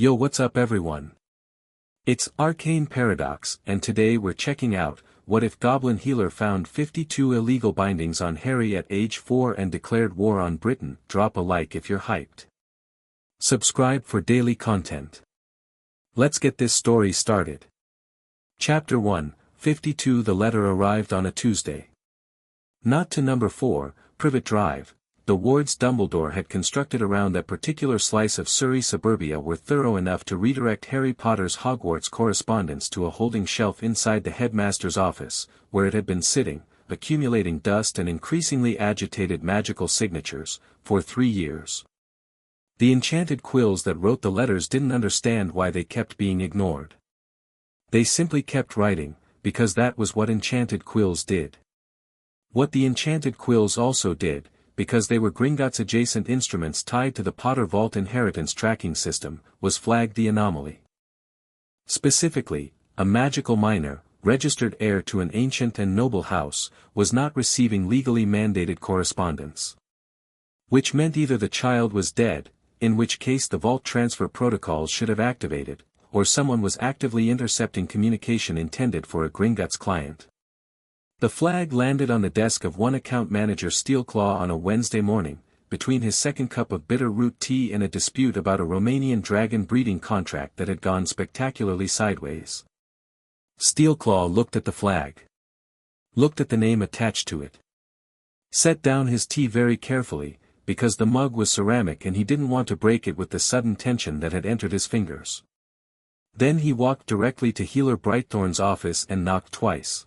Yo, what's up everyone? It's Arcane Paradox, and today we're checking out, what if Goblin Healer found 52 illegal bindings on Harry at age 4 and declared war on Britain? Drop a like if you're hyped. Subscribe for daily content. Let's get this story started. Chapter 1, 52. The letter arrived on a Tuesday. Not to number 4, Privet Drive. The wards Dumbledore had constructed around that particular slice of Surrey suburbia were thorough enough to redirect Harry Potter's Hogwarts correspondence to a holding shelf inside the headmaster's office, where it had been sitting, accumulating dust and increasingly agitated magical signatures, for 3 years. The enchanted quills that wrote the letters didn't understand why they kept being ignored. They simply kept writing, because that was what enchanted quills did. What the enchanted quills also did, because they were Gringotts adjacent instruments tied to the Potter Vault inheritance tracking system, was flagged the anomaly. Specifically, a magical minor, registered heir to an ancient and noble house, was not receiving legally mandated correspondence. Which meant either the child was dead, in which case the vault transfer protocols should have activated, or someone was actively intercepting communication intended for a Gringotts client. The flag landed on the desk of one account manager Steelclaw on a Wednesday morning, between his second cup of bitter root tea and a dispute about a Romanian dragon breeding contract that had gone spectacularly sideways. Steelclaw looked at the flag. Looked at the name attached to it. Set down his tea very carefully, because the mug was ceramic and he didn't want to break it with the sudden tension that had entered his fingers. Then he walked directly to Healer Brightthorn's office and knocked twice.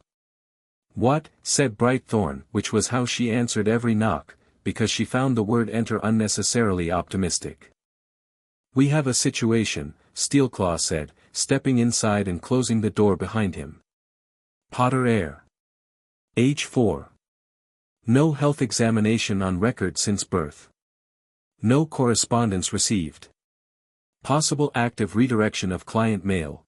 "What?" said Brightthorn, which was how she answered every knock, because she found the word enter unnecessarily optimistic. "We have a situation," Steelclaw said, stepping inside and closing the door behind him. "Potter heir. Age 4. No health examination on record since birth. No correspondence received. Possible active redirection of client mail."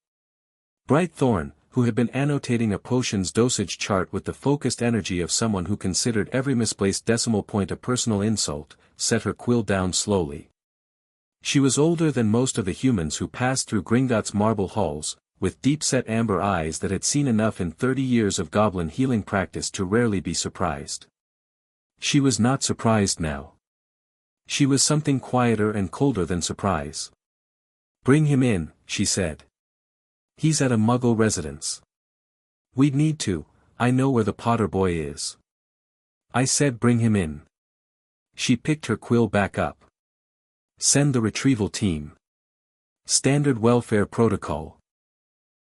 Brightthorn, who had been annotating a potion's dosage chart with the focused energy of someone who considered every misplaced decimal point a personal insult, set her quill down slowly. She was older than most of the humans who passed through Gringotts marble halls, with deep-set amber eyes that had seen enough in 30 years of goblin healing practice to rarely be surprised. She was not surprised now. She was something quieter and colder than surprise. "Bring him in," she said. "He's at a Muggle residence. We'd need to, I know where the Potter boy is." "I said bring him in." She picked her quill back up. "Send the retrieval team. Standard welfare protocol.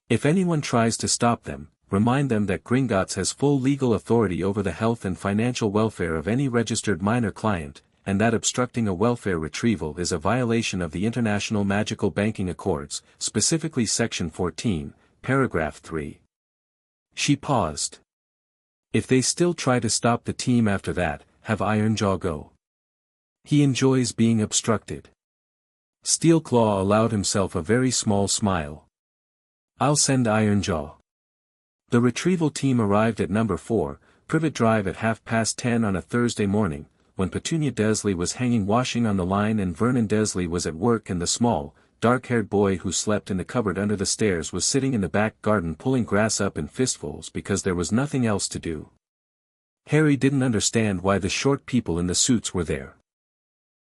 If anyone tries to stop them, remind them that Gringotts has full legal authority over the health and financial welfare of any registered minor client, and that obstructing a welfare retrieval is a violation of the International Magical Banking Accords, specifically Section 14, Paragraph 3. She paused. "If they still try to stop the team after that, have Ironjaw go. He enjoys being obstructed." Steelclaw allowed himself a very small smile. "I'll send Ironjaw." The retrieval team arrived at number 4, Privet Drive at 10:30 on a Thursday morning, when Petunia Dursley was hanging washing on the line and Vernon Dursley was at work and the small, dark-haired boy who slept in the cupboard under the stairs was sitting in the back garden pulling grass up in fistfuls because there was nothing else to do. Harry didn't understand why the short people in the suits were there.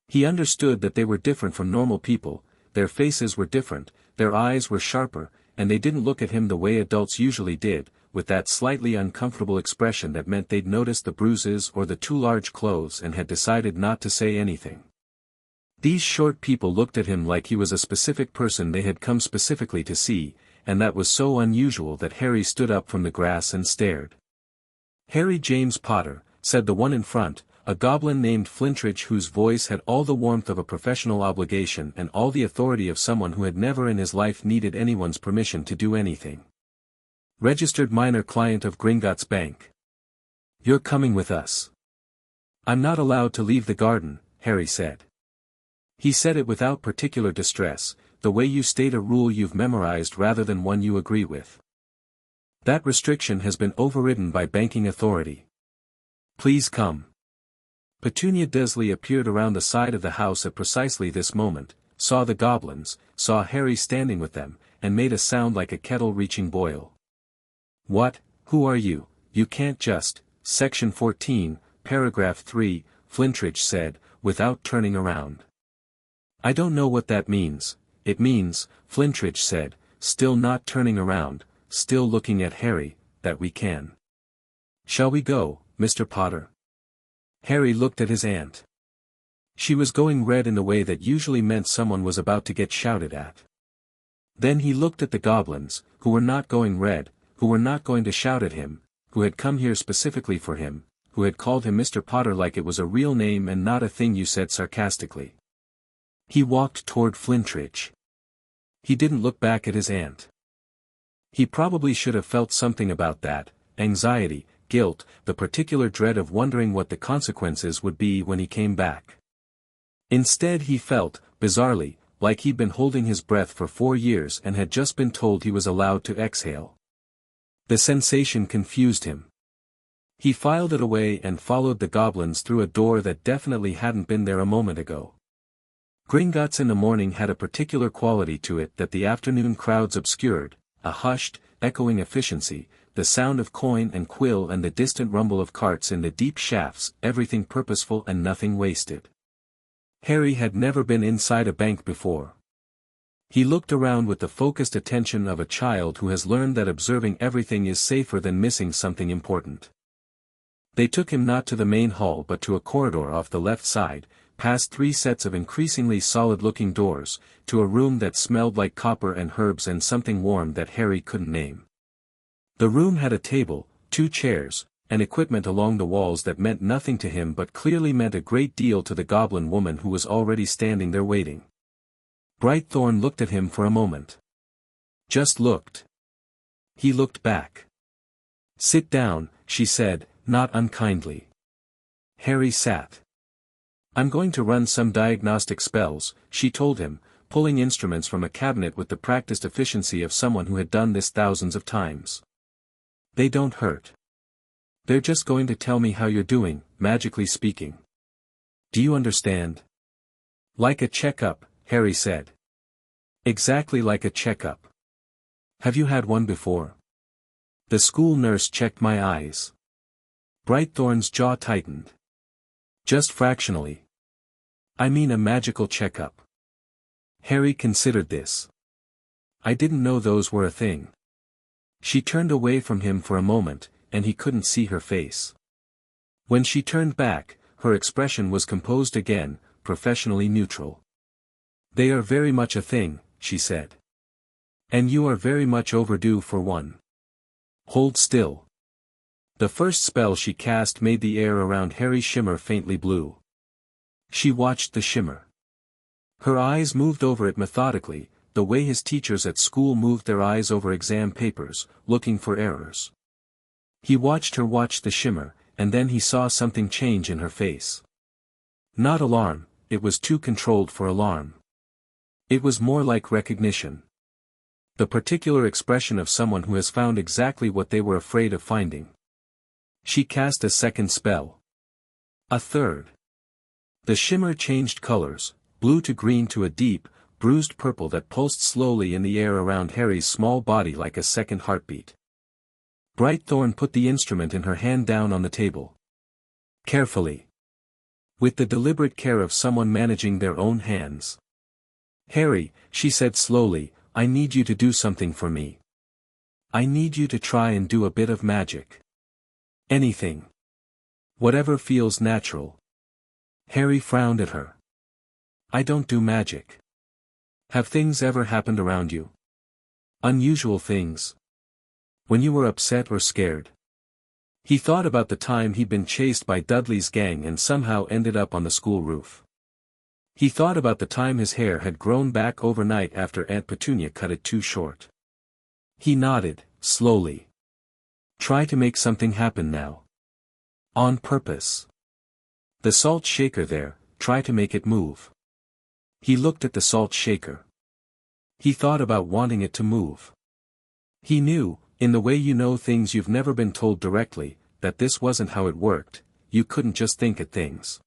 He understood that they were different from normal people, their faces were different, their eyes were sharper, and they didn't look at him the way adults usually did, with that slightly uncomfortable expression that meant they'd noticed the bruises or the too large clothes and had decided not to say anything. These short people looked at him like he was a specific person they had come specifically to see, and that was so unusual that Harry stood up from the grass and stared. "Harry James Potter," said the one in front, a goblin named Flintridge whose voice had all the warmth of a professional obligation and all the authority of someone who had never in his life needed anyone's permission to do anything. "Registered minor client of Gringotts Bank. You're coming with us." "I'm not allowed to leave the garden," Harry said. He said it without particular distress, the way you state a rule you've memorized rather than one you agree with. "That restriction has been overridden by banking authority. Please come." Petunia Dursley appeared around the side of the house at precisely this moment, saw the goblins, saw Harry standing with them, and made a sound like a kettle reaching boil. "What, who are you? You can't just," Section 14, Paragraph 3, Flintridge said, without turning around. "I don't know what that means." "It means," Flintridge said, still not turning around, still looking at Harry, "that we can." "Shall we go, Mr. Potter?" Harry looked at his aunt. She was going red in a way that usually meant someone was about to get shouted at. Then he looked at the goblins, who were not going red, who were not going to shout at him, who had come here specifically for him, who had called him Mr. Potter like it was a real name and not a thing you said sarcastically. He walked toward Flintridge. He didn't look back at his aunt. He probably should have felt something about that, anxiety, guilt, the particular dread of wondering what the consequences would be when he came back. Instead he felt, bizarrely, like he'd been holding his breath for 4 years and had just been told he was allowed to exhale. The sensation confused him. He filed it away and followed the goblins through a door that definitely hadn't been there a moment ago. Gringotts in the morning had a particular quality to it that the afternoon crowds obscured, a hushed, echoing efficiency, the sound of coin and quill and the distant rumble of carts in the deep shafts, everything purposeful and nothing wasted. Harry had never been inside a bank before. He looked around with the focused attention of a child who has learned that observing everything is safer than missing something important. They took him not to the main hall but to a corridor off the left side, past 3 sets of increasingly solid-looking doors, to a room that smelled like copper and herbs and something warm that Harry couldn't name. The room had a table, 2 chairs, and equipment along the walls that meant nothing to him but clearly meant a great deal to the goblin woman who was already standing there waiting. Brightthorn looked at him for a moment. Just looked. He looked back. "Sit down," she said, not unkindly. Harry sat. "I'm going to run some diagnostic spells," she told him, pulling instruments from a cabinet with the practiced efficiency of someone who had done this thousands of times. "They don't hurt. They're just going to tell me how you're doing, magically speaking. Do you understand?" "Like a checkup," Harry said. "Exactly like a checkup. Have you had one before?" "The school nurse checked my eyes." Brightthorn's jaw tightened. "Just fractionally. I mean a magical checkup." Harry considered this. "I didn't know those were a thing." She turned away from him for a moment, and he couldn't see her face. When she turned back, her expression was composed again, professionally neutral. "They are very much a thing," she said. "And you are very much overdue for one. Hold still." The first spell she cast made the air around Harry shimmer faintly blue. She watched the shimmer. Her eyes moved over it methodically, the way his teachers at school moved their eyes over exam papers, looking for errors. He watched her watch the shimmer, and then he saw something change in her face. Not alarm, it was too controlled for alarm. It was more like recognition. The particular expression of someone who has found exactly what they were afraid of finding. She cast a second spell. A third. The shimmer changed colors, blue to green to a deep, bruised purple that pulsed slowly in the air around Harry's small body like a second heartbeat. Brightthorn put the instrument in her hand down on the table. Carefully. With the deliberate care of someone managing their own hands. "Harry," she said slowly, "I need you to do something for me. I need you to try and do a bit of magic. Anything. Whatever feels natural." Harry frowned at her. "I don't do magic." "Have things ever happened around you? Unusual things? When you were upset or scared?" He thought about the time he'd been chased by Dudley's gang and somehow ended up on the school roof. He thought about the time his hair had grown back overnight after Aunt Petunia cut it too short. He nodded, slowly. "Try to make something happen now. On purpose. The salt shaker there, try to make it move." He looked at the salt shaker. He thought about wanting it to move. He knew, in the way you know things you've never been told directly, that this wasn't how it worked, you couldn't just think at things.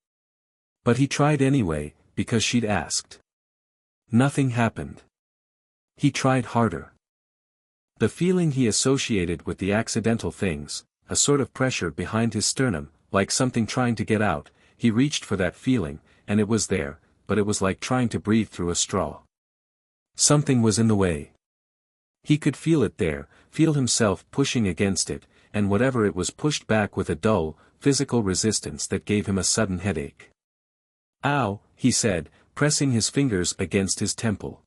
But he tried anyway, because she'd asked. Nothing happened. He tried harder. The feeling he associated with the accidental things, a sort of pressure behind his sternum, like something trying to get out, he reached for that feeling, and it was there, but it was like trying to breathe through a straw. Something was in the way. He could feel it there, feel himself pushing against it, and whatever it was pushed back with a dull, physical resistance that gave him a sudden headache. "Ow," he said, pressing his fingers against his temple.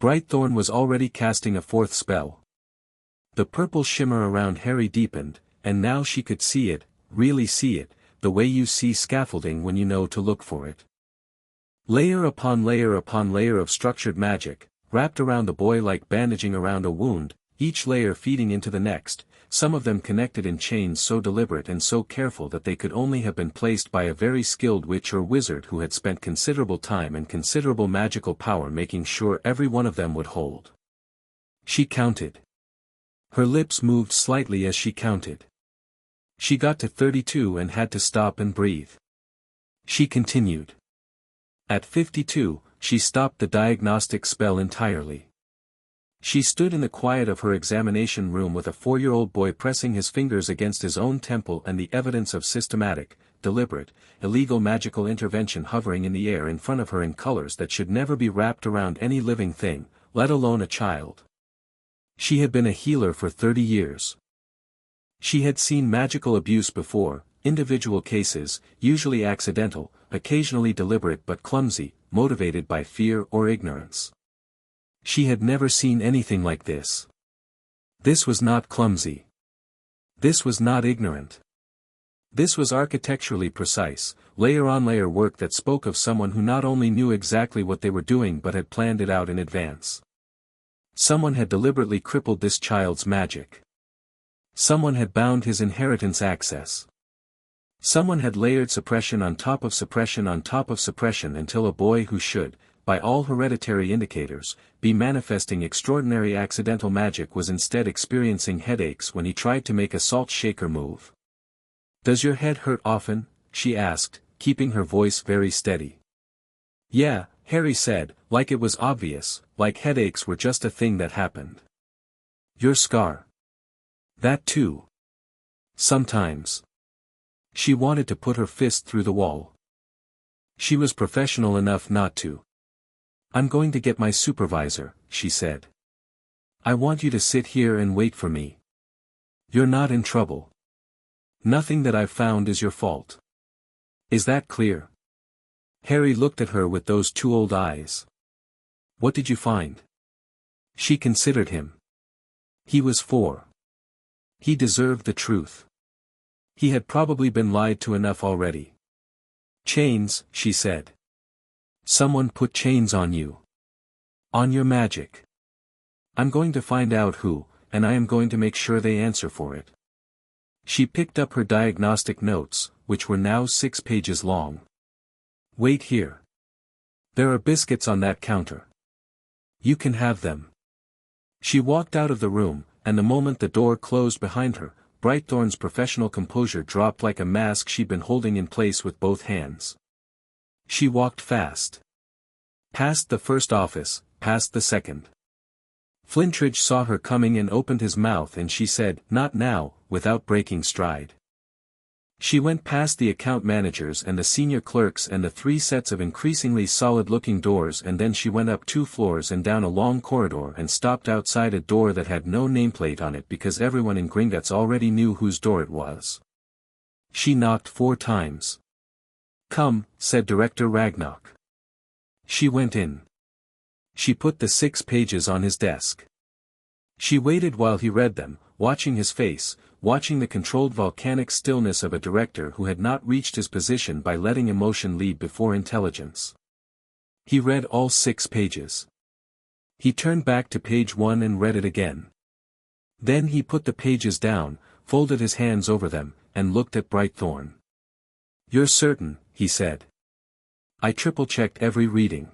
Brightthorn was already casting a fourth spell. The purple shimmer around Harry deepened, and now she could see it, really see it, the way you see scaffolding when you know to look for it. Layer upon layer of structured magic, wrapped around the boy like bandaging around a wound, each layer feeding into the next, some of them connected in chains so deliberate and so careful that they could only have been placed by a very skilled witch or wizard who had spent considerable time and considerable magical power making sure every one of them would hold. She counted. Her lips moved slightly as she counted. She got to 32 and had to stop and breathe. She continued. At 52, she stopped the diagnostic spell entirely. She stood in the quiet of her examination room with a 4-year-old boy pressing his fingers against his own temple and the evidence of systematic, deliberate, illegal magical intervention hovering in the air in front of her in colors that should never be wrapped around any living thing, let alone a child. She had been a healer for 30 years. She had seen magical abuse before, individual cases, usually accidental, occasionally deliberate but clumsy, motivated by fear or ignorance. She had never seen anything like this. This was not clumsy. This was not ignorant. This was architecturally precise, layer-on-layer work that spoke of someone who not only knew exactly what they were doing but had planned it out in advance. Someone had deliberately crippled this child's magic. Someone had bound his inheritance access. Someone had layered suppression on top of suppression on top of suppression until a boy who should, by all hereditary indicators, be manifesting extraordinary accidental magic was instead experiencing headaches when he tried to make a salt shaker move. "Does your head hurt often?" she asked, keeping her voice very steady. "Yeah," Harry said, like it was obvious, like headaches were just a thing that happened. "Your scar?" "That too." "Sometimes." She wanted to put her fist through the wall. She was professional enough not to. "I'm going to get my supervisor," she said. "I want you to sit here and wait for me. You're not in trouble. Nothing that I've found is your fault. Is that clear?" Harry looked at her with those two old eyes. "What did you find?" She considered him. He was 4. He deserved the truth. He had probably been lied to enough already. "Chains," she said. "Someone put chains on you. On your magic. I'm going to find out who, and I am going to make sure they answer for it." She picked up her diagnostic notes, which were now 6 pages long. "Wait here. There are biscuits on that counter. You can have them." She walked out of the room, and the moment the door closed behind her, Brightthorn's professional composure dropped like a mask she'd been holding in place with both hands. She walked fast. Past the first office, past the second. Flintridge saw her coming and opened his mouth and she said, "Not now," without breaking stride. She went past the account managers and the senior clerks and the 3 sets of increasingly solid-looking doors, and then she went up 2 floors and down a long corridor and stopped outside a door that had no nameplate on it because everyone in Gringotts already knew whose door it was. She knocked 4 times. "Come," said Director Ragnarok. She went in. She put the 6 pages on his desk. She waited while he read them, watching his face, watching the controlled volcanic stillness of a director who had not reached his position by letting emotion lead before intelligence. He read all 6 pages. He turned back to page 1 and read it again. Then he put the pages down, folded his hands over them, and looked at Brightthorn. "You're certain," he said. "I triple-checked every reading.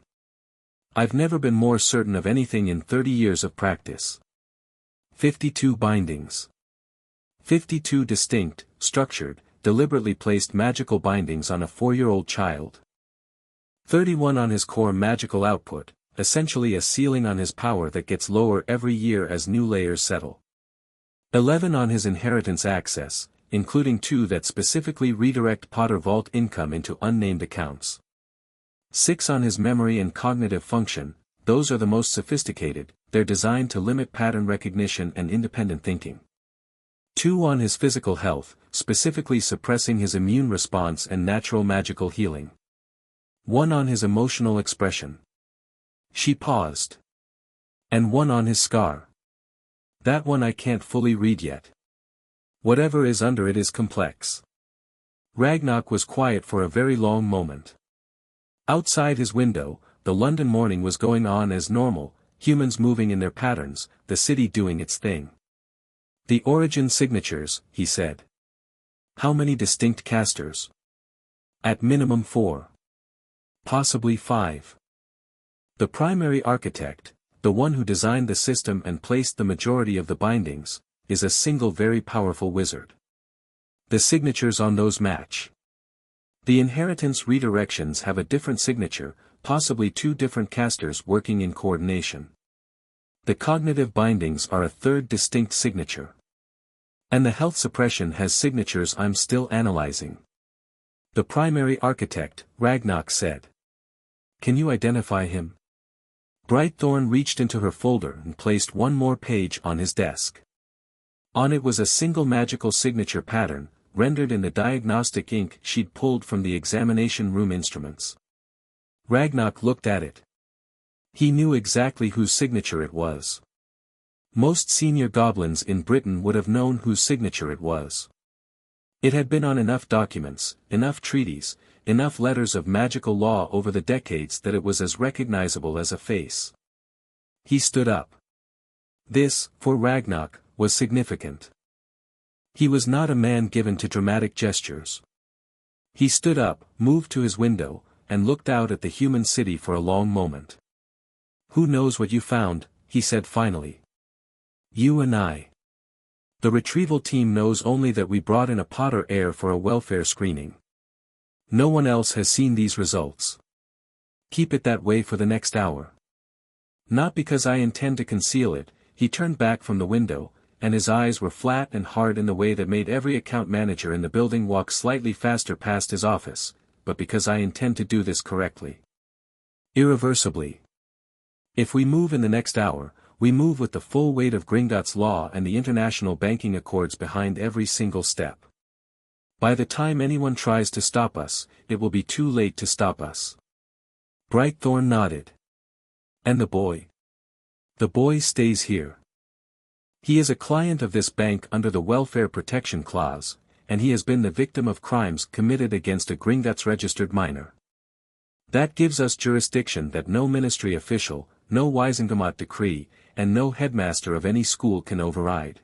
I've never been more certain of anything in 30 years of practice. 52 bindings. 52 distinct, structured, deliberately placed magical bindings on a 4-year-old child. 31 on his core magical output, essentially a ceiling on his power that gets lower every year as new layers settle. 11 on his inheritance access, including 2 that specifically redirect Potter Vault income into unnamed accounts. 6 on his memory and cognitive function, those are the most sophisticated, they're designed to limit pattern recognition and independent thinking. 2 on his physical health, specifically suppressing his immune response and natural magical healing. 1 on his emotional expression. She paused. And 1 on his scar. That one I can't fully read yet. Whatever is under it is complex. Ragnarok was quiet for a very long moment. Outside his window, the London morning was going on as normal, humans moving in their patterns, the city doing its thing. The origin signatures, he said. How many distinct casters? At minimum 4. Possibly 5. The primary architect, the one who designed the system and placed the majority of the bindings, is a single very powerful wizard. The signatures on those match. The inheritance redirections have a different signature, possibly 2 different casters working in coordination. The cognitive bindings are a third distinct signature. And the health suppression has signatures I'm still analyzing. The primary architect, Ragnarok said. Can you identify him? Brightthorn reached into her folder and placed one more page on his desk. On it was a single magical signature pattern, rendered in the diagnostic ink she'd pulled from the examination room instruments. Ragnarok looked at it. He knew exactly whose signature it was. Most senior goblins in Britain would have known whose signature it was. It had been on enough documents, enough treaties, enough letters of magical law over the decades that it was as recognizable as a face. He stood up. This, for Ragnarok, was significant. He was not a man given to dramatic gestures. He stood up, moved to his window, and looked out at the human city for a long moment. Who knows what you found, he said finally. You and I. The retrieval team knows only that we brought in a Potter heir for a welfare screening. No one else has seen these results. Keep it that way for the next hour. Not because I intend to conceal it, he turned back from the window, and his eyes were flat and hard in the way that made every account manager in the building walk slightly faster past his office, but because I intend to do this correctly. Irreversibly. If we move in the next hour, we move with the full weight of Gringotts law and the international banking accords behind every single step. By the time anyone tries to stop us, it will be too late to stop us. Brightthorn nodded. And the boy? The boy stays here. He is a client of this bank under the Welfare Protection Clause, and he has been the victim of crimes committed against a Gringotts registered minor. That gives us jurisdiction that no ministry official, no Wisengamot decree, and no headmaster of any school can override.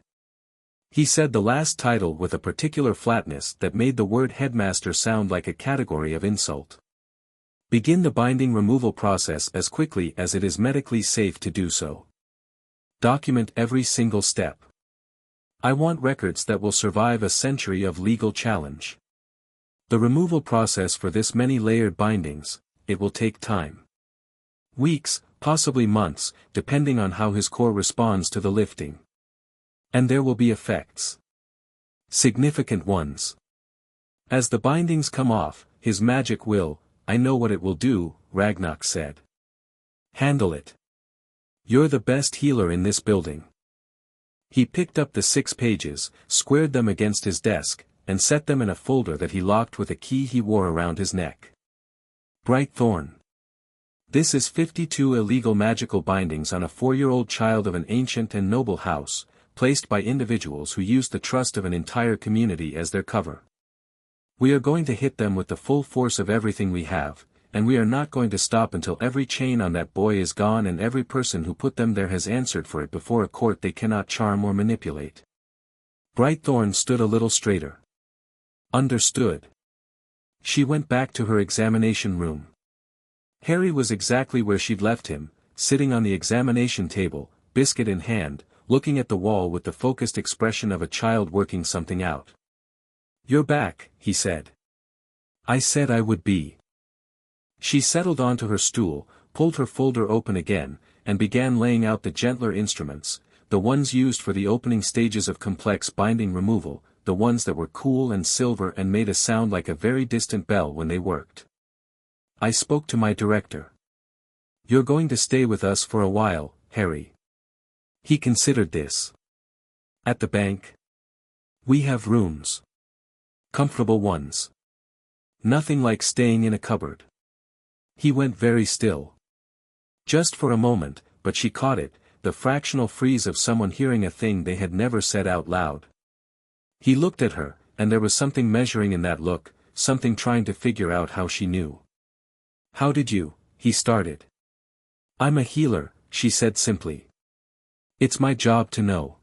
He said the last title with a particular flatness that made the word headmaster sound like a category of insult. Begin the binding removal process as quickly as it is medically safe to do so. Document every single step. I want records that will survive a century of legal challenge. The removal process for this many layered bindings, it will take time. Weeks, possibly months, depending on how his core responds to the lifting. And there will be effects. Significant ones. As the bindings come off, his magic will, I know what it will do, Ragnarok said. Handle it. You're the best healer in this building. He picked up the 6 pages, squared them against his desk, and set them in a folder that he locked with a key he wore around his neck. Brightthorn. This is 52 illegal magical bindings on a 4-year-old child of an ancient and noble house, placed by individuals who used the trust of an entire community as their cover. We are going to hit them with the full force of everything we have, and we are not going to stop until every chain on that boy is gone and every person who put them there has answered for it before a court they cannot charm or manipulate. Brightthorn stood a little straighter. Understood. She went back to her examination room. Harry was exactly where she'd left him, sitting on the examination table, biscuit in hand, looking at the wall with the focused expression of a child working something out. You're back, he said. I said I would be. She settled onto her stool, pulled her folder open again, and began laying out the gentler instruments, the ones used for the opening stages of complex binding removal, the ones that were cool and silver and made a sound like a very distant bell when they worked. I spoke to my director. "You're going to stay with us for a while, Harry." He considered this. "At the bank? We have rooms. Comfortable ones. Nothing like staying in a cupboard." He went very still. Just for a moment, but she caught it, the fractional freeze of someone hearing a thing they had never said out loud. He looked at her, and there was something measuring in that look, something trying to figure out how she knew. "How did you?" he started. "I'm a healer," she said simply. "It's my job to know.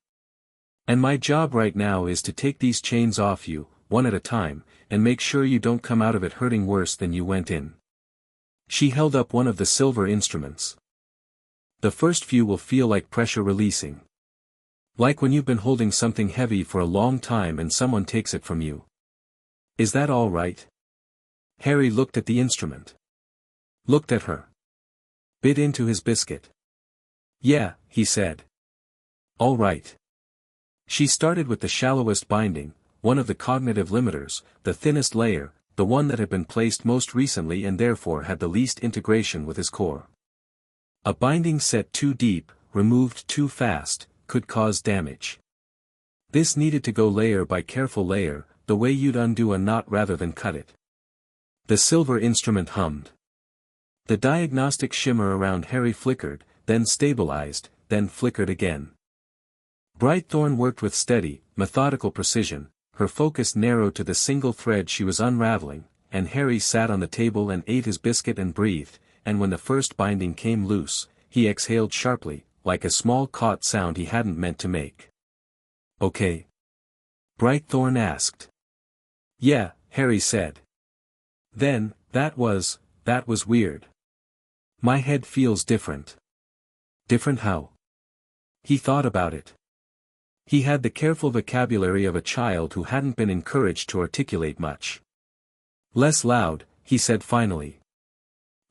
And my job right now is to take these chains off you, one at a time, and make sure you don't come out of it hurting worse than you went in." She held up one of the silver instruments. "The first few will feel like pressure releasing. Like when you've been holding something heavy for a long time and someone takes it from you. Is that all right?" Harry looked at the instrument. Looked at her. Bit into his biscuit. "Yeah," he said. "All right." She started with the shallowest binding, one of the cognitive limiters, the thinnest layer, the one that had been placed most recently and therefore had the least integration with his core. A binding set too deep, removed too fast, could cause damage. This needed to go layer by careful layer, the way you'd undo a knot rather than cut it. The silver instrument hummed. The diagnostic shimmer around Harry flickered, then stabilized, then flickered again. Brightthorn worked with steady, methodical precision, her focus narrowed to the single thread she was unraveling, and Harry sat on the table and ate his biscuit and breathed, and when the first binding came loose, he exhaled sharply, like a small caught sound he hadn't meant to make. "Okay?" Brightthorn asked. "Yeah," Harry said. "Then, that was weird. My head feels different." "Different how?" He thought about it. He had the careful vocabulary of a child who hadn't been encouraged to articulate much. "Less loud," he said finally.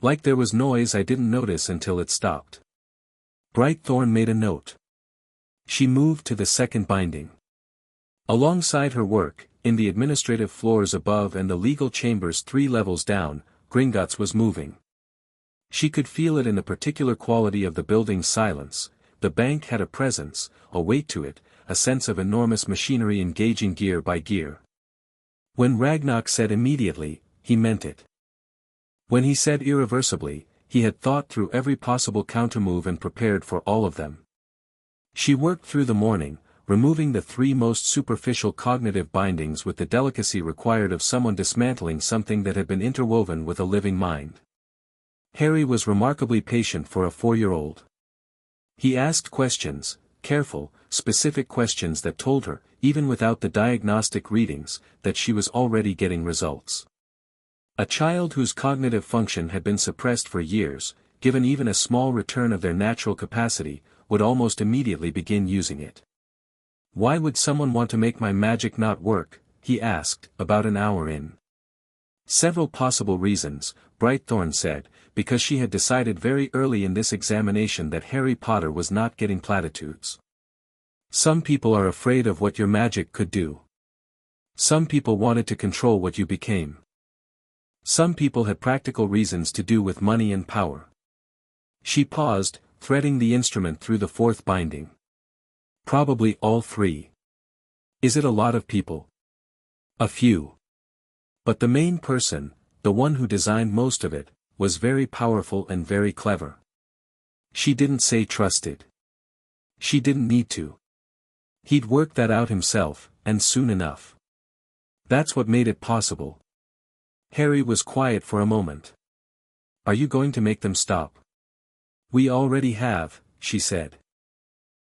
"Like there was noise I didn't notice until it stopped." Brightthorn made a note. She moved to the second binding. Alongside her work, in the administrative floors above and the legal chambers 3 levels down, Gringotts was moving. She could feel it in the particular quality of the building's silence. The bank had a presence, a weight to it, a sense of enormous machinery engaging gear by gear. When Ragnarok said immediately, he meant it. When he said irreversibly, he had thought through every possible countermove and prepared for all of them. She worked through the morning, removing the 3 most superficial cognitive bindings with the delicacy required of someone dismantling something that had been interwoven with a living mind. Harry was remarkably patient for a 4-year-old. He asked questions, careful, specific questions that told her, even without the diagnostic readings, that she was already getting results. A child whose cognitive function had been suppressed for years, given even a small return of their natural capacity, would almost immediately begin using it. "Why would someone want to make my magic not work?" he asked, about an hour in. Several possible reasons, Brightthorn said, because she had decided very early in this examination that Harry Potter was not getting platitudes. Some people are afraid of what your magic could do. Some people wanted to control what you became. Some people had practical reasons to do with money and power. She paused, threading the instrument through the 4th binding. "Probably all 3. Is it a lot of people?" "A few. But the main person, the one who designed most of it, was very powerful and very clever." She didn't say trusted. She didn't need to. He'd worked that out himself, and soon enough. That's what made it possible. Harry was quiet for a moment. "Are you going to make them stop?" "We already have," she said.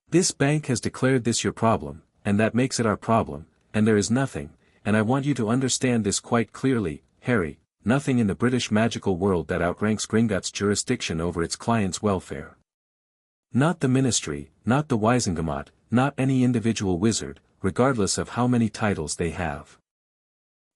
"This bank has declared this your problem, and that makes it our problem, and there is nothing, and I want you to understand this quite clearly, Harry, nothing in the British magical world that outranks Gringotts' jurisdiction over its clients' welfare. Not the Ministry, not the Wizengamot, not any individual wizard, regardless of how many titles they have."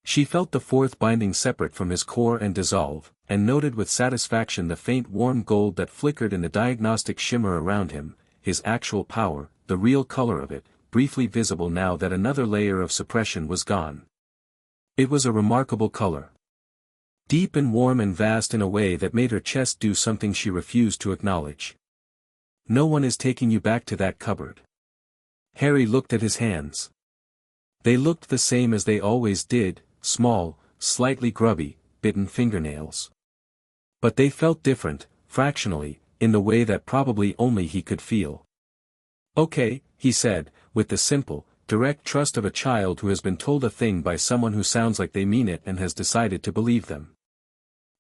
She felt the fourth binding separate from his core and dissolve, and noted with satisfaction the faint warm gold that flickered in the diagnostic shimmer around him, his actual power, the real color of it, briefly visible now that another layer of suppression was gone. It was a remarkable color. Deep and warm and vast in a way that made her chest do something she refused to acknowledge. No one is taking you back to that cupboard. Harry looked at his hands. They looked the same as they always did, small, slightly grubby, bitten fingernails. But they felt different, fractionally, in the way that probably only he could feel. Okay, he said, with the simple, direct trust of a child who has been told a thing by someone who sounds like they mean it and has decided to believe them.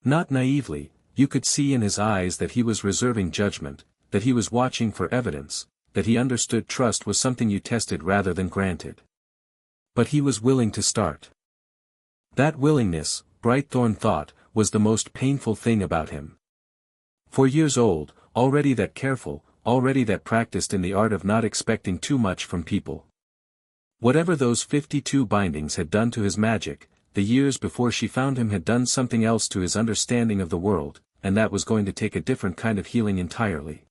Not naively, you could see in his eyes that he was reserving judgment, that he was watching for evidence, that he understood trust was something you tested rather than granted. But he was willing to start. That willingness, Brightthorn thought, was the most painful thing about him. 4 years old, already that careful, already that practiced in the art of not expecting too much from people. Whatever those 52 bindings had done to his magic, the years before she found him had done something else to his understanding of the world, and that was going to take a different kind of healing entirely.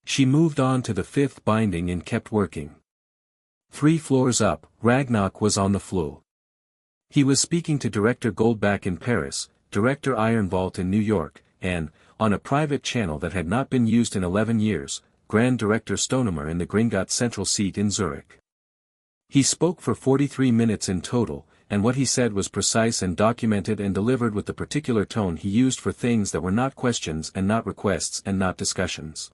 She moved on to the 5th binding and kept working. 3 floors up, Ragnarok was on the floor. He was speaking to Director Goldback in Paris, Director Ironvault in New York, and, on a private channel that had not been used in 11 years, Grand Director Stonemer in the Gringotts Central Seat in Zurich. He spoke for 43 minutes in total, and what he said was precise and documented and delivered with the particular tone he used for things that were not questions and not requests and not discussions.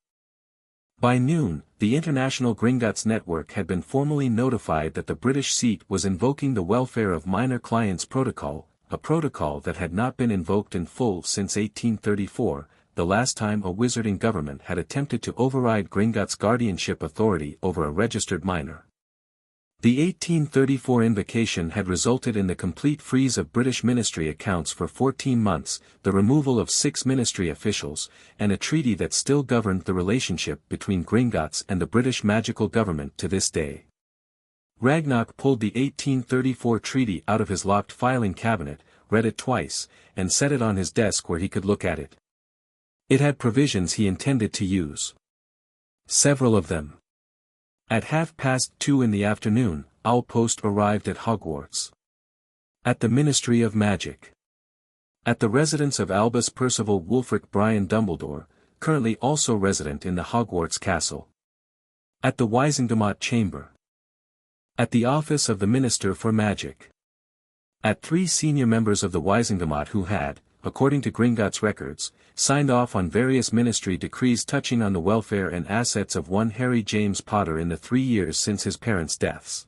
By noon, the International Gringotts Network had been formally notified that the British seat was invoking the Welfare of Minor Clients Protocol, a protocol that had not been invoked in full since 1834, the last time a wizarding government had attempted to override Gringotts' guardianship authority over a registered minor. The 1834 invocation had resulted in the complete freeze of British ministry accounts for 14 months, the removal of 6 ministry officials, and a treaty that still governed the relationship between Gringotts and the British magical government to this day. Ragnarok pulled the 1834 treaty out of his locked filing cabinet, read it twice, and set it on his desk where he could look at it. It had provisions he intended to use. Several of them. At 2:30 in the afternoon, Owlpost arrived at Hogwarts. At the Ministry of Magic. At the residence of Albus Percival Wulfric Brian Dumbledore, currently also resident in the Hogwarts Castle. At the Wisingamot Chamber. At the office of the Minister for Magic. At 3 senior members of the Wisingamot who had, according to Gringotts records, signed off on various ministry decrees touching on the welfare and assets of one Harry James Potter in the 3 years since his parents' deaths.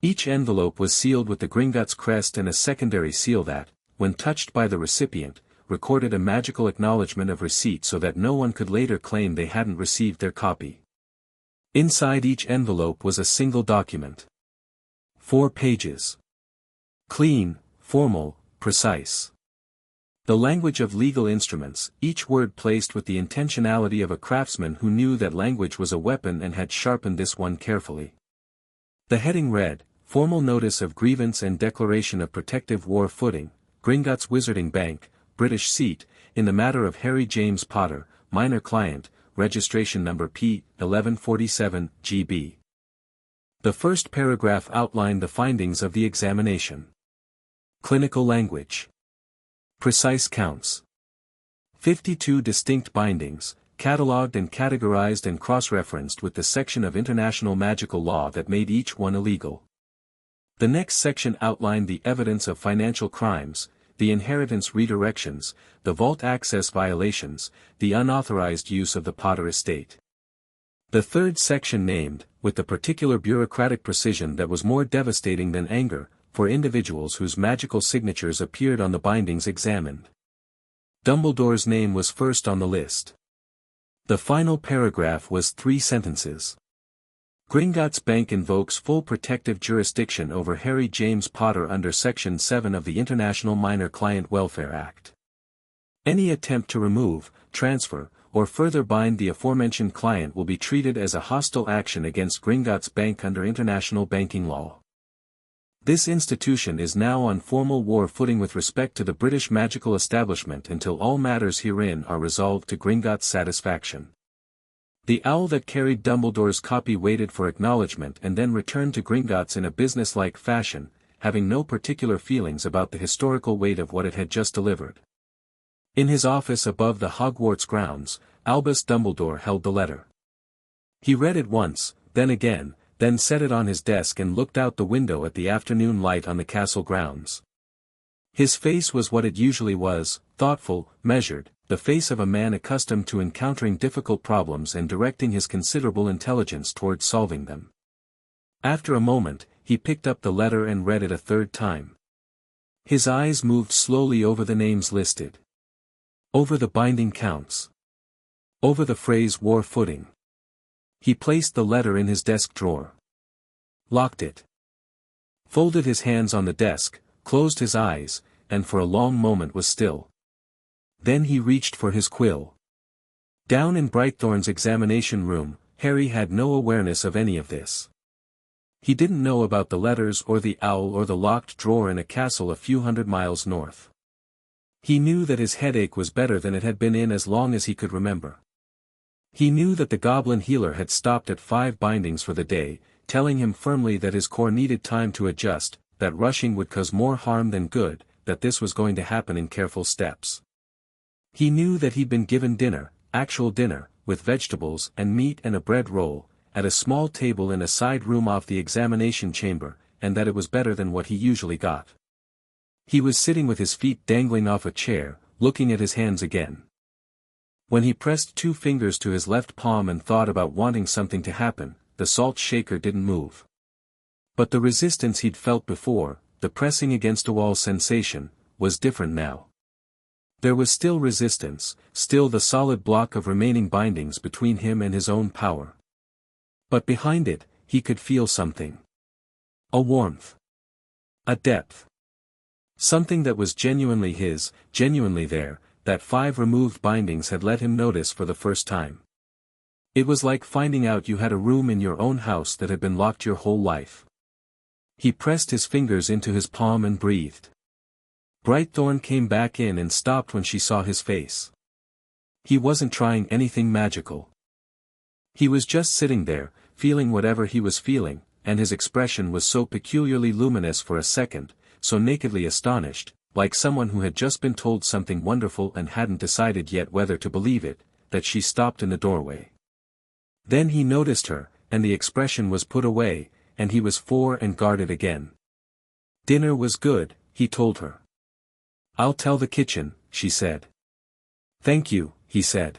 Each envelope was sealed with the Gringotts crest and a secondary seal that, when touched by the recipient, recorded a magical acknowledgement of receipt so that no one could later claim they hadn't received their copy. Inside each envelope was a single document. 4 pages. Clean, formal, precise. The language of legal instruments, each word placed with the intentionality of a craftsman who knew that language was a weapon and had sharpened this one carefully. The heading read, Formal Notice of Grievance and Declaration of Protective War Footing, Gringotts Wizarding Bank, British Seat, in the matter of Harry James Potter, minor client, registration number P1147, GB. The first paragraph outlined the findings of the examination. Clinical language. Precise counts. 52 distinct bindings, catalogued and categorized and cross-referenced with the section of international magical law that made each one illegal. The next section outlined the evidence of financial crimes, the inheritance redirections, the vault access violations, the unauthorized use of the Potter estate. The third section named, with the particular bureaucratic precision that was more devastating than anger, for individuals whose magical signatures appeared on the bindings examined. Dumbledore's name was first on the list. The final paragraph was 3 sentences. Gringotts Bank invokes full protective jurisdiction over Harry James Potter under Section 7 of the International Minor Client Welfare Act. Any attempt to remove, transfer, or further bind the aforementioned client will be treated as a hostile action against Gringotts Bank under international banking law. This institution is now on formal war footing with respect to the British magical establishment until all matters herein are resolved to Gringotts' satisfaction. The owl that carried Dumbledore's copy waited for acknowledgement and then returned to Gringotts in a business-like fashion, having no particular feelings about the historical weight of what it had just delivered. In his office above the Hogwarts grounds, Albus Dumbledore held the letter. He read it once, then again, then set it on his desk and looked out the window at the afternoon light on the castle grounds. His face was what it usually was, thoughtful, measured, the face of a man accustomed to encountering difficult problems and directing his considerable intelligence towards solving them. After a moment, he picked up the letter and read it a third time. His eyes moved slowly over the names listed. Over the binding counts. Over the phrase war footing. He placed the letter in his desk drawer. Locked it. Folded his hands on the desk, closed his eyes, and for a long moment was still. Then he reached for his quill. Down in Brightthorn's examination room, Harry had no awareness of any of this. He didn't know about the letters or the owl or the locked drawer in a castle a few hundred miles north. He knew that his headache was better than it had been in as long as he could remember. He knew that the Goblin healer had stopped at 5 bindings for the day, telling him firmly that his core needed time to adjust, that rushing would cause more harm than good, that this was going to happen in careful steps. He knew that he'd been given dinner, actual dinner, with vegetables and meat and a bread roll, at a small table in a side room off the examination chamber, and that it was better than what he usually got. He was sitting with his feet dangling off a chair, looking at his hands again. When he pressed 2 fingers to his left palm and thought about wanting something to happen, the salt shaker didn't move. But the resistance he'd felt before, the pressing against a wall sensation, was different now. There was still resistance, still the solid block of remaining bindings between him and his own power. But behind it, he could feel something. A warmth. A depth. Something that was genuinely his, genuinely there, that 5 removed bindings had let him notice for the first time. It was like finding out you had a room in your own house that had been locked your whole life. He pressed his fingers into his palm and breathed. Brightthorn came back in and stopped when she saw his face. He wasn't trying anything magical. He was just sitting there, feeling whatever he was feeling, and his expression was so peculiarly luminous for a second, so nakedly astonished, like someone who had just been told something wonderful and hadn't decided yet whether to believe it, that she stopped in the doorway. Then he noticed her, and the expression was put away, and he was for and guarded again. Dinner was good, he told her. I'll tell the kitchen, she said. Thank you, he said.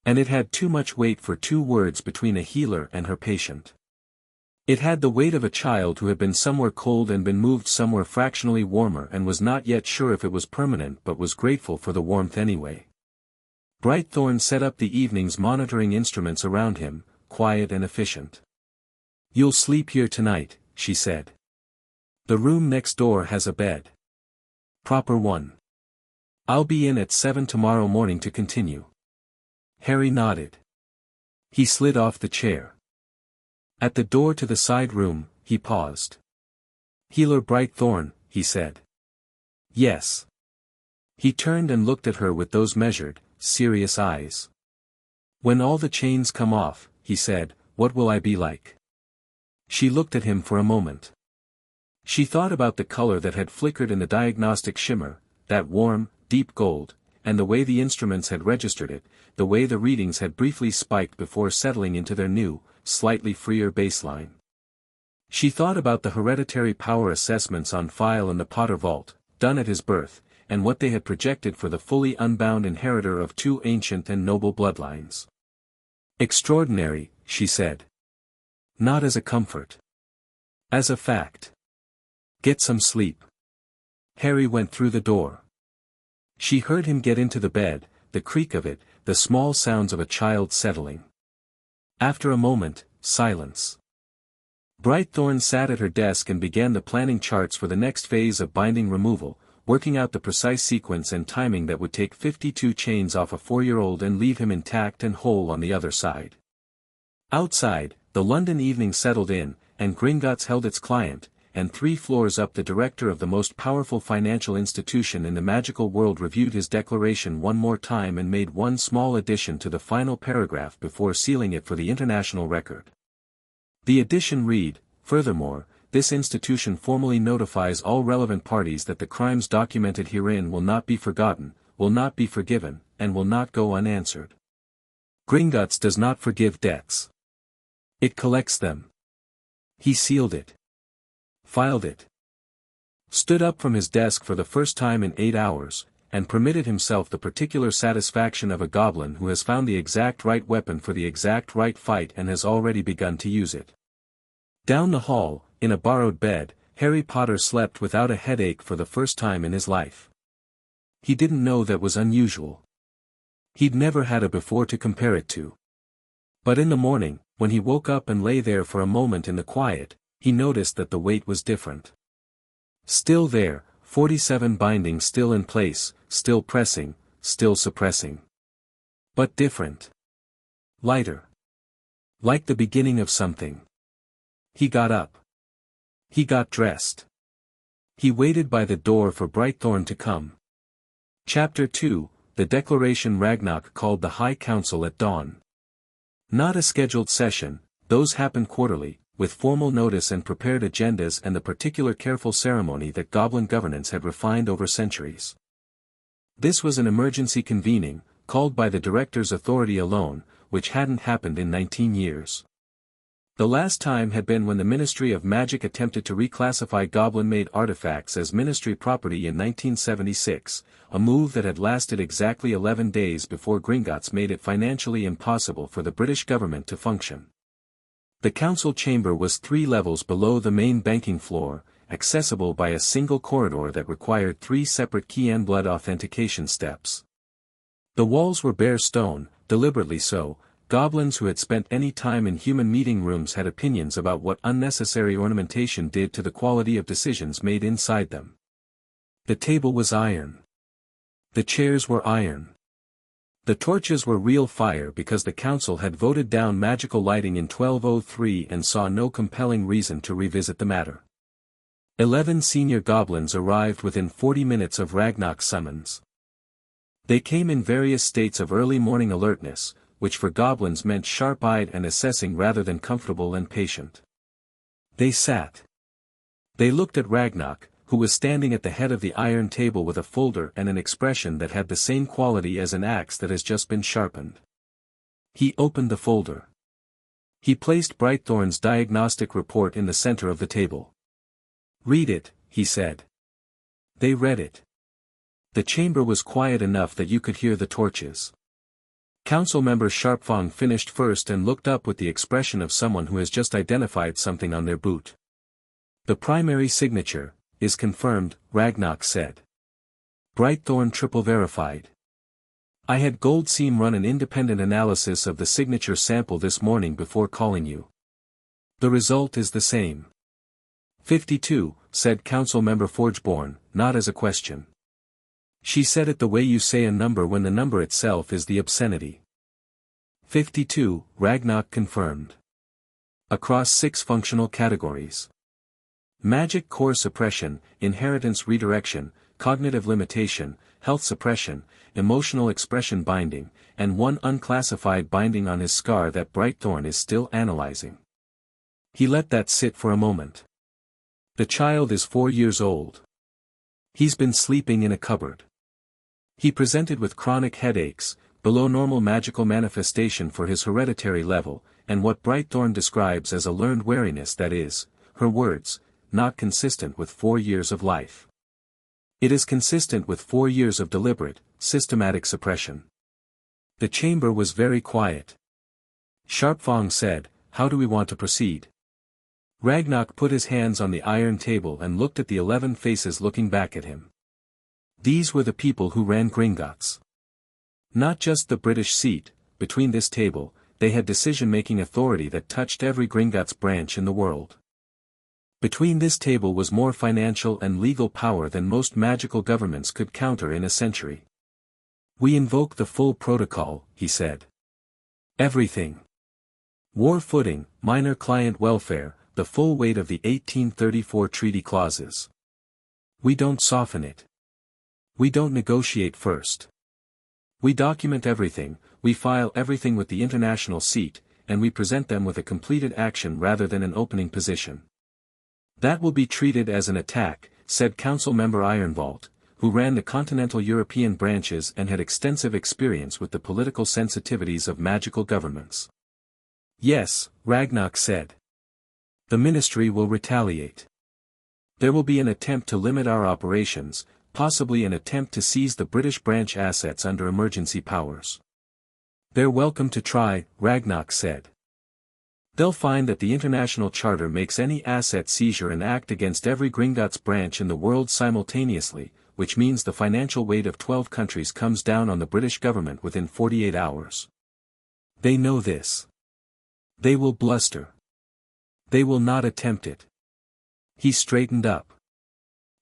And it had too much weight for 2 words between a healer and her patient. It had the weight of a child who had been somewhere cold and been moved somewhere fractionally warmer and was not yet sure if it was permanent but was grateful for the warmth anyway. Brightthorn set up the evening's monitoring instruments around him, quiet and efficient. You'll sleep here tonight, she said. The room next door has a bed. Proper one. I'll be in at 7 tomorrow morning to continue. Harry nodded. He slid off the chair. At the door to the side room, he paused. Healer Brightthorn, he said. Yes. He turned and looked at her with those measured, serious eyes. When all the chains come off, he said, what will I be like? She looked at him for a moment. She thought about the color that had flickered in the diagnostic shimmer, that warm, deep gold, and the way the instruments had registered it, the way the readings had briefly spiked before settling into their new, slightly freer baseline. She thought about the hereditary power assessments on file in the Potter vault, done at his birth, and what they had projected for the fully unbound inheritor of 2 ancient and noble bloodlines. Extraordinary, she said. Not as a comfort. As a fact. Get some sleep. Harry went through the door. She heard him get into the bed, the creak of it, the small sounds of a child settling. After a moment, silence. Brightthorn sat at her desk and began the planning charts for the next phase of binding removal, working out the precise sequence and timing that would take 52 chains off a 4-year-old and leave him intact and whole on the other side. Outside, the London evening settled in, and Gringotts held its client, and 3 floors up the director of the most powerful financial institution in the magical world reviewed his declaration one more time and made one small addition to the final paragraph before sealing it for the international record. The addition read, "Furthermore, this institution formally notifies all relevant parties that the crimes documented herein will not be forgotten, will not be forgiven, and will not go unanswered. Gringotts does not forgive debts. It collects them." He sealed it. Filed it. Stood up from his desk for the first time in 8 hours, and permitted himself the particular satisfaction of a goblin who has found the exact right weapon for the exact right fight and has already begun to use it. Down the hall, in a borrowed bed, Harry Potter slept without a headache for the first time in his life. He didn't know that was unusual. He'd never had a before to compare it to. But in the morning, when he woke up and lay there for a moment in the quiet, he noticed that the weight was different. Still there, 47 bindings still in place, still pressing, still suppressing. But different. Lighter. Like the beginning of something. He got up. He got dressed. He waited by the door for Brightthorn to come. Chapter 2, The Declaration. Ragnarok called the High Council at dawn. Not a scheduled session, those happen quarterly, with formal notice and prepared agendas and the particular careful ceremony that Goblin governance had refined over centuries. This was an emergency convening, called by the director's authority alone, which hadn't happened in 19 years. The last time had been when the Ministry of Magic attempted to reclassify Goblin-made artifacts as ministry property in 1976, a move that had lasted exactly 11 days before Gringotts made it financially impossible for the British government to function. The council chamber was 3 levels below the main banking floor, accessible by a single corridor that required 3 separate key and blood authentication steps. The walls were bare stone, deliberately so. Goblins who had spent any time in human meeting rooms had opinions about what unnecessary ornamentation did to the quality of decisions made inside them. The table was iron. The chairs were iron. The torches were real fire because the council had voted down magical lighting in 1203 and saw no compelling reason to revisit the matter. 11 senior goblins arrived within 40 minutes of Ragnarok's summons. They came in various states of early morning alertness, which for goblins meant sharp-eyed and assessing rather than comfortable and patient. They sat. They looked at Ragnarok, who was standing at the head of the iron table with a folder and an expression that had the same quality as an axe that has just been sharpened. He opened the folder. He placed Brightthorn's diagnostic report in the center of the table. "Read it," he said. They read it. The chamber was quiet enough that you could hear the torches. Council member Sharpfong finished first and looked up with the expression of someone who has just identified something on their boot. "The primary signature is confirmed," Ragnarok said. Brightthorn triple verified. "I had Goldseam run an independent analysis of the signature sample this morning before calling you. The result is the same." 52, said Council member Forgeborn, not as a question. "She said it the way you say a number when the number itself is the obscenity." 52, Ragnarok confirmed. Across 6 functional categories. Magic core suppression, inheritance redirection, cognitive limitation, health suppression, emotional expression binding, and 1 unclassified binding on his scar that Brightthorn is still analyzing. He let that sit for a moment. The child is 4 years old. He's been sleeping in a cupboard. He presented with chronic headaches, below normal magical manifestation for his hereditary level, and what Brightthorn describes as a learned wariness that is, her words, not consistent with 4 years of life. It is consistent with 4 years of deliberate, systematic suppression. The chamber was very quiet. Sharpfong said, "How do we want to proceed?" Ragnarok put his hands on the iron table and looked at the 11 faces looking back at him. These were the people who ran Gringotts. Not just the British seat, between this table, they had decision-making authority that touched every Gringotts branch in the world. Between this table was more financial and legal power than most magical governments could counter in a century. "We invoke the full protocol," he said. "Everything. War footing, minor client welfare, the full weight of the 1834 treaty clauses. We don't soften it. We don't negotiate first. We document everything, we file everything with the international seat, and we present them with a completed action rather than an opening position. That will be treated as an attack, said Council Member Ironvault, who ran the continental European branches and had extensive experience with the political sensitivities of magical governments. Yes, Ragnarok said. The ministry will retaliate. There will be an attempt to limit our operations, possibly an attempt to seize the British branch assets under emergency powers. They're welcome to try, Ragnarok said. They'll find that the International Charter makes any asset seizure an act against every Gringotts branch in the world simultaneously, which means the financial weight of 12 countries comes down on the British government within 48 hours. They know this. They will bluster. They will not attempt it. He straightened up.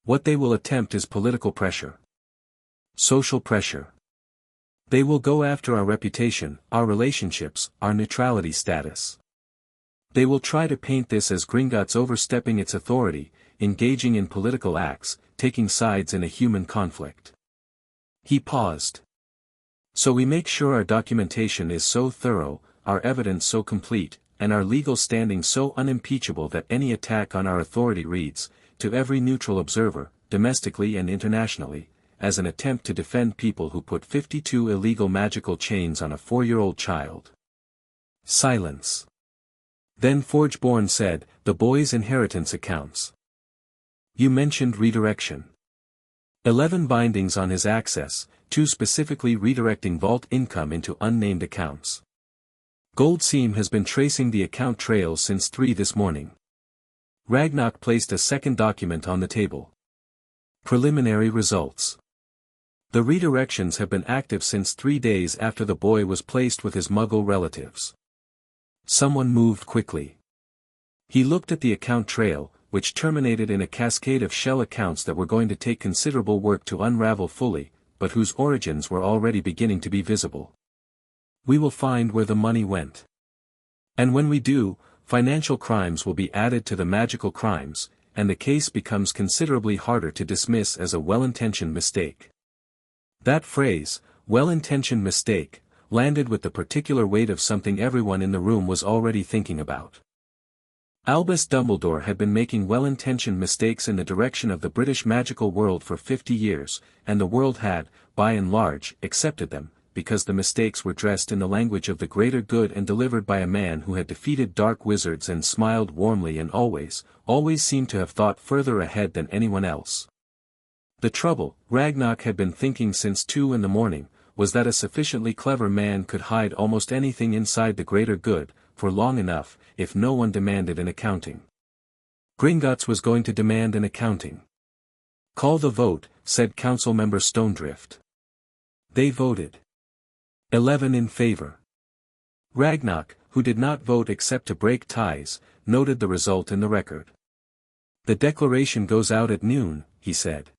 What they will attempt is political pressure. Social pressure. They will go after our reputation, our relationships, our neutrality status. They will try to paint this as Gringotts overstepping its authority, engaging in political acts, taking sides in a human conflict. He paused. So we make sure our documentation is so thorough, our evidence so complete, and our legal standing so unimpeachable that any attack on our authority reads, to every neutral observer, domestically and internationally, as an attempt to defend people who put 52 illegal magical chains on a 4-year-old child. Silence. Then Forgeborn said, the boy's inheritance accounts. You mentioned redirection. 11 bindings on his access, 2 specifically redirecting vault income into unnamed accounts. Goldseam has been tracing the account trails since 3 this morning. Ragnarok placed a second document on the table. Preliminary results. The redirections have been active since 3 days after the boy was placed with his Muggle relatives. Someone moved quickly. He looked at the account trail, which terminated in a cascade of shell accounts that were going to take considerable work to unravel fully, but whose origins were already beginning to be visible. We will find where the money went. And when we do, financial crimes will be added to the magical crimes, and the case becomes considerably harder to dismiss as a well-intentioned mistake. That phrase, well-intentioned mistake, landed with the particular weight of something everyone in the room was already thinking about. Albus Dumbledore had been making well-intentioned mistakes in the direction of the British magical world for 50 years, and the world had, by and large, accepted them, because the mistakes were dressed in the language of the greater good and delivered by a man who had defeated dark wizards and smiled warmly and always seemed to have thought further ahead than anyone else. The trouble, Ragnarok had been thinking since 2 in the morning, was that a sufficiently clever man could hide almost anything inside the greater good, for long enough, if no one demanded an accounting. Gringotts was going to demand an accounting. Call the vote, said Councilmember Stonedrift. They voted. 11 in favor. Ragnarok, who did not vote except to break ties, noted the result in the record. The declaration goes out at noon, he said.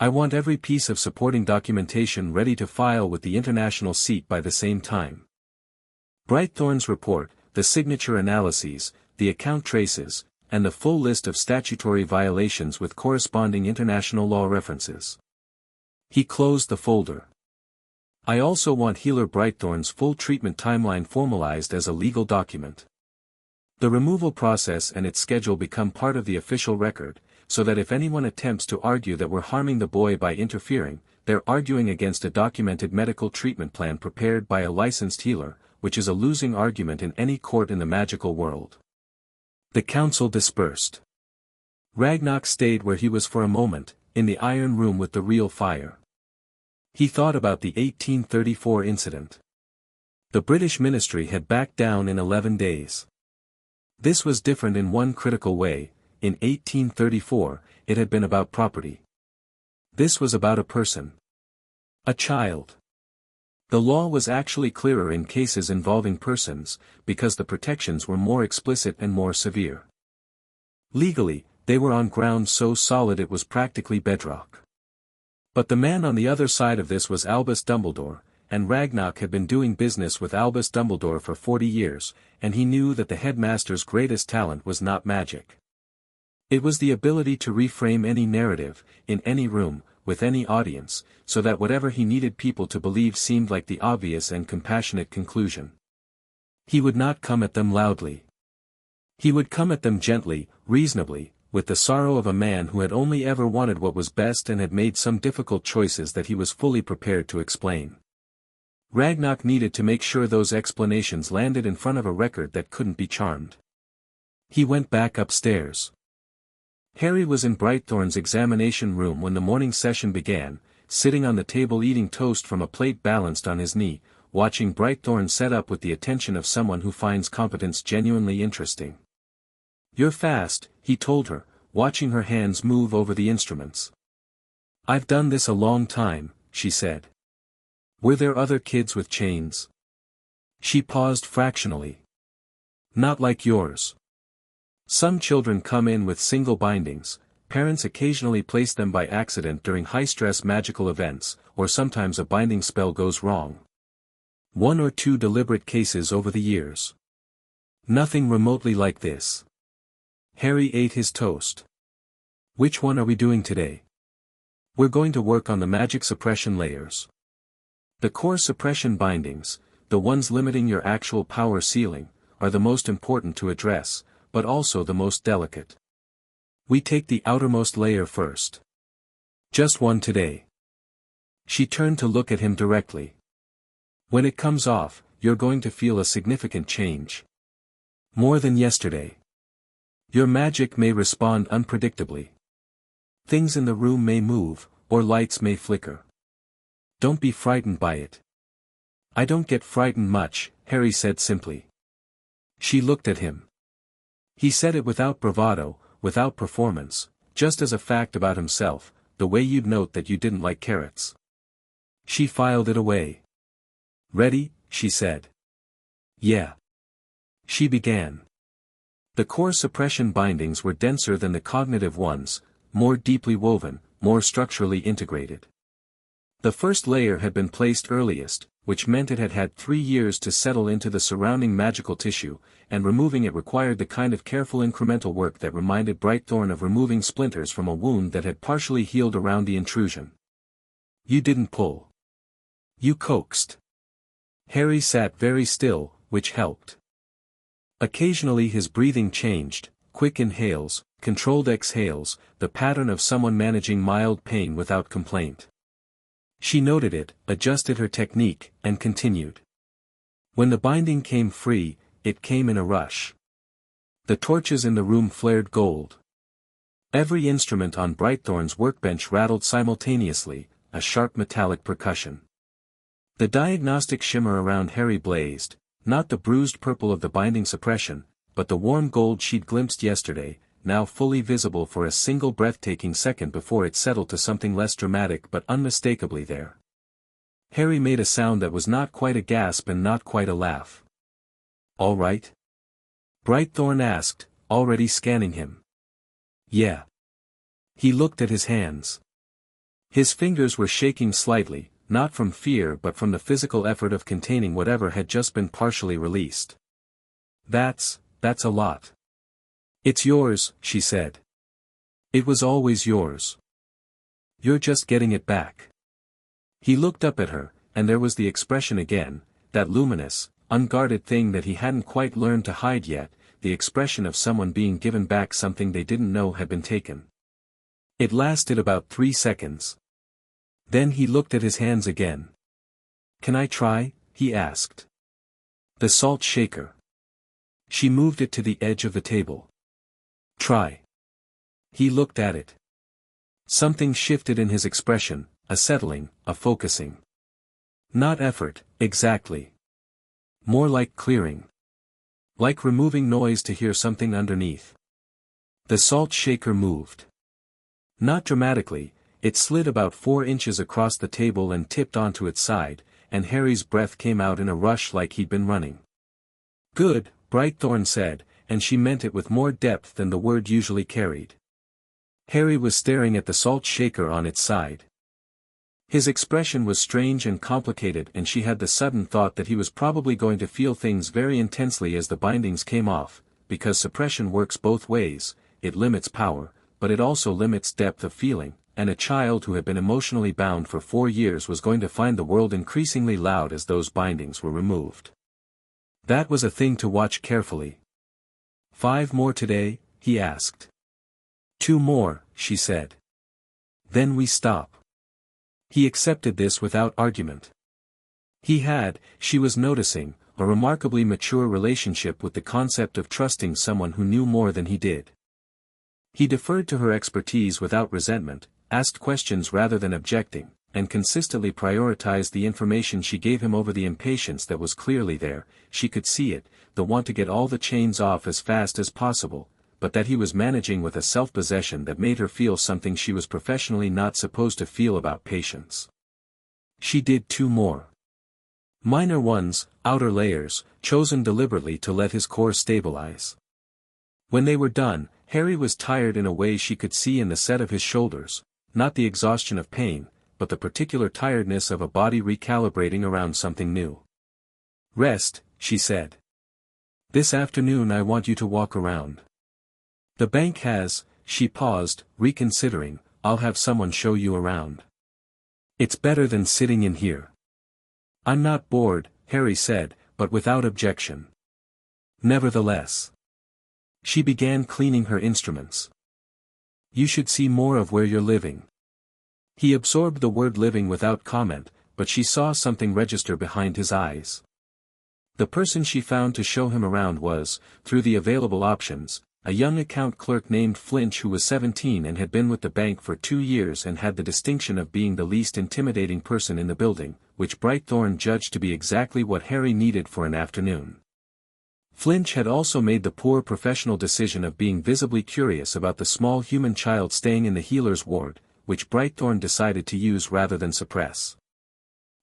I want every piece of supporting documentation ready to file with the international seat by the same time. Brightthorn's report, the signature analyses, the account traces, and the full list of statutory violations with corresponding international law references. He closed the folder. I also want Healer Brightthorn's full treatment timeline formalized as a legal document. The removal process and its schedule become part of the official record, so that if anyone attempts to argue that we're harming the boy by interfering, they're arguing against a documented medical treatment plan prepared by a licensed healer, which is a losing argument in any court in the magical world. The council dispersed. Ragnarok stayed where he was for a moment, in the iron room with the real fire. He thought about the 1834 incident. The British ministry had backed down in 11 days. This was different in one critical way. In 1834, it had been about property. This was about a person. A child. The law was actually clearer in cases involving persons, because the protections were more explicit and more severe. Legally, they were on ground so solid it was practically bedrock. But the man on the other side of this was Albus Dumbledore, and Ragnarok had been doing business with Albus Dumbledore for 40 years, and he knew that the headmaster's greatest talent was not magic. It was the ability to reframe any narrative, in any room, with any audience, so that whatever he needed people to believe seemed like the obvious and compassionate conclusion. He would not come at them loudly. He would come at them gently, reasonably, with the sorrow of a man who had only ever wanted what was best and had made some difficult choices that he was fully prepared to explain. Ragnarok needed to make sure those explanations landed in front of a record that couldn't be charmed. He went back upstairs. Harry was in Brightthorn's examination room when the morning session began, sitting on the table eating toast from a plate balanced on his knee, watching Brightthorn set up with the attention of someone who finds competence genuinely interesting. "You're fast," he told her, watching her hands move over the instruments. "I've done this a long time," she said. "Were there other kids with chains?" She paused fractionally. "Not like yours. Some children come in with single bindings, parents occasionally place them by accident during high-stress magical events, or sometimes a binding spell goes wrong. 1 or 2 deliberate cases over the years. Nothing remotely like this." Harry ate his toast. "Which one are we doing today?" "We're going to work on the magic suppression layers. The core suppression bindings, the ones limiting your actual power ceiling, are the most important to address, but also the most delicate. We take the outermost layer first. Just one today." She turned to look at him directly. "When it comes off, you're going to feel a significant change. More than yesterday. Your magic may respond unpredictably. Things in the room may move, or lights may flicker. Don't be frightened by it." "I don't get frightened much," Harry said simply. She looked at him. He said it without bravado, without performance, just as a fact about himself, the way you'd note that you didn't like carrots. She filed it away. "Ready?" she said. "Yeah." She began. The core suppression bindings were denser than the cognitive ones, more deeply woven, more structurally integrated. The first layer had been placed earliest, which meant it had had 3 years to settle into the surrounding magical tissue, and removing it required the kind of careful incremental work that reminded Brightthorn of removing splinters from a wound that had partially healed around the intrusion. "You didn't pull. You coaxed." Harry sat very still, which helped. Occasionally his breathing changed, quick inhales, controlled exhales, the pattern of someone managing mild pain without complaint. She noted it, adjusted her technique, and continued. When the binding came free, it came in a rush. The torches in the room flared gold. Every instrument on Brightthorn's workbench rattled simultaneously, a sharp metallic percussion. The diagnostic shimmer around Harry blazed, not the bruised purple of the binding suppression, but the warm gold she'd glimpsed yesterday, now fully visible for a single breathtaking second before it settled to something less dramatic but unmistakably there. Harry made a sound that was not quite a gasp and not quite a laugh. "All right?" Brightthorn asked, already scanning him. "Yeah." He looked at his hands. His fingers were shaking slightly, not from fear but from the physical effort of containing whatever had just been partially released. That's a lot." "It's yours," she said. "It was always yours. You're just getting it back." He looked up at her, and there was the expression again, that luminous, unguarded thing that he hadn't quite learned to hide yet, the expression of someone being given back something they didn't know had been taken. It lasted about 3 seconds. Then he looked at his hands again. "Can I try?" he asked. "The salt shaker." She moved it to the edge of the table. "Try." He looked at it. Something shifted in his expression, a settling, a focusing. Not effort, exactly. More like clearing. Like removing noise to hear something underneath. The salt shaker moved. Not dramatically, it slid about 4 inches across the table and tipped onto its side, and Harry's breath came out in a rush like he'd been running. "Good," Brightthorn said, and she meant it with more depth than the word usually carried. Harry was staring at the salt shaker on its side. His expression was strange and complicated, and she had the sudden thought that he was probably going to feel things very intensely as the bindings came off, because suppression works both ways. It limits power, but it also limits depth of feeling, and a child who had been emotionally bound for 4 years was going to find the world increasingly loud as those bindings were removed. That was a thing to watch carefully. 5 more today? He asked. 2 more, she said. Then we stop. He accepted this without argument. He had, she was noticing, a remarkably mature relationship with the concept of trusting someone who knew more than he did. He deferred to her expertise without resentment, asked questions rather than objecting, and consistently prioritized the information she gave him over the impatience that was clearly there. She could see it, the want to get all the chains off as fast as possible, but that he was managing with a self-possession that made her feel something she was professionally not supposed to feel about patience. She did 2 more. Minor ones, outer layers, chosen deliberately to let his core stabilize. When they were done, Harry was tired in a way she could see in the set of his shoulders, not the exhaustion of pain, but the particular tiredness of a body recalibrating around something new. Rest, she said. This afternoon I want you to walk around. The bank has, she paused, reconsidering, I'll have someone show you around. It's better than sitting in here. I'm not bored, Harry said, but without objection. Nevertheless. She began cleaning her instruments. You should see more of where you're living. He absorbed the word living without comment, but she saw something register behind his eyes. The person she found to show him around was, through the available options, a young account clerk named Flinch who was 17 and had been with the bank for 2 years and had the distinction of being the least intimidating person in the building, which Brightthorn judged to be exactly what Harry needed for an afternoon. Flinch had also made the poor professional decision of being visibly curious about the small human child staying in the healer's ward, which Brightthorn decided to use rather than suppress.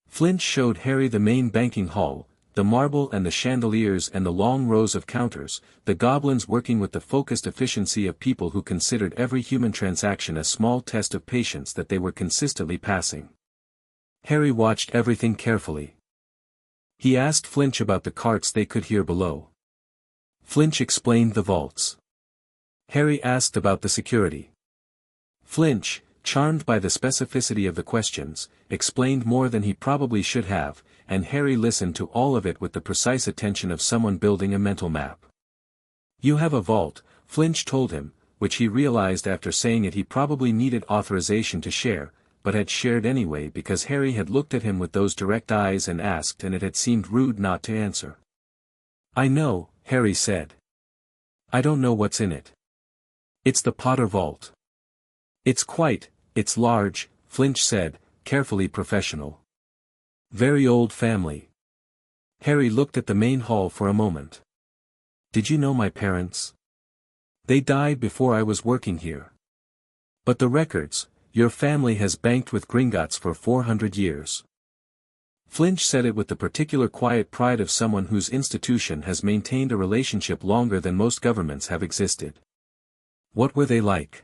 Flinch showed Harry the main banking hall, the marble and the chandeliers and the long rows of counters, the goblins working with the focused efficiency of people who considered every human transaction a small test of patience that they were consistently passing. Harry watched everything carefully. He asked Flinch about the carts they could hear below. Flinch explained the vaults. Harry asked about the security. Flinch, charmed by the specificity of the questions, explained more than he probably should have, and Harry listened to all of it with the precise attention of someone building a mental map. You have a vault, Flinch told him, which he realized after saying it he probably needed authorization to share, but had shared anyway because Harry had looked at him with those direct eyes and asked and it had seemed rude not to answer. I know, Harry said. I don't know what's in it. It's the Potter vault. It's large, Flinch said, carefully professional. Very old family. Harry looked at the main hall for a moment. Did you know my parents? They died before I was working here. But the records, your family has banked with Gringotts for 400 years. Flinch said it with the particular quiet pride of someone whose institution has maintained a relationship longer than most governments have existed. What were they like?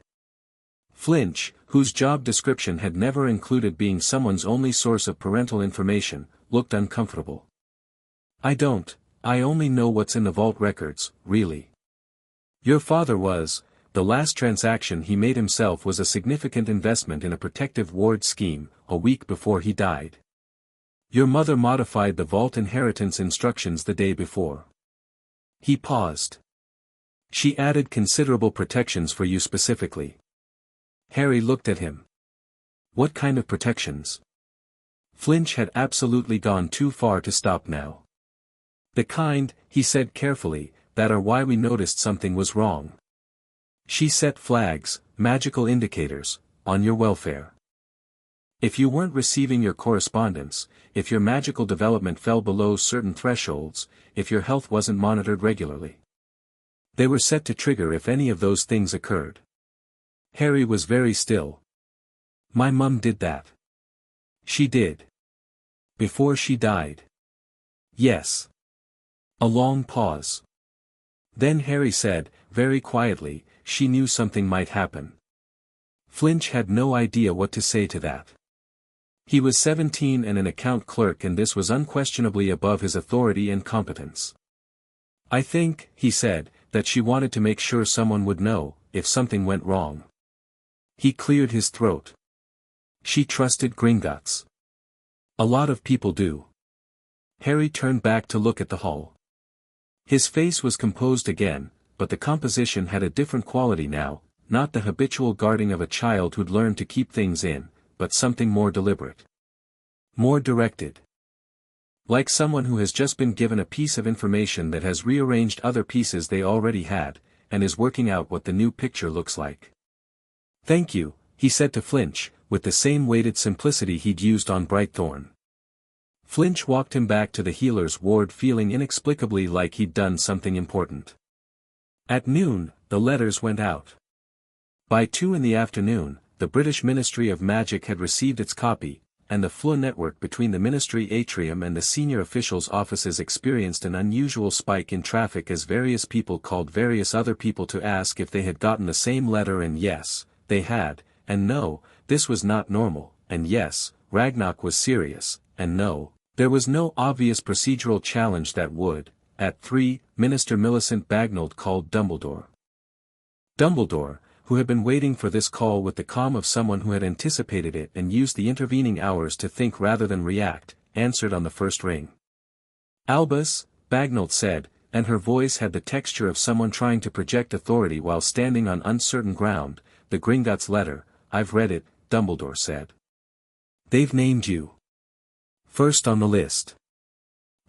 Flinch, whose job description had never included being someone's only source of parental information, looked uncomfortable. I only know what's in the vault records, really. Your father was, the last transaction he made himself was a significant investment in a protective ward scheme, a week before he died. Your mother modified the vault inheritance instructions the day before. He paused. She added considerable protections for you specifically. Harry looked at him. What kind of protections? Flinch had absolutely gone too far to stop now. The kind, he said carefully, that are why we noticed something was wrong. She set flags, magical indicators, on your welfare. If you weren't receiving your correspondence, if your magical development fell below certain thresholds, if your health wasn't monitored regularly. They were set to trigger if any of those things occurred. Harry was very still. My mum did that. She did. Before she died. Yes. A long pause. Then Harry said, very quietly, she knew something might happen. Flinch had no idea what to say to that. He was 17 and an account clerk, and this was unquestionably above his authority and competence. "I think," he said, "that she wanted to make sure someone would know, if something went wrong." He cleared his throat. "She trusted Gringotts. A lot of people do." Harry turned back to look at the hull. His face was composed again, but the composition had a different quality now, not the habitual guarding of a child who'd learned to keep things in, but something more deliberate. More directed. Like someone who has just been given a piece of information that has rearranged other pieces they already had, and is working out what the new picture looks like. "Thank you," he said to Flinch, with the same weighted simplicity he'd used on Brightthorn. Flinch walked him back to the healer's ward feeling inexplicably like he'd done something important. At noon, the letters went out. By 2 in the afternoon, the British Ministry of Magic had received its copy, and the flow network between the Ministry atrium and the senior officials' offices experienced an unusual spike in traffic as various people called various other people to ask if they had gotten the same letter, and yes, they had, and no, this was not normal, and yes, Ragnarok was serious, and no, there was no obvious procedural challenge that would. At 3, Minister Millicent Bagnold called Dumbledore. Dumbledore, who had been waiting for this call with the calm of someone who had anticipated it and used the intervening hours to think rather than react, answered on the first ring. "Albus," Bagnold said, and her voice had the texture of someone trying to project authority while standing on uncertain ground. "The Gringotts letter, I've read it," Dumbledore said. "They've named you first on the list.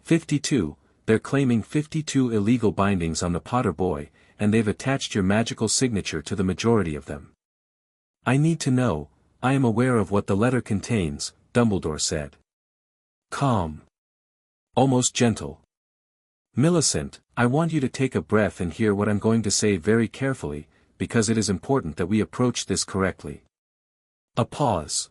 52, they're claiming 52 illegal bindings on the Potter boy, and they've attached your magical signature to the majority of them. I need to know, I am aware of what the letter contains," Dumbledore said. Calm. Almost gentle. "Millicent, I want you to take a breath and hear what I'm going to say very carefully, because it is important that we approach this correctly." A pause.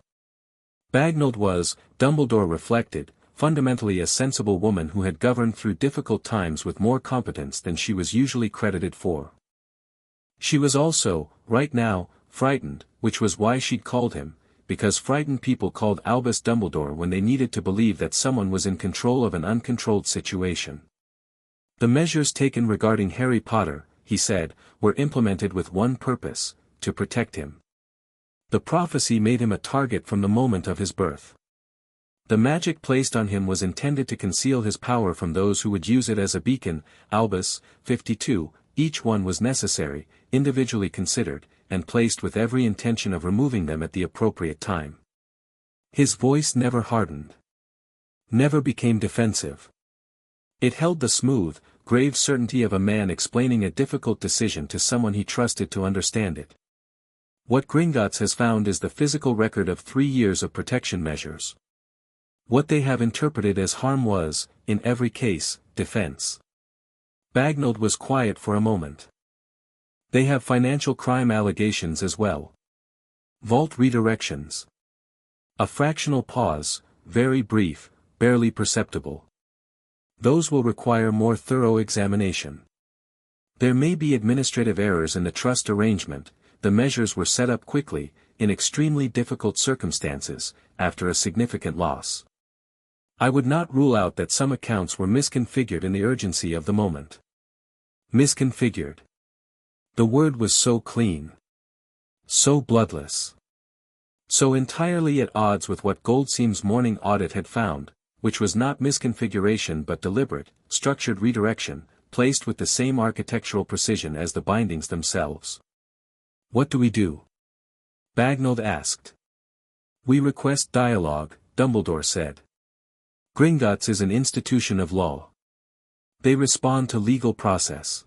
Bagnold was, Dumbledore reflected, fundamentally a sensible woman who had governed through difficult times with more competence than she was usually credited for. She was also, right now, frightened, which was why she'd called him, because frightened people called Albus Dumbledore when they needed to believe that someone was in control of an uncontrolled situation. "The measures taken regarding Harry Potter," he said, "were implemented with one purpose, to protect him. The prophecy made him a target from the moment of his birth. The magic placed on him was intended to conceal his power from those who would use it as a beacon. Albus, 52, each one was necessary, individually considered, and placed with every intention of removing them at the appropriate time." His voice never hardened. Never became defensive. It held the smooth, grave certainty of a man explaining a difficult decision to someone he trusted to understand it. "What Gringotts has found is the physical record of 3 years of protection measures. What they have interpreted as harm was, in every case, defense." Bagnold was quiet for a moment. "They have financial crime allegations as well. Vault redirections." A fractional pause, very brief, barely perceptible. "Those will require more thorough examination. There may be administrative errors in the trust arrangement. The measures were set up quickly, in extremely difficult circumstances, after a significant loss. I would not rule out that some accounts were misconfigured in the urgency of the moment." Misconfigured. The word was so clean. So bloodless. So entirely at odds with what Goldseam's morning audit had found, which was not misconfiguration but deliberate, structured redirection, placed with the same architectural precision as the bindings themselves. "What do we do?" Bagnold asked. "We request dialogue," Dumbledore said. "Gringotts is an institution of law. They respond to legal process.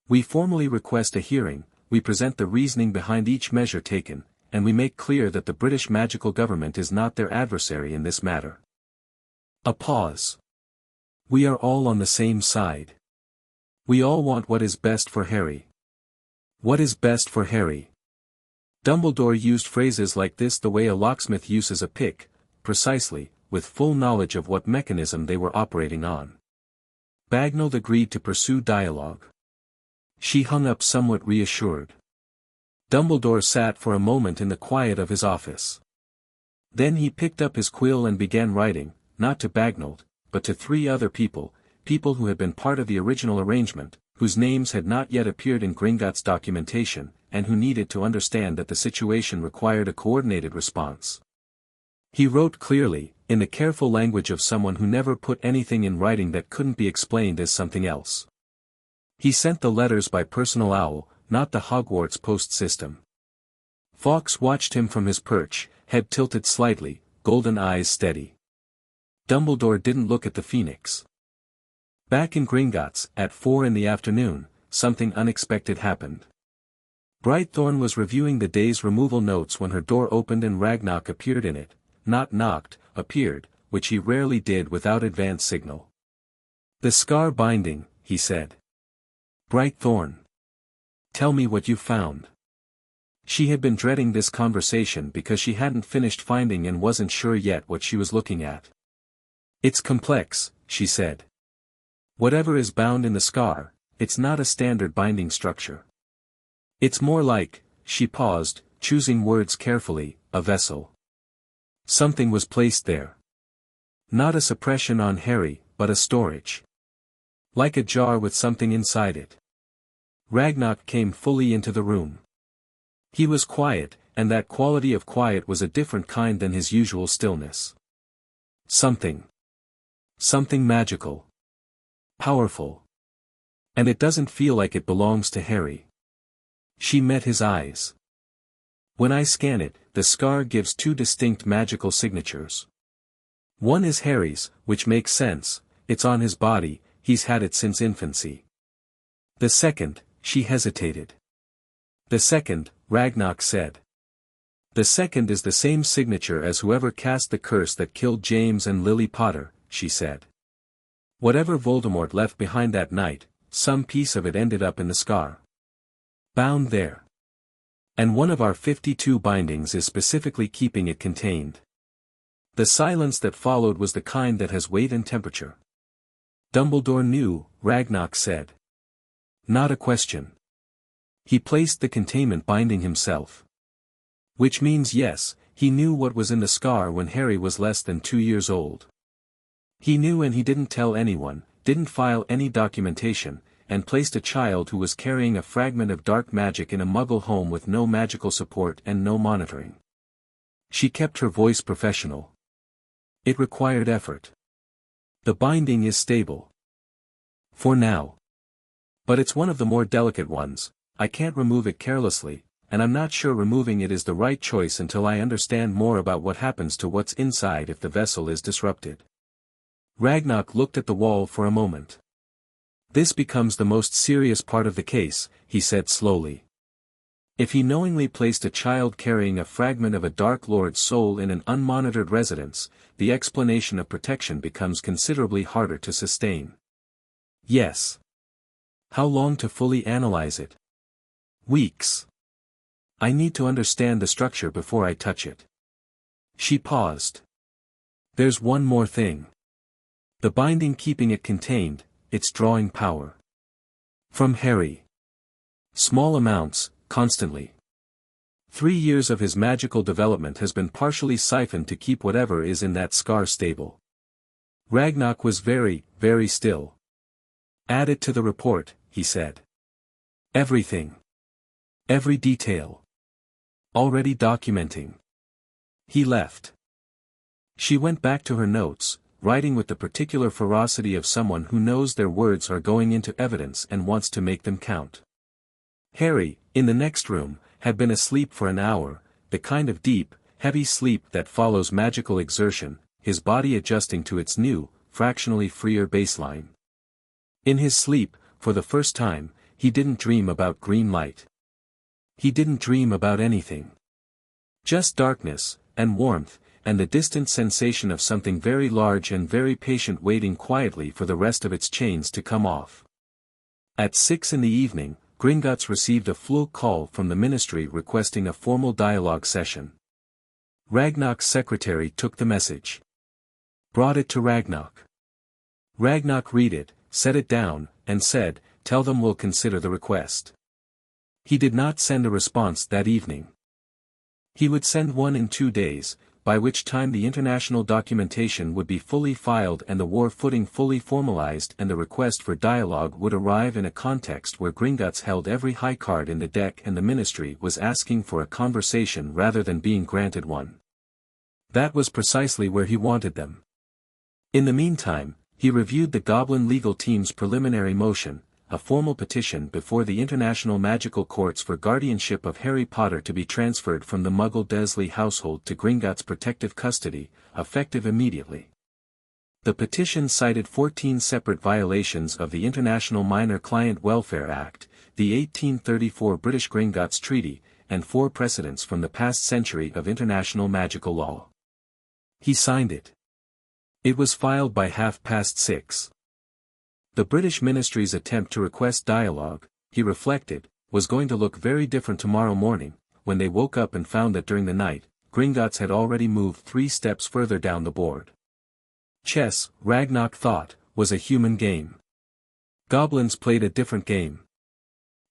We formally request a hearing, we present the reasoning behind each measure taken, and we make clear that the British magical government is not their adversary in this matter." A pause. "We are all on the same side. We all want what is best for Harry." What is best for Harry? Dumbledore used phrases like this the way a locksmith uses a pick, precisely, with full knowledge of what mechanism they were operating on. Bagnold agreed to pursue dialogue. She hung up somewhat reassured. Dumbledore sat for a moment in the quiet of his office. Then he picked up his quill and began writing, not to Bagnold, but to 3 other people, people who had been part of the original arrangement, whose names had not yet appeared in Gringotts documentation, and who needed to understand that the situation required a coordinated response. He wrote clearly, in the careful language of someone who never put anything in writing that couldn't be explained as something else. He sent the letters by personal owl, not the Hogwarts post system. Fawkes watched him from his perch, head tilted slightly, golden eyes steady. Dumbledore didn't look at the Phoenix. Back in Gringotts, at 4 in the afternoon, something unexpected happened. Brightthorn was reviewing the day's removal notes when her door opened and Ragnarok appeared in it, not knocked, appeared, which he rarely did without advance signal. "The scar binding," he said. "Brightthorn. Tell me what you found." She had been dreading this conversation because she hadn't finished finding and wasn't sure yet what she was looking at. "It's complex," she said. "Whatever is bound in the scar, it's not a standard binding structure. It's more like," she paused, choosing words carefully, "a vessel. Something was placed there. Not a suppression on Harry, but a storage. Like a jar with something inside it." Ragnarok came fully into the room. He was quiet, and that quality of quiet was a different kind than his usual stillness. Something magical. Powerful. And it doesn't feel like it belongs to Harry. She met his eyes. "When I scan it, the scar gives 2 distinct magical signatures. One is Harry's, which makes sense, it's on his body, he's had it since infancy. The second," she hesitated. "The second," Ragnarok said. "The second is the same signature as whoever cast the curse that killed James and Lily Potter," she said. "Whatever Voldemort left behind that night, some piece of it ended up in the scar. Bound there. And one of our 52 bindings is specifically keeping it contained." The silence that followed was the kind that has weight and temperature. "Dumbledore knew," Ragnarok said. "Not a question. He placed the containment binding himself. Which means yes, he knew what was in the scar when Harry was less than 2 years old. He knew and he didn't tell anyone, didn't file any documentation, and placed a child who was carrying a fragment of dark magic in a muggle home with no magical support and no monitoring." She kept her voice professional. "It required effort. The binding is stable. For now. But it's one of the more delicate ones. I can't remove it carelessly, and I'm not sure removing it is the right choice until I understand more about what happens to what's inside if the vessel is disrupted." Ragnarok looked at the wall for a moment. "This becomes the most serious part of the case," he said slowly. "If he knowingly placed a child carrying a fragment of a Dark Lord's soul in an unmonitored residence, the explanation of protection becomes considerably harder to sustain." "Yes. How long to fully analyze it?" "Weeks. I need to understand the structure before I touch it." She paused. "There's one more thing. The binding keeping it contained, it's drawing power. From Harry. Small amounts, constantly. 3 years of his magical development has been partially siphoned to keep whatever is in that scar stable." Ragnarok was very, very still. "Add it to the report," he said. "Everything. Every detail. Already documenting." He left. She went back to her notes, writing with the particular ferocity of someone who knows their words are going into evidence and wants to make them count. Harry, in the next room, had been asleep for an hour, the kind of deep, heavy sleep that follows magical exertion, his body adjusting to its new, fractionally freer baseline. In his sleep, for the first time, he didn't dream about green light. He didn't dream about anything. Just darkness, and warmth, and the distant sensation of something very large and very patient waiting quietly for the rest of its chains to come off. At 6 in the evening, Gringotts received a full call from the ministry requesting a formal dialogue session. Ragnarok's secretary took the message. Brought it to Ragnarok. Ragnarok read it, set it down, and said, "Tell them we'll consider the request." He did not send a response that evening. He would send one in 2 days, by which time the international documentation would be fully filed and the war footing fully formalized, and the request for dialogue would arrive in a context where Gringotts held every high card in the deck and the ministry was asking for a conversation rather than being granted one. That was precisely where he wanted them. In the meantime, he reviewed the Goblin legal team's preliminary motion, a formal petition before the International Magical Courts for guardianship of Harry Potter to be transferred from the Muggle Dursley household to Gringotts' protective custody, effective immediately. The petition cited 14 separate violations of the International Minor Client Welfare Act, the 1834 British Gringotts Treaty, and 4 precedents from the past century of international magical law. He signed it. It was filed by 6:30. The British ministry's attempt to request dialogue, he reflected, was going to look very different tomorrow morning, when they woke up and found that during the night, Gringotts had already moved 3 steps further down the board. Chess, Ragnarok thought, was a human game. Goblins played a different game.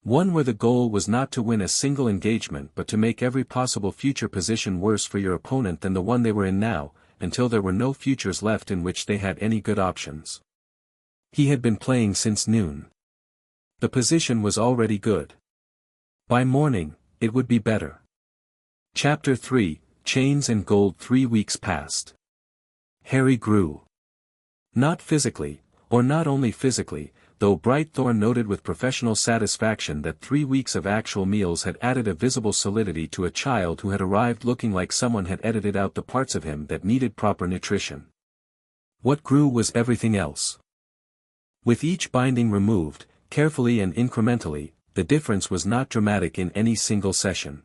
One where the goal was not to win a single engagement but to make every possible future position worse for your opponent than the one they were in now, until there were no futures left in which they had any good options. He had been playing since noon. The position was already good. By morning, it would be better. Chapter 3, Chains and Gold. 3 weeks passed. Harry grew. Not physically, or not only physically, though Brightthorn noted with professional satisfaction that 3 weeks of actual meals had added a visible solidity to a child who had arrived looking like someone had edited out the parts of him that needed proper nutrition. What grew was everything else. With each binding removed, carefully and incrementally, the difference was not dramatic in any single session.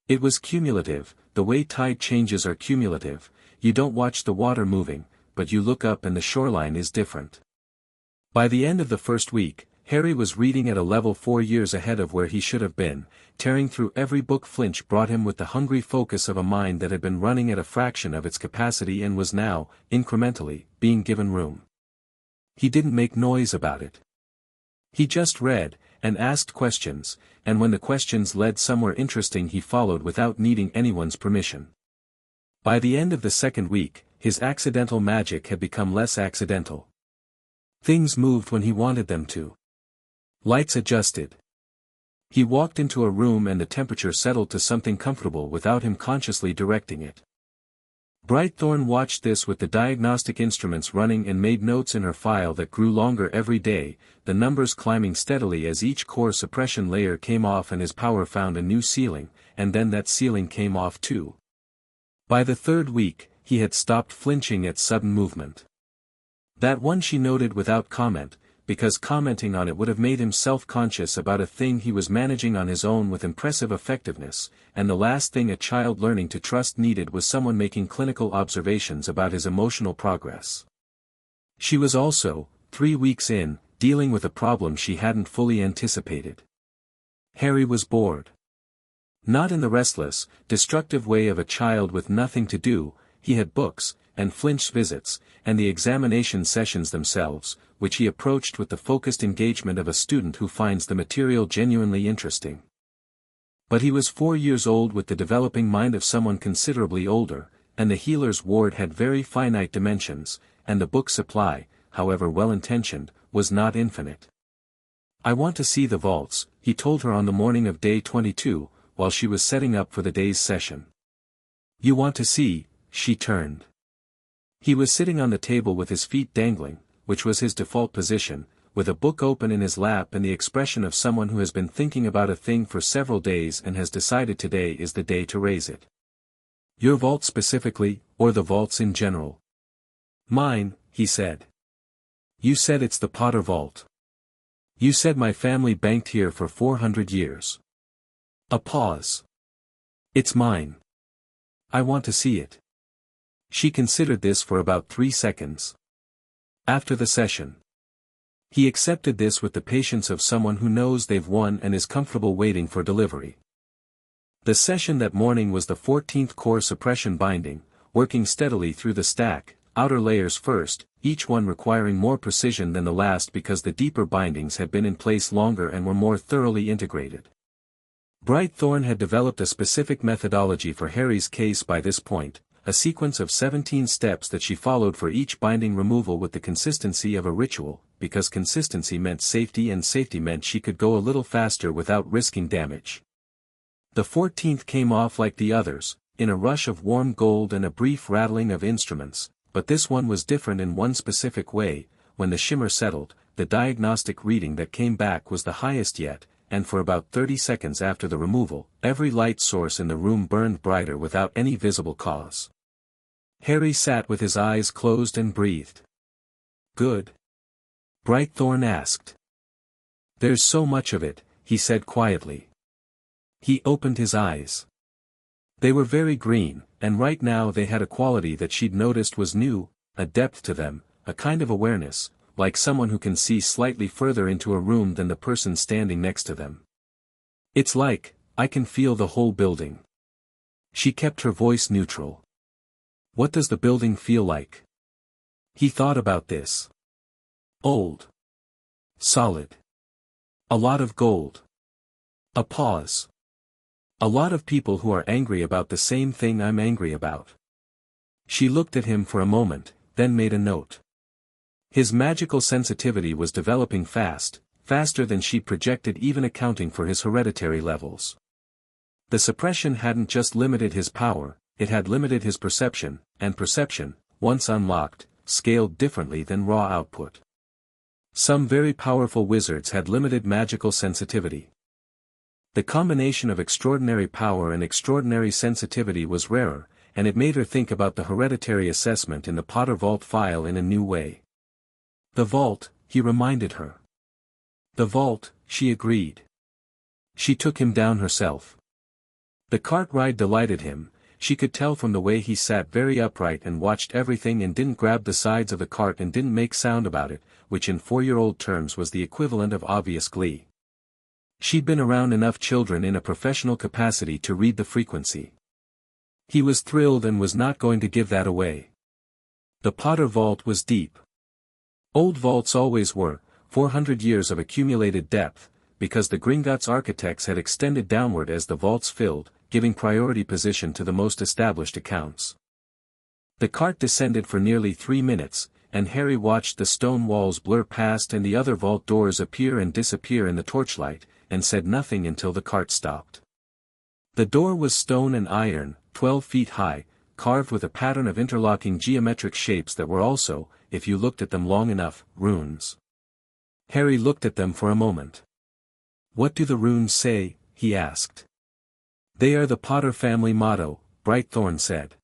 It was cumulative, the way tide changes are cumulative. You don't watch the water moving, but you look up and the shoreline is different. By the end of the first week, Harry was reading at a level 4 years ahead of where he should have been, tearing through every book Flinch brought him with the hungry focus of a mind that had been running at a fraction of its capacity and was now, incrementally, being given room. He didn't make noise about it. He just read, and asked questions, and when the questions led somewhere interesting he followed without needing anyone's permission. By the end of the second week, his accidental magic had become less accidental. Things moved when he wanted them to. Lights adjusted. He walked into a room and the temperature settled to something comfortable without him consciously directing it. Brightthorn watched this with the diagnostic instruments running and made notes in her file that grew longer every day, the numbers climbing steadily as each core suppression layer came off and his power found a new ceiling, and then that ceiling came off too. By the third week, he had stopped flinching at sudden movement. That one she noted without comment, because commenting on it would have made him self-conscious about a thing he was managing on his own with impressive effectiveness, and the last thing a child learning to trust needed was someone making clinical observations about his emotional progress. She was also, 3 weeks in, dealing with a problem she hadn't fully anticipated. Harry was bored. Not in the restless, destructive way of a child with nothing to do. He had books, and Flinch visits, and the examination sessions themselves, which he approached with the focused engagement of a student who finds the material genuinely interesting. But he was 4 years old with the developing mind of someone considerably older, and the healer's ward had very finite dimensions, and the book supply, however well-intentioned, was not infinite. "I want to see the vaults," he told her on the morning of day 22, while she was setting up for the day's session. "You want to see?" She turned. He was sitting on the table with his feet dangling, which was his default position, with a book open in his lap and the expression of someone who has been thinking about a thing for several days and has decided today is the day to raise it. "Your vault specifically, or the vaults in general?" "Mine," he said. "You said it's the Potter vault. You said my family banked here for 400 years. A pause. "It's mine. I want to see it." She considered this for about 3 seconds. After the session. He accepted this with the patience of someone who knows they've won and is comfortable waiting for delivery. The session that morning was the 14th core suppression binding, working steadily through the stack, outer layers first, each one requiring more precision than the last because the deeper bindings had been in place longer and were more thoroughly integrated. Brightthorn had developed a specific methodology for Harry's case by this point, a sequence of 17 steps that she followed for each binding removal with the consistency of a ritual, because consistency meant safety and safety meant she could go a little faster without risking damage. The 14th came off like the others, in a rush of warm gold and a brief rattling of instruments, but this one was different in one specific way. When the shimmer settled, the diagnostic reading that came back was the highest yet, and for about 30 seconds after the removal, every light source in the room burned brighter without any visible cause. Harry sat with his eyes closed and breathed. "Good?" Brightthorn asked. "There's so much of it," he said quietly. He opened his eyes. They were very green, and right now they had a quality that she'd noticed was new, a depth to them, a kind of awareness, like someone who can see slightly further into a room than the person standing next to them. "It's like, I can feel the whole building." She kept her voice neutral. "What does the building feel like?" He thought about this. "Old. Solid. A lot of gold." A pause. "A lot of people who are angry about the same thing I'm angry about." She looked at him for a moment, then made a note. His magical sensitivity was developing fast, faster than she projected, even accounting for his hereditary levels. The suppression hadn't just limited his power, it had limited his perception, and perception, once unlocked, scaled differently than raw output. Some very powerful wizards had limited magical sensitivity. The combination of extraordinary power and extraordinary sensitivity was rarer, and it made her think about the hereditary assessment in the Potter Vault file in a new way. "The vault," he reminded her. "The vault," she agreed. She took him down herself. The cart ride delighted him. She could tell from the way he sat very upright and watched everything and didn't grab the sides of the cart and didn't make sound about it, which in 4-year-old terms was the equivalent of obvious glee. She'd been around enough children in a professional capacity to read the frequency. He was thrilled and was not going to give that away. The Potter Vault was deep. Old vaults always were, 400 years of accumulated depth, because the Gringotts architects had extended downward as the vaults filled, giving priority position to the most established accounts. The cart descended for nearly 3 minutes, and Harry watched the stone walls blur past and the other vault doors appear and disappear in the torchlight, and said nothing until the cart stopped. The door was stone and iron, 12 feet high, carved with a pattern of interlocking geometric shapes that were also, if you looked at them long enough, runes. Harry looked at them for a moment. "What do the runes say?" he asked. "They are the Potter family motto," Brightthorn said.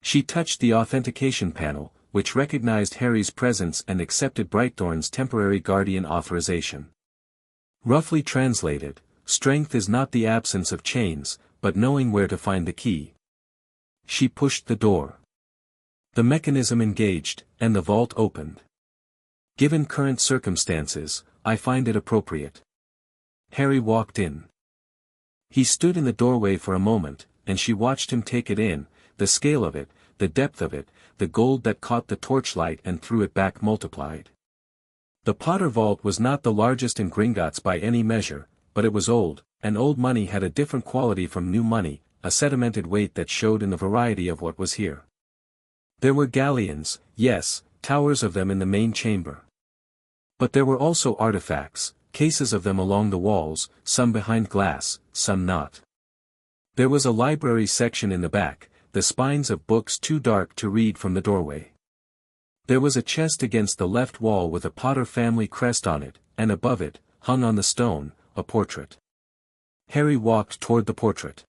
She touched the authentication panel, which recognized Harry's presence and accepted Brightthorn's temporary guardian authorization. Roughly translated, strength is not the absence of chains, but knowing where to find the key. She pushed the door. The mechanism engaged, and the vault opened. "Given current circumstances, I find it appropriate." Harry walked in. He stood in the doorway for a moment, and she watched him take it in, the scale of it, the depth of it, the gold that caught the torchlight and threw it back multiplied. The Potter Vault was not the largest in Gringotts by any measure, but it was old, and old money had a different quality from new money, a sedimented weight that showed in the variety of what was here. There were galleons, yes, towers of them in the main chamber. But there were also artifacts, cases of them along the walls, some behind glass, some not. There was a library section in the back, the spines of books too dark to read from the doorway. There was a chest against the left wall with a Potter family crest on it, and above it, hung on the stone, a portrait. Harry walked toward the portrait.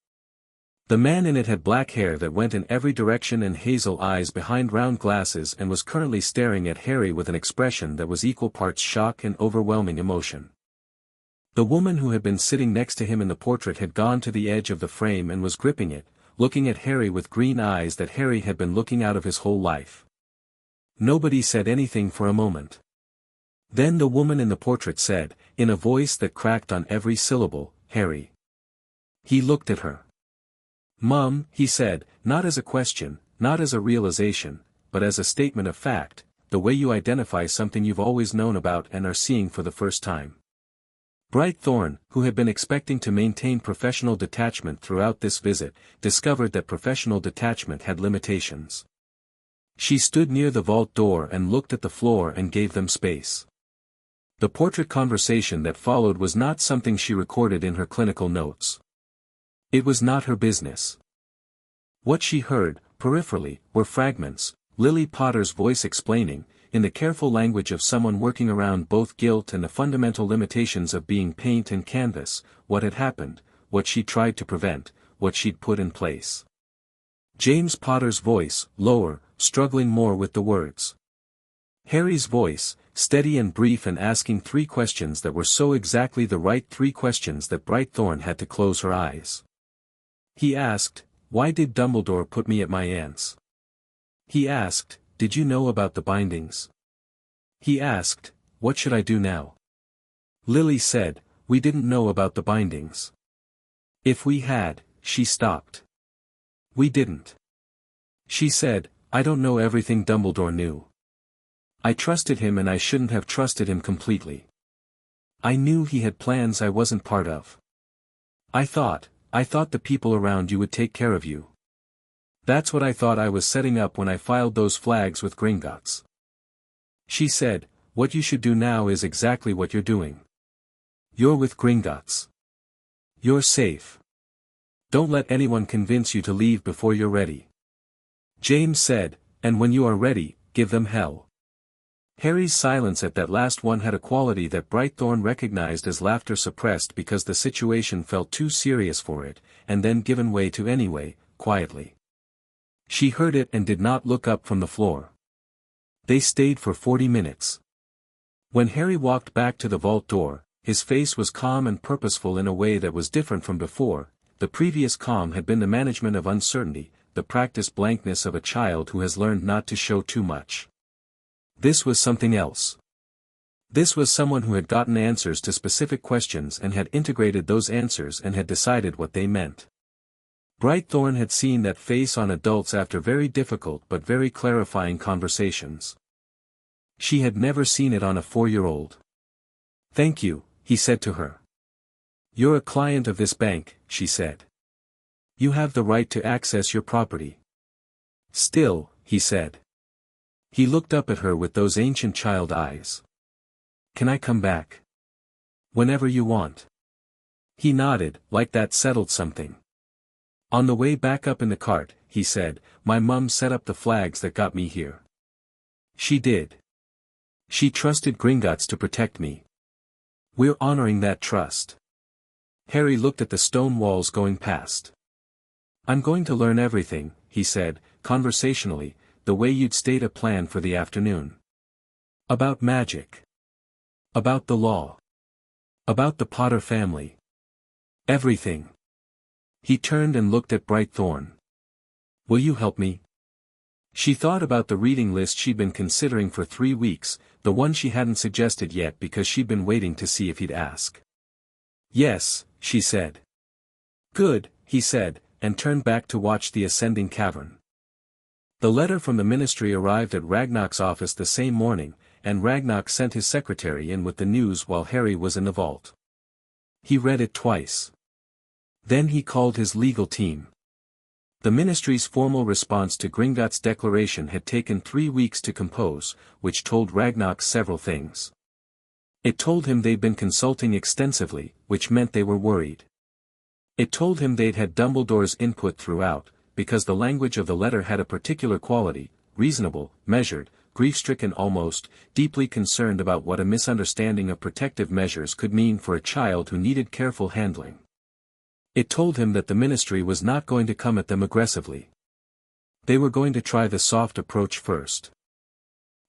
The man in it had black hair that went in every direction and hazel eyes behind round glasses and was currently staring at Harry with an expression that was equal parts shock and overwhelming emotion. The woman who had been sitting next to him in the portrait had gone to the edge of the frame and was gripping it, looking at Harry with green eyes that Harry had been looking out of his whole life. Nobody said anything for a moment. Then the woman in the portrait said, in a voice that cracked on every syllable, "Harry." He looked at her. "Mum," he said, not as a question, not as a realization, but as a statement of fact, the way you identify something you've always known about and are seeing for the first time. Brightthorn, who had been expecting to maintain professional detachment throughout this visit, discovered that professional detachment had limitations. She stood near the vault door and looked at the floor and gave them space. The portrait conversation that followed was not something she recorded in her clinical notes. It was not her business. What she heard, peripherally, were fragments, Lily Potter's voice explaining, in the careful language of someone working around both guilt and the fundamental limitations of being paint and canvas, what had happened, what she'd tried to prevent, what she'd put in place. James Potter's voice, lower, struggling more with the words. Harry's voice, steady and brief and asking 3 questions that were so exactly the right 3 questions that Brightthorn had to close her eyes. He asked, "Why did Dumbledore put me at my aunt's?" He asked, "Did you know about the bindings?" He asked, "What should I do now?" Lily said, "We didn't know about the bindings. If we had," she stopped. "We didn't." She said, "I don't know everything Dumbledore knew. I trusted him and I shouldn't have trusted him completely. I knew he had plans I wasn't part of. I thought the people around you would take care of you. That's what I thought I was setting up when I filed those flags with Gringotts." She said, "What you should do now is exactly what you're doing. You're with Gringotts. You're safe. Don't let anyone convince you to leave before you're ready." James said, "And when you are ready, give them hell." Harry's silence at that last one had a quality that Brightthorn recognized as laughter suppressed because the situation felt too serious for it, and then given way to anyway, quietly. She heard it and did not look up from the floor. They stayed for 40 minutes. When Harry walked back to the vault door, his face was calm and purposeful in a way that was different from before. The previous calm had been the management of uncertainty, the practiced blankness of a child who has learned not to show too much. This was something else. This was someone who had gotten answers to specific questions and had integrated those answers and had decided what they meant. Brightthorn had seen that face on adults after very difficult but very clarifying conversations. She had never seen it on a 4-year-old. "Thank you," he said to her. "You're a client of this bank," she said. "You have the right to access your property." "Still," he said. He looked up at her with those ancient child eyes. "Can I come back?" "Whenever you want." He nodded, like that settled something. "On the way back up in the cart," he said, "my mum set up the flags that got me here. She did. She trusted Gringotts to protect me. We're honoring that trust." Harry looked at the stone walls going past. "I'm going to learn everything," he said, conversationally, "the way you'd state a plan for the afternoon. About magic. About the law. About the Potter family. Everything." He turned and looked at Brightthorn. "Will you help me?" She thought about the reading list she'd been considering for 3 weeks, the one she hadn't suggested yet because she'd been waiting to see if he'd ask. "Yes," she said. "Good," he said, and turned back to watch the ascending cavern. The letter from the ministry arrived at Ragnarok's office the same morning, and Ragnarok sent his secretary in with the news while Harry was in the vault. He read it twice. Then he called his legal team. The ministry's formal response to Gringotts' declaration had taken 3 weeks to compose, which told Ragnarok several things. It told him they'd been consulting extensively, which meant they were worried. It told him they'd had Dumbledore's input throughout, because the language of the letter had a particular quality, reasonable, measured, grief-stricken almost, deeply concerned about what a misunderstanding of protective measures could mean for a child who needed careful handling. It told him that the ministry was not going to come at them aggressively. They were going to try the soft approach first.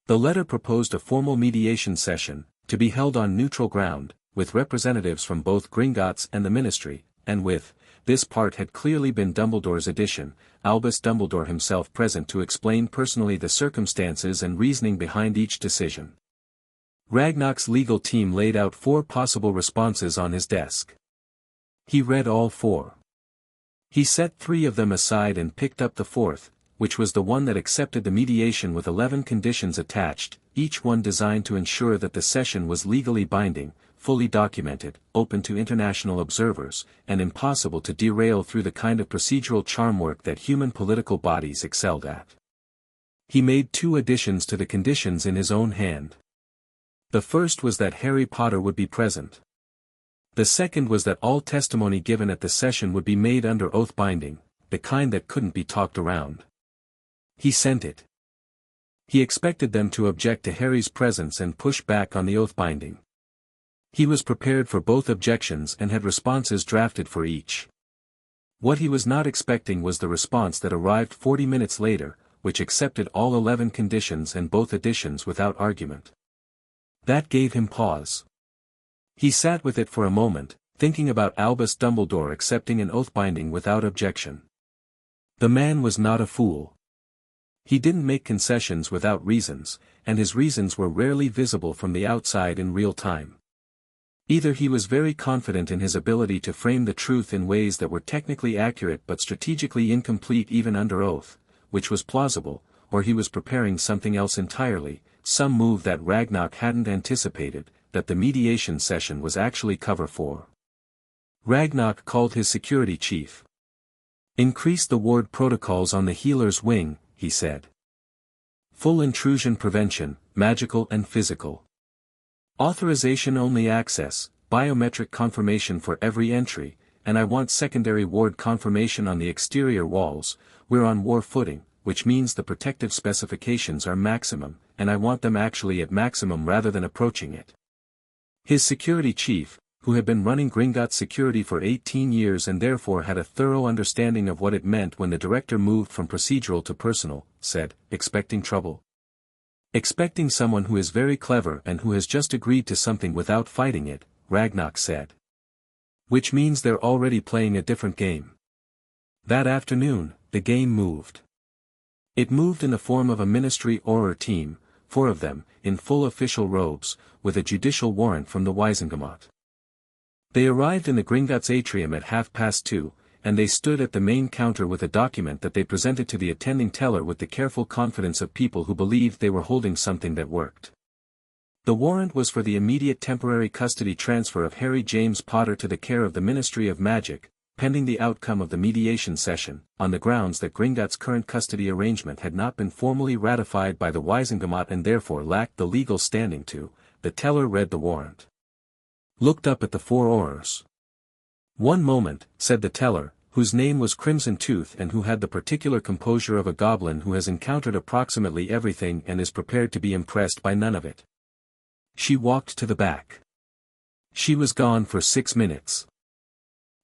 The letter proposed a formal mediation session, to be held on neutral ground, with representatives from both Gringotts and the ministry, and with, this part had clearly been Dumbledore's addition, Albus Dumbledore himself present to explain personally the circumstances and reasoning behind each decision. Ragnarok's legal team laid out 4 possible responses on his desk. He read all 4. He set 3 of them aside and picked up the 4th, which was the one that accepted the mediation with 11 conditions attached, each one designed to ensure that the session was legally binding, fully documented, open to international observers, and impossible to derail through the kind of procedural charm work that human political bodies excelled at. He made 2 additions to the conditions in his own hand. The first was that Harry Potter would be present. The second was that all testimony given at the session would be made under oath binding, the kind that couldn't be talked around. He sent it. He expected them to object to Harry's presence and push back on the oath binding. He was prepared for both objections and had responses drafted for each. What he was not expecting was the response that arrived 40 minutes later, which accepted all 11 conditions and both additions without argument. That gave him pause. He sat with it for a moment, thinking about Albus Dumbledore accepting an oath binding without objection. The man was not a fool. He didn't make concessions without reasons, and his reasons were rarely visible from the outside in real time. Either he was very confident in his ability to frame the truth in ways that were technically accurate but strategically incomplete even under oath, which was plausible, or he was preparing something else entirely, some move that Ragnarok hadn't anticipated, that the mediation session was actually cover for. Ragnarok called his security chief. "Increase the ward protocols on the healer's wing," he said. "Full intrusion prevention, magical and physical. Authorization-only access, biometric confirmation for every entry, and I want secondary ward confirmation on the exterior walls. We're on war footing, which means the protective specifications are maximum, and I want them actually at maximum rather than approaching it." His security chief, who had been running Gringotts security for 18 years and therefore had a thorough understanding of what it meant when the director moved from procedural to personal, said, "Expecting trouble?" "Expecting someone who is very clever and who has just agreed to something without fighting it," Ragnarok said. "Which means they're already playing a different game." That afternoon, the game moved. It moved in the form of a Ministry Auror team, 4 of them, in full official robes, with a judicial warrant from the Wizengamot. They arrived in the Gringotts atrium at 2:30, and they stood at the main counter with a document that they presented to the attending teller with the careful confidence of people who believed they were holding something that worked. The warrant was for the immediate temporary custody transfer of Harry James Potter to the care of the Ministry of Magic, pending the outcome of the mediation session, on the grounds that Gringotts' current custody arrangement had not been formally ratified by the Wizengamot and therefore lacked the legal standing to. The teller read the warrant. Looked up at the 4 Aurors. "One moment," said the teller, whose name was Crimson Tooth and who had the particular composure of a goblin who has encountered approximately everything and is prepared to be impressed by none of it. She walked to the back. She was gone for 6 minutes.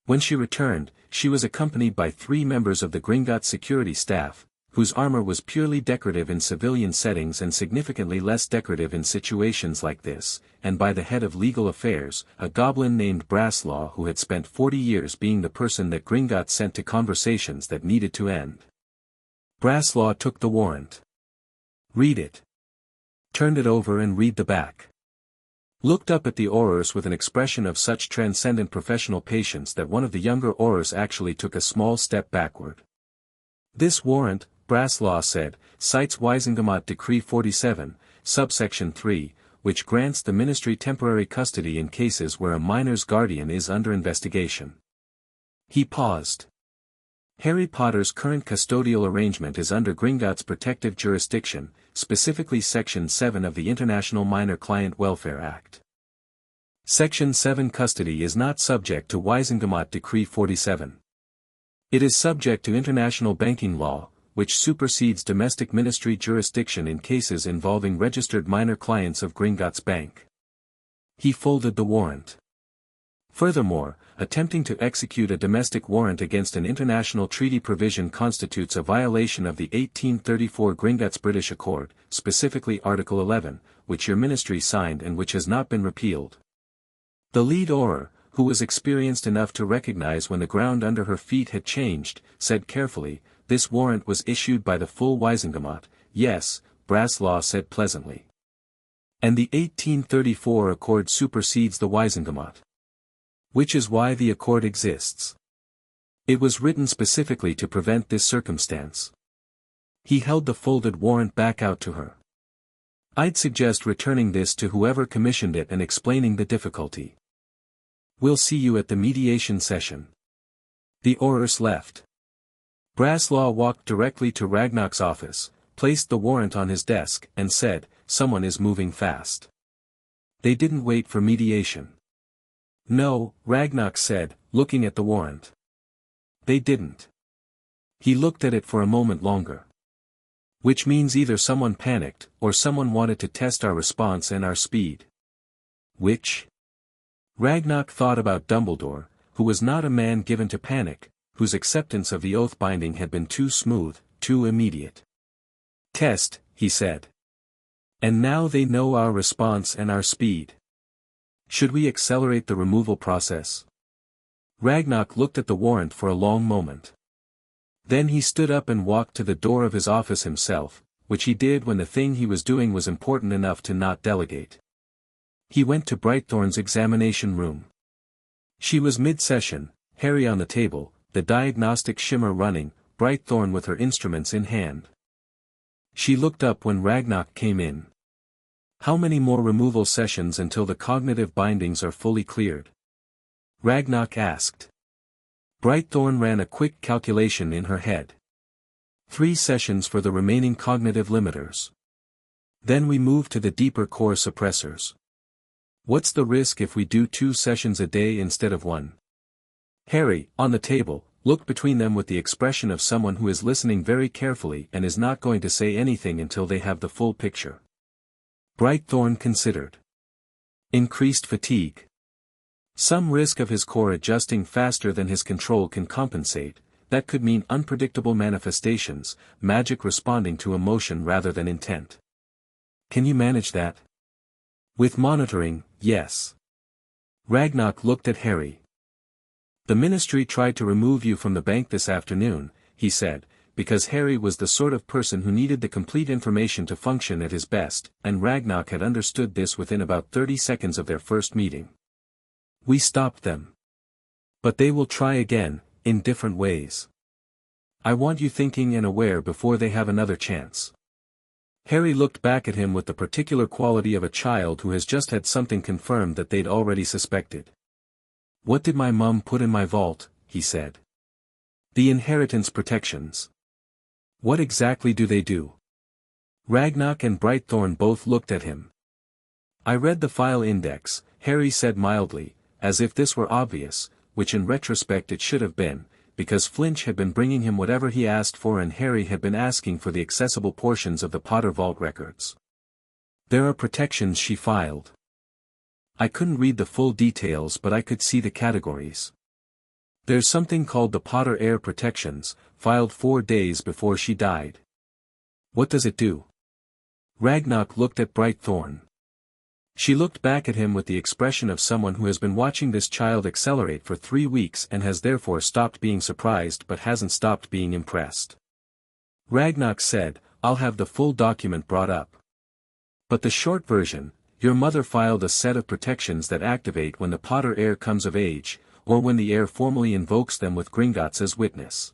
When she returned, she was accompanied by 3 members of the Gringotts security staff, whose armor was purely decorative in civilian settings and significantly less decorative in situations like this, and by the head of legal affairs, a goblin named Brasslaw who had spent 40 years being the person that Gringotts sent to conversations that needed to end. Brasslaw took the warrant. Read it. Turned it over and read the back. Looked up at the Aurors with an expression of such transcendent professional patience that one of the younger Aurors actually took a small step backward. "This warrant," Brasslaw said, "cites Wizengamot Decree 47, subsection 3, which grants the ministry temporary custody in cases where a minor's guardian is under investigation." He paused. "Harry Potter's current custodial arrangement is under Gringotts' protective jurisdiction, specifically Section 7 of the International Minor Client Welfare Act. Section 7 custody is not subject to Wizengamot Decree 47. It is subject to international banking law, which supersedes domestic ministry jurisdiction in cases involving registered minor clients of Gringotts Bank." He folded the warrant. "Furthermore, attempting to execute a domestic warrant against an international treaty provision constitutes a violation of the 1834 Gringotts British Accord, specifically Article 11, which your ministry signed and which has not been repealed." The lead Auror, who was experienced enough to recognize when the ground under her feet had changed, said carefully, "This warrant was issued by the full Wizengamot." "Yes," Brasslaw said pleasantly. "And the 1834 Accord supersedes the Wizengamot. Which is why the Accord exists. It was written specifically to prevent this circumstance." He held the folded warrant back out to her. I'd suggest returning this to whoever commissioned it and explaining the difficulty. We'll see you at the mediation session. The Aurors left. Braslaw walked directly to Ragnar's office, placed the warrant on his desk, and said, "Someone is moving fast." They didn't wait for mediation. "No," Ragnar said, looking at the warrant. "They didn't." He looked at it for a moment longer. "Which means either someone panicked, or someone wanted to test our response and our speed." "Which?" Ragnar thought about Dumbledore, who was not a man given to panic, whose acceptance of the oath binding had been too smooth, too immediate. "Test," he said. "And now they know our response and our speed. Should we accelerate the removal process?" Ragnar looked at the warrant for a long moment. Then he stood up and walked to the door of his office himself, which he did when the thing he was doing was important enough to not delegate. He went to Brightthorn's examination room. She was mid-session, Harry on the table, the diagnostic shimmer running, Brightthorn with her instruments in hand. She looked up when Ragnar came in. "How many more removal sessions until the cognitive bindings are fully cleared?" Ragnar asked. Brightthorn ran a quick calculation in her head. 3 sessions for the remaining cognitive limiters. Then we move to the deeper core suppressors. What's the risk if we do 2 sessions a day instead of 1? Harry, on the table, looked between them with the expression of someone who is listening very carefully and is not going to say anything until they have the full picture. Brightthorn considered. Increased fatigue. Some risk of his core adjusting faster than his control can compensate. That could mean unpredictable manifestations, magic responding to emotion rather than intent. Can you manage that? With monitoring, yes. Ragnar looked at Harry. The ministry tried to remove you from the bank this afternoon, he said, because Harry was the sort of person who needed the complete information to function at his best, and Ragnar had understood this within about 30 seconds of their first meeting. We stopped them. But they will try again, in different ways. I want you thinking and aware before they have another chance. Harry looked back at him with the particular quality of a child who has just had something confirmed that they'd already suspected. What did my mum put in my vault, he said. The inheritance protections. What exactly do they do? Ragnar and Brightthorn both looked at him. I read the file index, Harry said mildly, as if this were obvious, which in retrospect it should have been, because Flinch had been bringing him whatever he asked for and Harry had been asking for the accessible portions of the Potter Vault records. There are protections she filed. I couldn't read the full details but I could see the categories. There's something called the Potter Heir Protections, filed 4 days before she died. What does it do? Ragnar looked at Brightthorn. She looked back at him with the expression of someone who has been watching this child accelerate for 3 weeks and has therefore stopped being surprised but hasn't stopped being impressed. Ragnar said, I'll have the full document brought up. But the short version, your mother filed a set of protections that activate when the Potter heir comes of age, or when the heir formally invokes them with Gringotts as witness.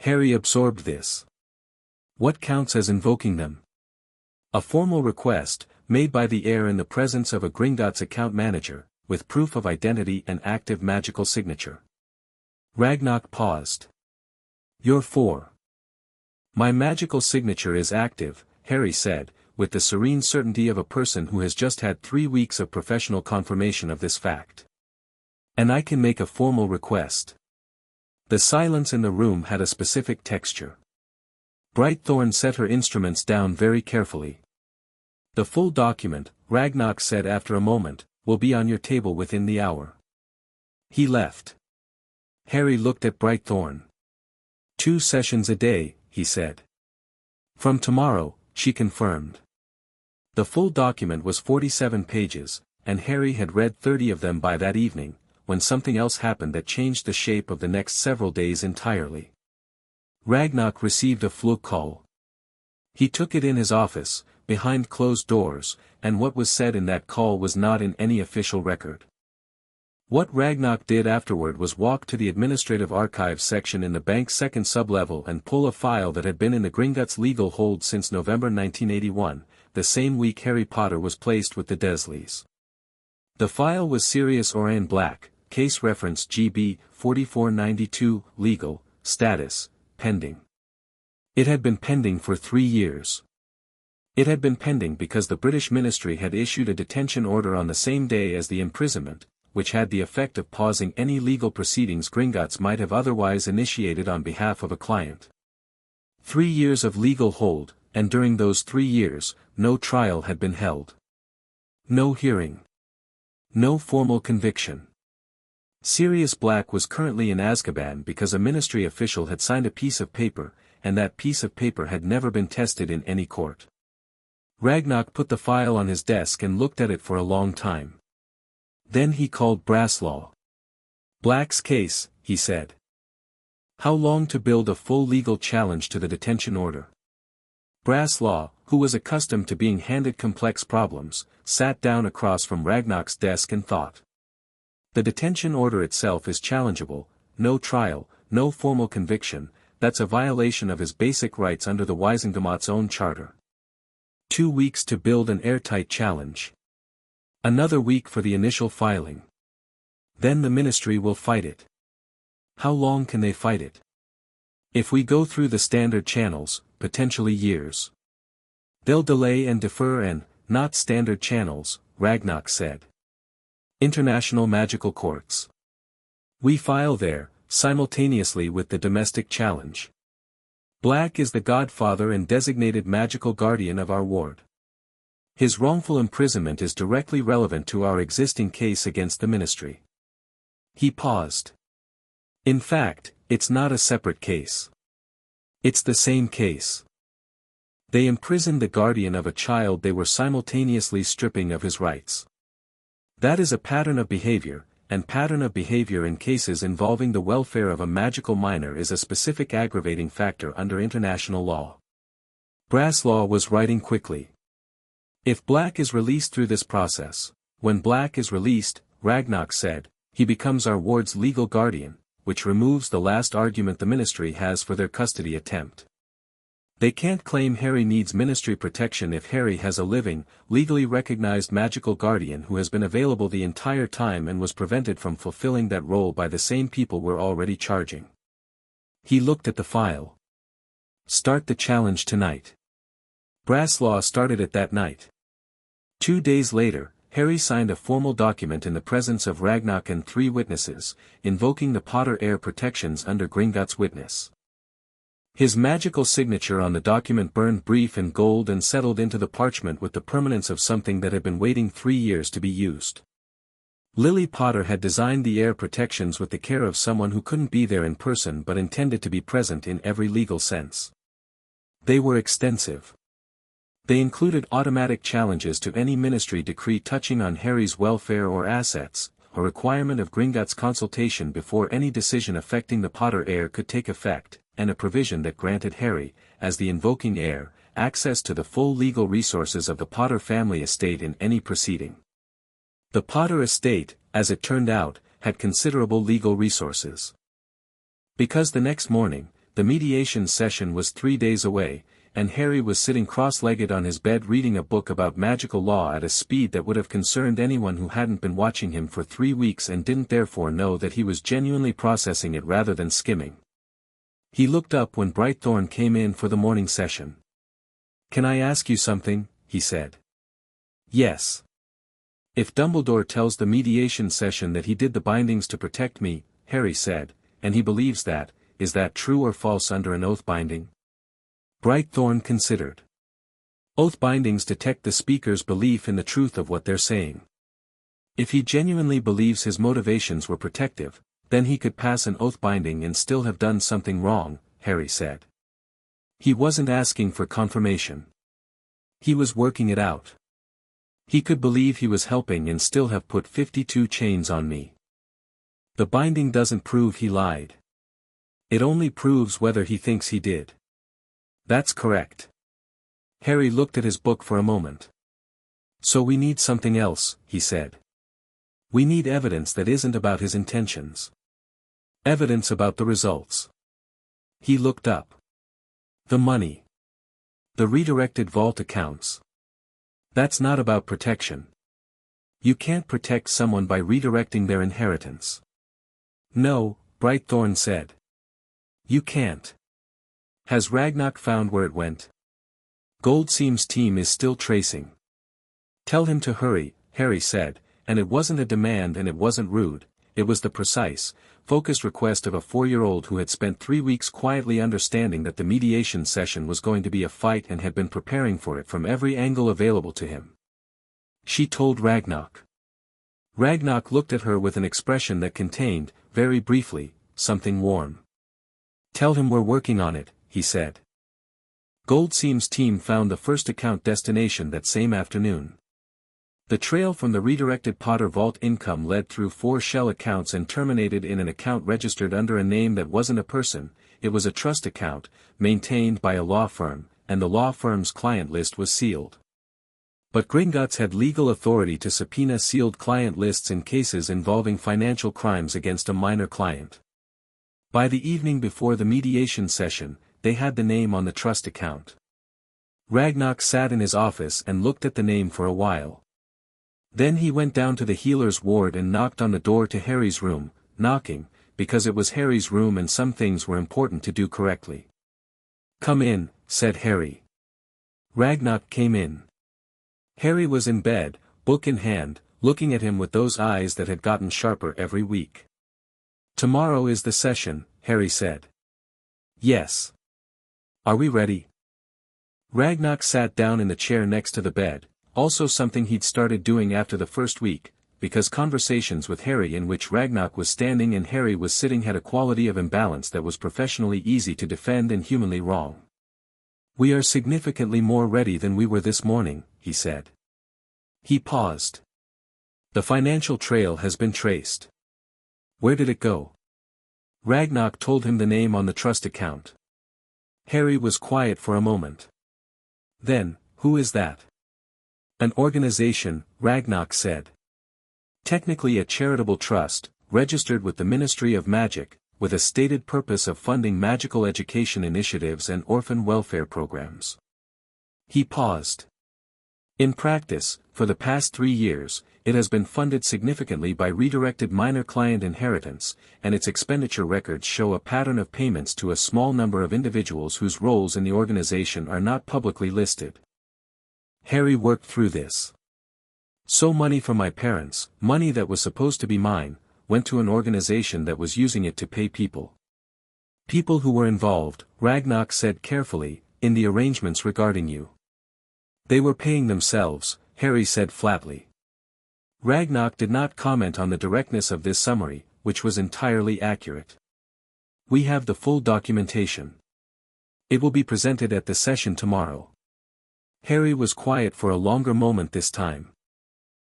Harry absorbed this. What counts as invoking them? A formal request, made by the heir in the presence of a Gringotts account manager, with proof of identity and active magical signature. Ragnar paused. You're 4. My magical signature is active, Harry said, with the serene certainty of a person who has just had 3 weeks of professional confirmation of this fact. And I can make a formal request. The silence in the room had a specific texture. Brightthorn set her instruments down very carefully. The full document, Ragnar said after a moment, will be on your table within the hour. He left. Harry looked at Brightthorn. 2 sessions a day, he said. From tomorrow, she confirmed. The full document was 47 pages, and Harry had read 30 of them by that evening, when something else happened that changed the shape of the next several days entirely. Ragnar received a fluke call. He took it in his office, behind closed doors, and what was said in that call was not in any official record. What Ragnar did afterward was walk to the administrative archives section in the bank's second sublevel and pull a file that had been in the Gringotts legal hold since November 1981, the same week Harry Potter was placed with the Dursleys. The file was Sirius Orion Black, case reference GB 4492, legal status, pending. It had been pending for 3 years. It had been pending because the British Ministry had issued a detention order on the same day as the imprisonment, which had the effect of pausing any legal proceedings Gringotts might have otherwise initiated on behalf of a client. 3 years of legal hold, and during those 3 years, no trial had been held. No hearing. No formal conviction. Sirius Black was currently in Azkaban because a ministry official had signed a piece of paper, and that piece of paper had never been tested in any court. Ragnarok put the file on his desk and looked at it for a long time. Then he called Brasslaw. Black's case, he said. How long to build a full legal challenge to the detention order? Brasslaw, who was accustomed to being handed complex problems, sat down across from Ragnarok's desk and thought. The detention order itself is challengeable, no trial, no formal conviction, that's a violation of his basic rights under the Wisengamot's own charter. 2 weeks to build an airtight challenge. Another week for the initial filing. Then the ministry will fight it. How long can they fight it? If we go through the standard channels, potentially years. They'll delay and defer and, not standard channels, Ragnarok said. International magical courts. We file there, simultaneously with the domestic challenge. Black is the godfather and designated magical guardian of our ward. His wrongful imprisonment is directly relevant to our existing case against the ministry. He paused. In fact, it's not a separate case. It's the same case. They imprisoned the guardian of a child they were simultaneously stripping of his rights. That is a pattern of behavior, and pattern of behavior in cases involving the welfare of a magical minor is a specific aggravating factor under international law. Brasslaw was writing quickly. If Black is released through this process, when Black is released, Ragnarok said, he becomes our ward's legal guardian, which removes the last argument the ministry has for their custody attempt. They can't claim Harry needs ministry protection if Harry has a living, legally recognized magical guardian who has been available the entire time and was prevented from fulfilling that role by the same people we're already charging. He looked at the file. Start the challenge tonight. Brasslaw started it that night. 2 days later, Harry signed a formal document in the presence of Ragnarok and 3 witnesses, invoking the Potter heir protections under Gringotts' witness. His magical signature on the document burned brief and gold and settled into the parchment with the permanence of something that had been waiting 3 years to be used. Lily Potter had designed the heir protections with the care of someone who couldn't be there in person but intended to be present in every legal sense. They were extensive. They included automatic challenges to any ministry decree touching on Harry's welfare or assets, a requirement of Gringotts' consultation before any decision affecting the Potter heir could take effect, and a provision that granted Harry, as the invoking heir, access to the full legal resources of the Potter family estate in any proceeding. The Potter estate, as it turned out, had considerable legal resources. Because the next morning, the mediation session was 3 days away, and Harry was sitting cross-legged on his bed reading a book about magical law at a speed that would have concerned anyone who hadn't been watching him for 3 weeks and didn't therefore know that he was genuinely processing it rather than skimming. He looked up when Brightthorn came in for the morning session. "Can I ask you something?" he said. "Yes." "If Dumbledore tells the mediation session that he did the bindings to protect me," Harry said, "and he believes that, is that true or false under an oath binding?" Brightthorn considered. Oath bindings detect the speaker's belief in the truth of what they're saying. If he genuinely believes his motivations were protective, then he could pass an oath binding and still have done something wrong, Harry said. He wasn't asking for confirmation. He was working it out. He could believe he was helping and still have put 52 chains on me. The binding doesn't prove he lied. It only proves whether he thinks he did. That's correct. Harry looked at his book for a moment. "So we need something else," he said. "We need evidence that isn't about his intentions. Evidence about the results." He looked up. "The money. The redirected vault accounts. That's not about protection. You can't protect someone by redirecting their inheritance. No, Brightthorn said. You can't. Has Ragnarok found where it went? Goldseam's team is still tracing. Tell him to hurry, Harry said, and it wasn't a demand and it wasn't rude, it was the precise, focused request of a 4-year-old who had spent 3 weeks quietly understanding that the mediation session was going to be a fight and had been preparing for it from every angle available to him. She told Ragnarok. Ragnarok looked at her with an expression that contained, very briefly, something warm. Tell him we're working on it, he said. Goldseam's team found the first account destination that same afternoon. The trail from the redirected Potter Vault income led through 4 shell accounts and terminated in an account registered under a name that wasn't a person, it was a trust account, maintained by a law firm, and the law firm's client list was sealed. But Gringotts had legal authority to subpoena sealed client lists in cases involving financial crimes against a minor client. By the evening before the mediation session, they had the name on the trust account. Ragnarok sat in his office and looked at the name for a while. Then he went down to the healer's ward and knocked on the door to Harry's room, knocking, because it was Harry's room and some things were important to do correctly. Come in, said Harry. Ragnarok came in. Harry was in bed, book in hand, looking at him with those eyes that had gotten sharper every week. Tomorrow is the session, Harry said. Yes. Are we ready? Ragnarok sat down in the chair next to the bed, also something he'd started doing after the first week, because conversations with Harry in which Ragnarok was standing and Harry was sitting had a quality of imbalance that was professionally easy to defend and humanly wrong. We are significantly more ready than we were this morning, he said. He paused. The financial trail has been traced. Where did it go? Ragnarok told him the name on the trust account. Harry was quiet for a moment. Then, who is that? An organization, Ragnarok said. Technically a charitable trust, registered with the Ministry of Magic, with a stated purpose of funding magical education initiatives and orphan welfare programs. He paused. In practice, for the past 3 years, it has been funded significantly by redirected minor client inheritance, and its expenditure records show a pattern of payments to a small number of individuals whose roles in the organization are not publicly listed. Harry worked through this. So money from my parents, money that was supposed to be mine, went to an organization that was using it to pay people. People who were involved, Ragnarok said carefully, in the arrangements regarding you. They were paying themselves, Harry said flatly. Ragnarok did not comment on the directness of this summary, which was entirely accurate. We have the full documentation. It will be presented at the session tomorrow. Harry was quiet for a longer moment this time.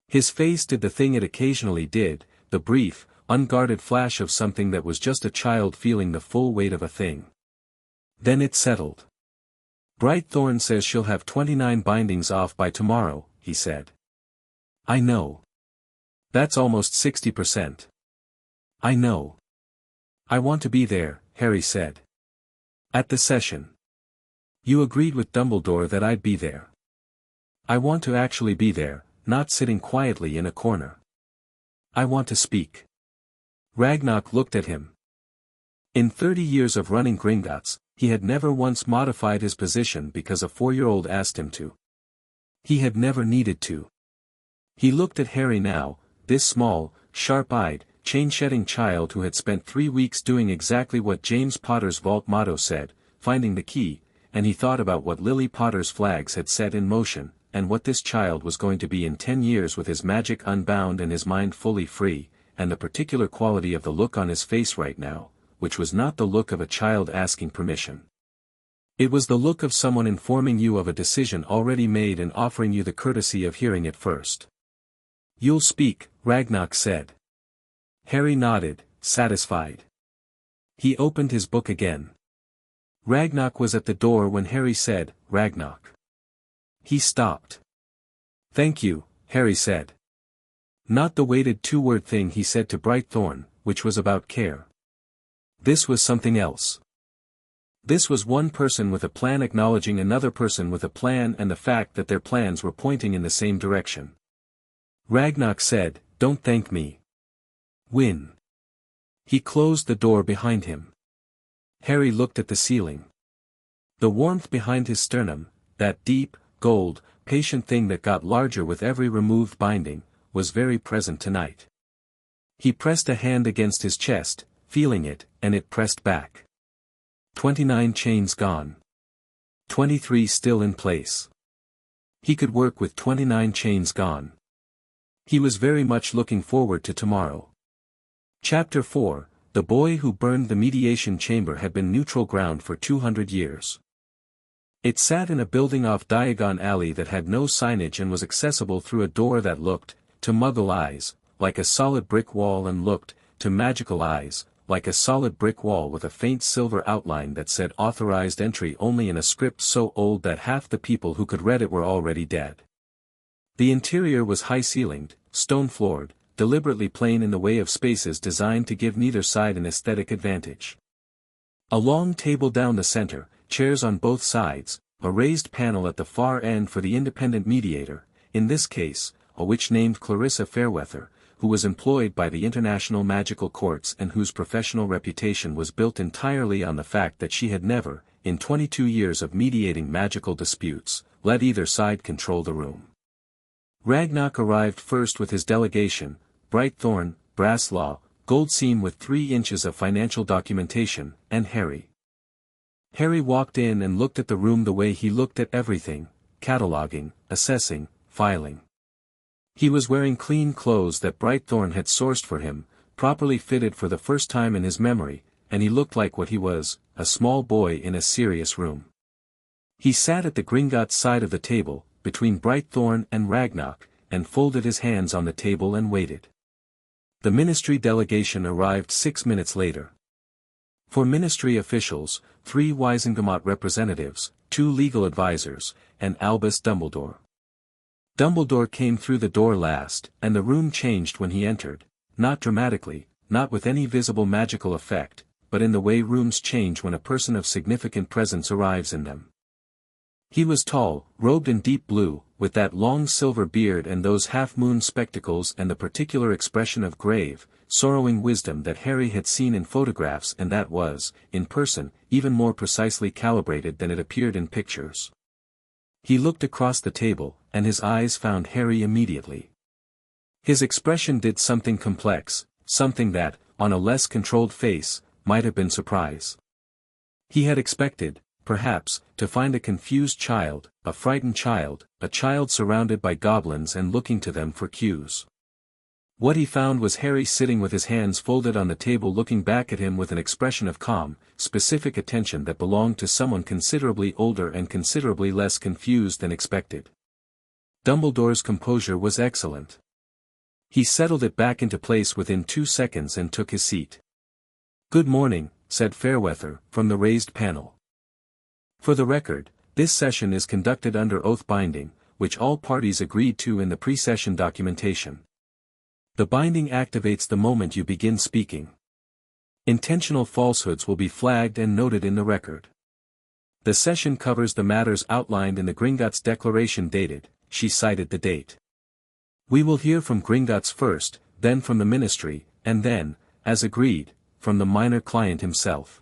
His face did the thing it occasionally did, the brief, unguarded flash of something that was just a child feeling the full weight of a thing. Then it settled. Brightthorn says she'll have 29 bindings off by tomorrow, he said. I know. That's almost 60%. I know. I want to be there, Harry said. At the session. You agreed with Dumbledore that I'd be there. I want to actually be there, not sitting quietly in a corner. I want to speak. Ragnarok looked at him. In 30 years of running Gringotts, he had never once modified his position because a 4-year-old asked him to. He had never needed to. He looked at Harry now, this small, sharp-eyed, chain-shedding child who had spent 3 weeks doing exactly what James Potter's vault motto said, finding the key, and he thought about what Lily Potter's flags had set in motion, and what this child was going to be in 10 years with his magic unbound and his mind fully free, and the particular quality of the look on his face right now, which was not the look of a child asking permission. It was the look of someone informing you of a decision already made and offering you the courtesy of hearing it first. You'll speak, Ragnarok said. Harry nodded, satisfied. He opened his book again. Ragnarok was at the door when Harry said, Ragnarok. He stopped. Thank you, Harry said. Not the weighted 2-word thing he said to Brightthorn, which was about care. This was something else. This was one person with a plan acknowledging another person with a plan and the fact that their plans were pointing in the same direction. Ragnarok said, "Don't thank me. Win." He closed the door behind him. Harry looked at the ceiling. The warmth behind his sternum, that deep, gold, patient thing that got larger with every removed binding, was very present tonight. He pressed a hand against his chest, feeling it, and it pressed back. 29 chains gone. 23 still in place. He could work with 29 chains gone. He was very much looking forward to tomorrow. Chapter 4, The boy who burned the mediation chamber had been neutral ground for 200 years. It sat in a building off Diagon Alley that had no signage and was accessible through a door that looked, to Muggle eyes, like a solid brick wall and looked, to magical eyes, like a solid brick wall with a faint silver outline that said authorized entry only in a script so old that half the people who could read it were already dead. The interior was high-ceilinged, stone-floored, deliberately plain in the way of spaces designed to give neither side an aesthetic advantage. A long table down the center, chairs on both sides, a raised panel at the far end for the independent mediator, in this case, a witch named Clarissa Fairweather, who was employed by the international magical courts and whose professional reputation was built entirely on the fact that she had never, in 22 years of mediating magical disputes, let either side control the room. Ragnarok arrived first with his delegation, Brightthorn, Brasslaw, Goldseam with 3 inches of financial documentation, and Harry. Harry walked in and looked at the room the way he looked at everything, cataloging, assessing, filing. He was wearing clean clothes that Brightthorn had sourced for him, properly fitted for the first time in his memory, and he looked like what he was, a small boy in a serious room. He sat at the Gringotts side of the table, between Brightthorn and Ragnarok, and folded his hands on the table and waited. The ministry delegation arrived 6 minutes later. For ministry officials, 3 Wisengamot representatives, 2 legal advisors, and Albus Dumbledore. Dumbledore came through the door last, and the room changed when he entered, not dramatically, not with any visible magical effect, but in the way rooms change when a person of significant presence arrives in them. He was tall, robed in deep blue, with that long silver beard and those half-moon spectacles and the particular expression of grave, sorrowing wisdom that Harry had seen in photographs and that was, in person, even more precisely calibrated than it appeared in pictures. He looked across the table, and his eyes found Harry immediately. His expression did something complex, something that, on a less controlled face, might have been surprise. He had expected, perhaps, to find a confused child, a frightened child, a child surrounded by goblins and looking to them for cues. What he found was Harry sitting with his hands folded on the table looking back at him with an expression of calm, specific attention that belonged to someone considerably older and considerably less confused than expected. Dumbledore's composure was excellent. He settled it back into place within 2 seconds and took his seat. "Good morning," said Fairweather, from the raised panel. "For the record, this session is conducted under oath binding, which all parties agreed to in the pre-session documentation. The binding activates the moment you begin speaking. Intentional falsehoods will be flagged and noted in the record. The session covers the matters outlined in the Gringotts Declaration dated," she cited the date. "We will hear from Gringotts first, then from the ministry, and then, as agreed, from the minor client himself.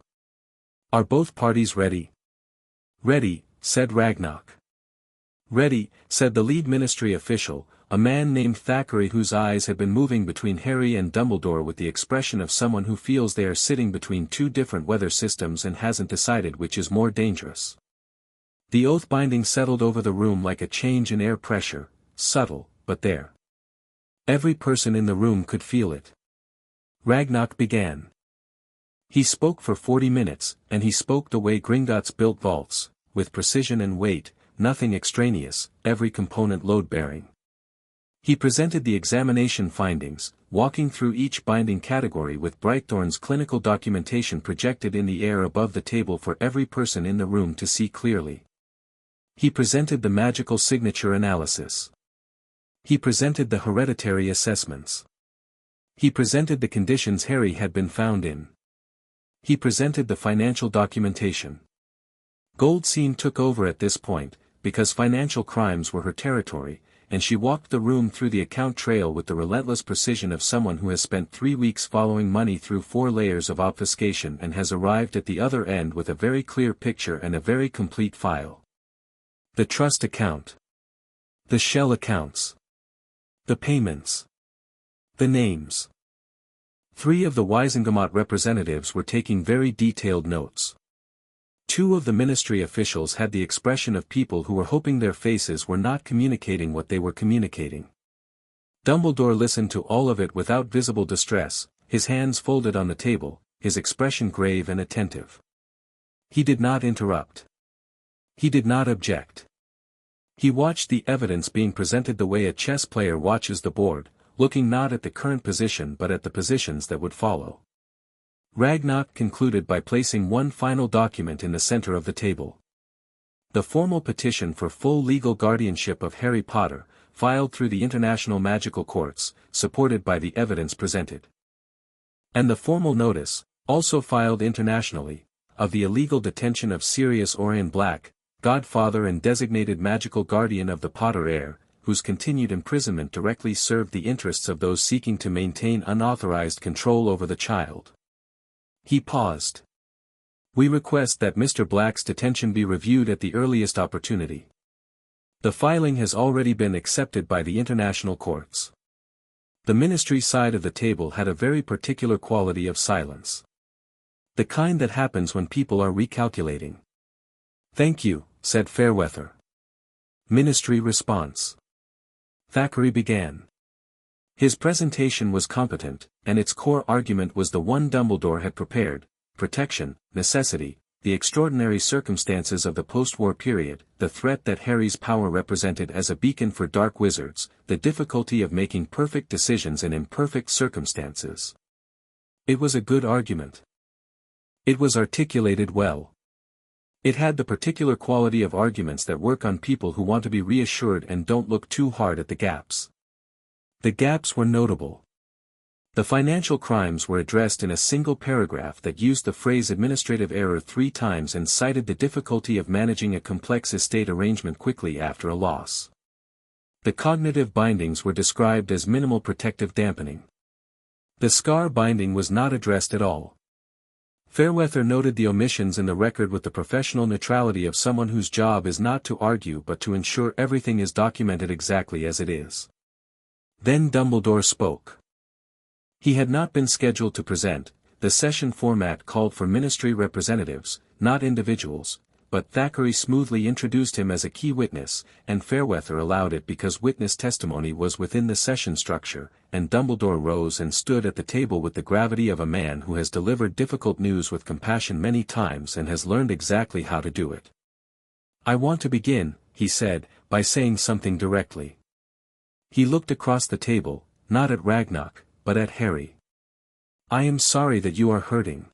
Are both parties ready?" "Ready," said Ragnarok. "Ready," said the lead ministry official, a man named Thackeray whose eyes had been moving between Harry and Dumbledore with the expression of someone who feels they are sitting between 2 different weather systems and hasn't decided which is more dangerous. The oath binding settled over the room like a change in air pressure, subtle, but there. Every person in the room could feel it. Ragnarok began. He spoke for 40 minutes, and he spoke the way Gringotts built vaults, with precision and weight, nothing extraneous, every component load-bearing. He presented the examination findings, walking through each binding category with Brightthorn's clinical documentation projected in the air above the table for every person in the room to see clearly. He presented the magical signature analysis. He presented the hereditary assessments. He presented the conditions Harry had been found in. He presented the financial documentation. Goldstein took over at this point, because financial crimes were her territory, and she walked the room through the account trail with the relentless precision of someone who has spent 3 weeks following money through 4 layers of obfuscation and has arrived at the other end with a very clear picture and a very complete file. The trust account. The shell accounts. The payments. The names. 3 of the Wisengamot representatives were taking very detailed notes. 2 of the ministry officials had the expression of people who were hoping their faces were not communicating what they were communicating. Dumbledore listened to all of it without visible distress, his hands folded on the table, his expression grave and attentive. He did not interrupt. He did not object. He watched the evidence being presented the way a chess player watches the board, looking not at the current position but at the positions that would follow. Ragnarok concluded by placing one final document in the center of the table. The formal petition for full legal guardianship of Harry Potter, filed through the International Magical Courts, supported by the evidence presented. And the formal notice, also filed internationally, of the illegal detention of Sirius Orion Black, godfather and designated magical guardian of the Potter heir, whose continued imprisonment directly served the interests of those seeking to maintain unauthorized control over the child. He paused. We request that Mr. Black's detention be reviewed at the earliest opportunity. The filing has already been accepted by the international courts. The ministry side of the table had a very particular quality of silence. The kind that happens when people are recalculating. Thank you, said Fairweather. Ministry response. Thackeray began. His presentation was competent, and its core argument was the one Dumbledore had prepared: protection, necessity, the extraordinary circumstances of the post-war period, the threat that Harry's power represented as a beacon for dark wizards, the difficulty of making perfect decisions in imperfect circumstances. It was a good argument. It was articulated well. It had the particular quality of arguments that work on people who want to be reassured and don't look too hard at the gaps. The gaps were notable. The financial crimes were addressed in a single paragraph that used the phrase administrative error 3 times and cited the difficulty of managing a complex estate arrangement quickly after a loss. The cognitive bindings were described as minimal protective dampening. The scar binding was not addressed at all. Fairweather noted the omissions in the record with the professional neutrality of someone whose job is not to argue but to ensure everything is documented exactly as it is. Then Dumbledore spoke. He had not been scheduled to present. The session format called for ministry representatives, not individuals, but Thackeray smoothly introduced him as a key witness, and Fairweather allowed it because witness testimony was within the session structure, and Dumbledore rose and stood at the table with the gravity of a man who has delivered difficult news with compassion many times and has learned exactly how to do it. I want to begin, he said, by saying something directly. He looked across the table, not at Ragnarok, but at Harry. I am sorry that you are hurting.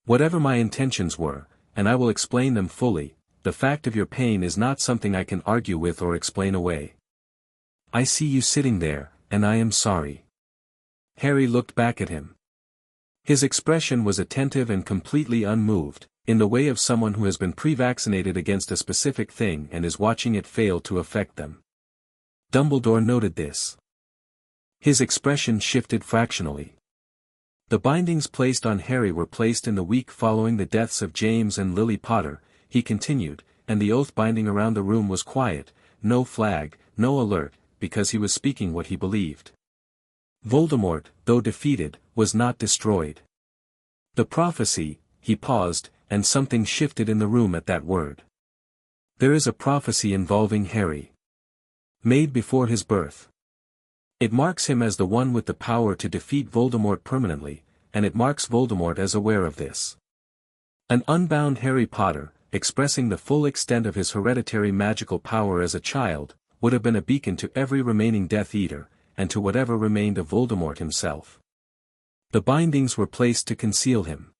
Whatever my intentions were, and I will explain them fully, the fact of your pain is not something I can argue with or explain away. I see you sitting there, and I am sorry. Harry looked back at him. His expression was attentive and completely unmoved, in the way of someone who has been pre-vaccinated against a specific thing and is watching it fail to affect them. Dumbledore noted this. His expression shifted fractionally. The bindings placed on Harry were placed in the week following the deaths of James and Lily Potter, he continued, and the oath binding around the room was quiet, no flag, no alert, because he was speaking what he believed. Voldemort, though defeated, was not destroyed. The prophecy, he paused, and something shifted in the room at that word. There is a prophecy involving Harry. Made before his birth. It marks him as the one with the power to defeat Voldemort permanently, and it marks Voldemort as aware of this. An unbound Harry Potter, expressing the full extent of his hereditary magical power as a child, would have been a beacon to every remaining Death Eater, and to whatever remained of Voldemort himself. The bindings were placed to conceal him.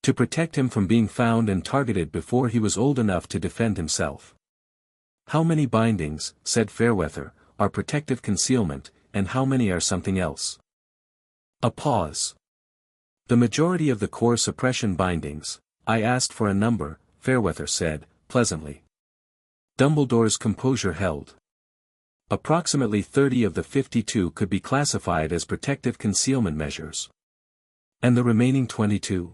To protect him from being found and targeted before he was old enough to defend himself. How many bindings, said Fairweather, are protective concealment, and how many are something else? A pause. The majority of the core suppression bindings, I asked for a number, Fairweather said, pleasantly. Dumbledore's composure held. Approximately 30 of the 52 could be classified as protective concealment measures. And the remaining 22?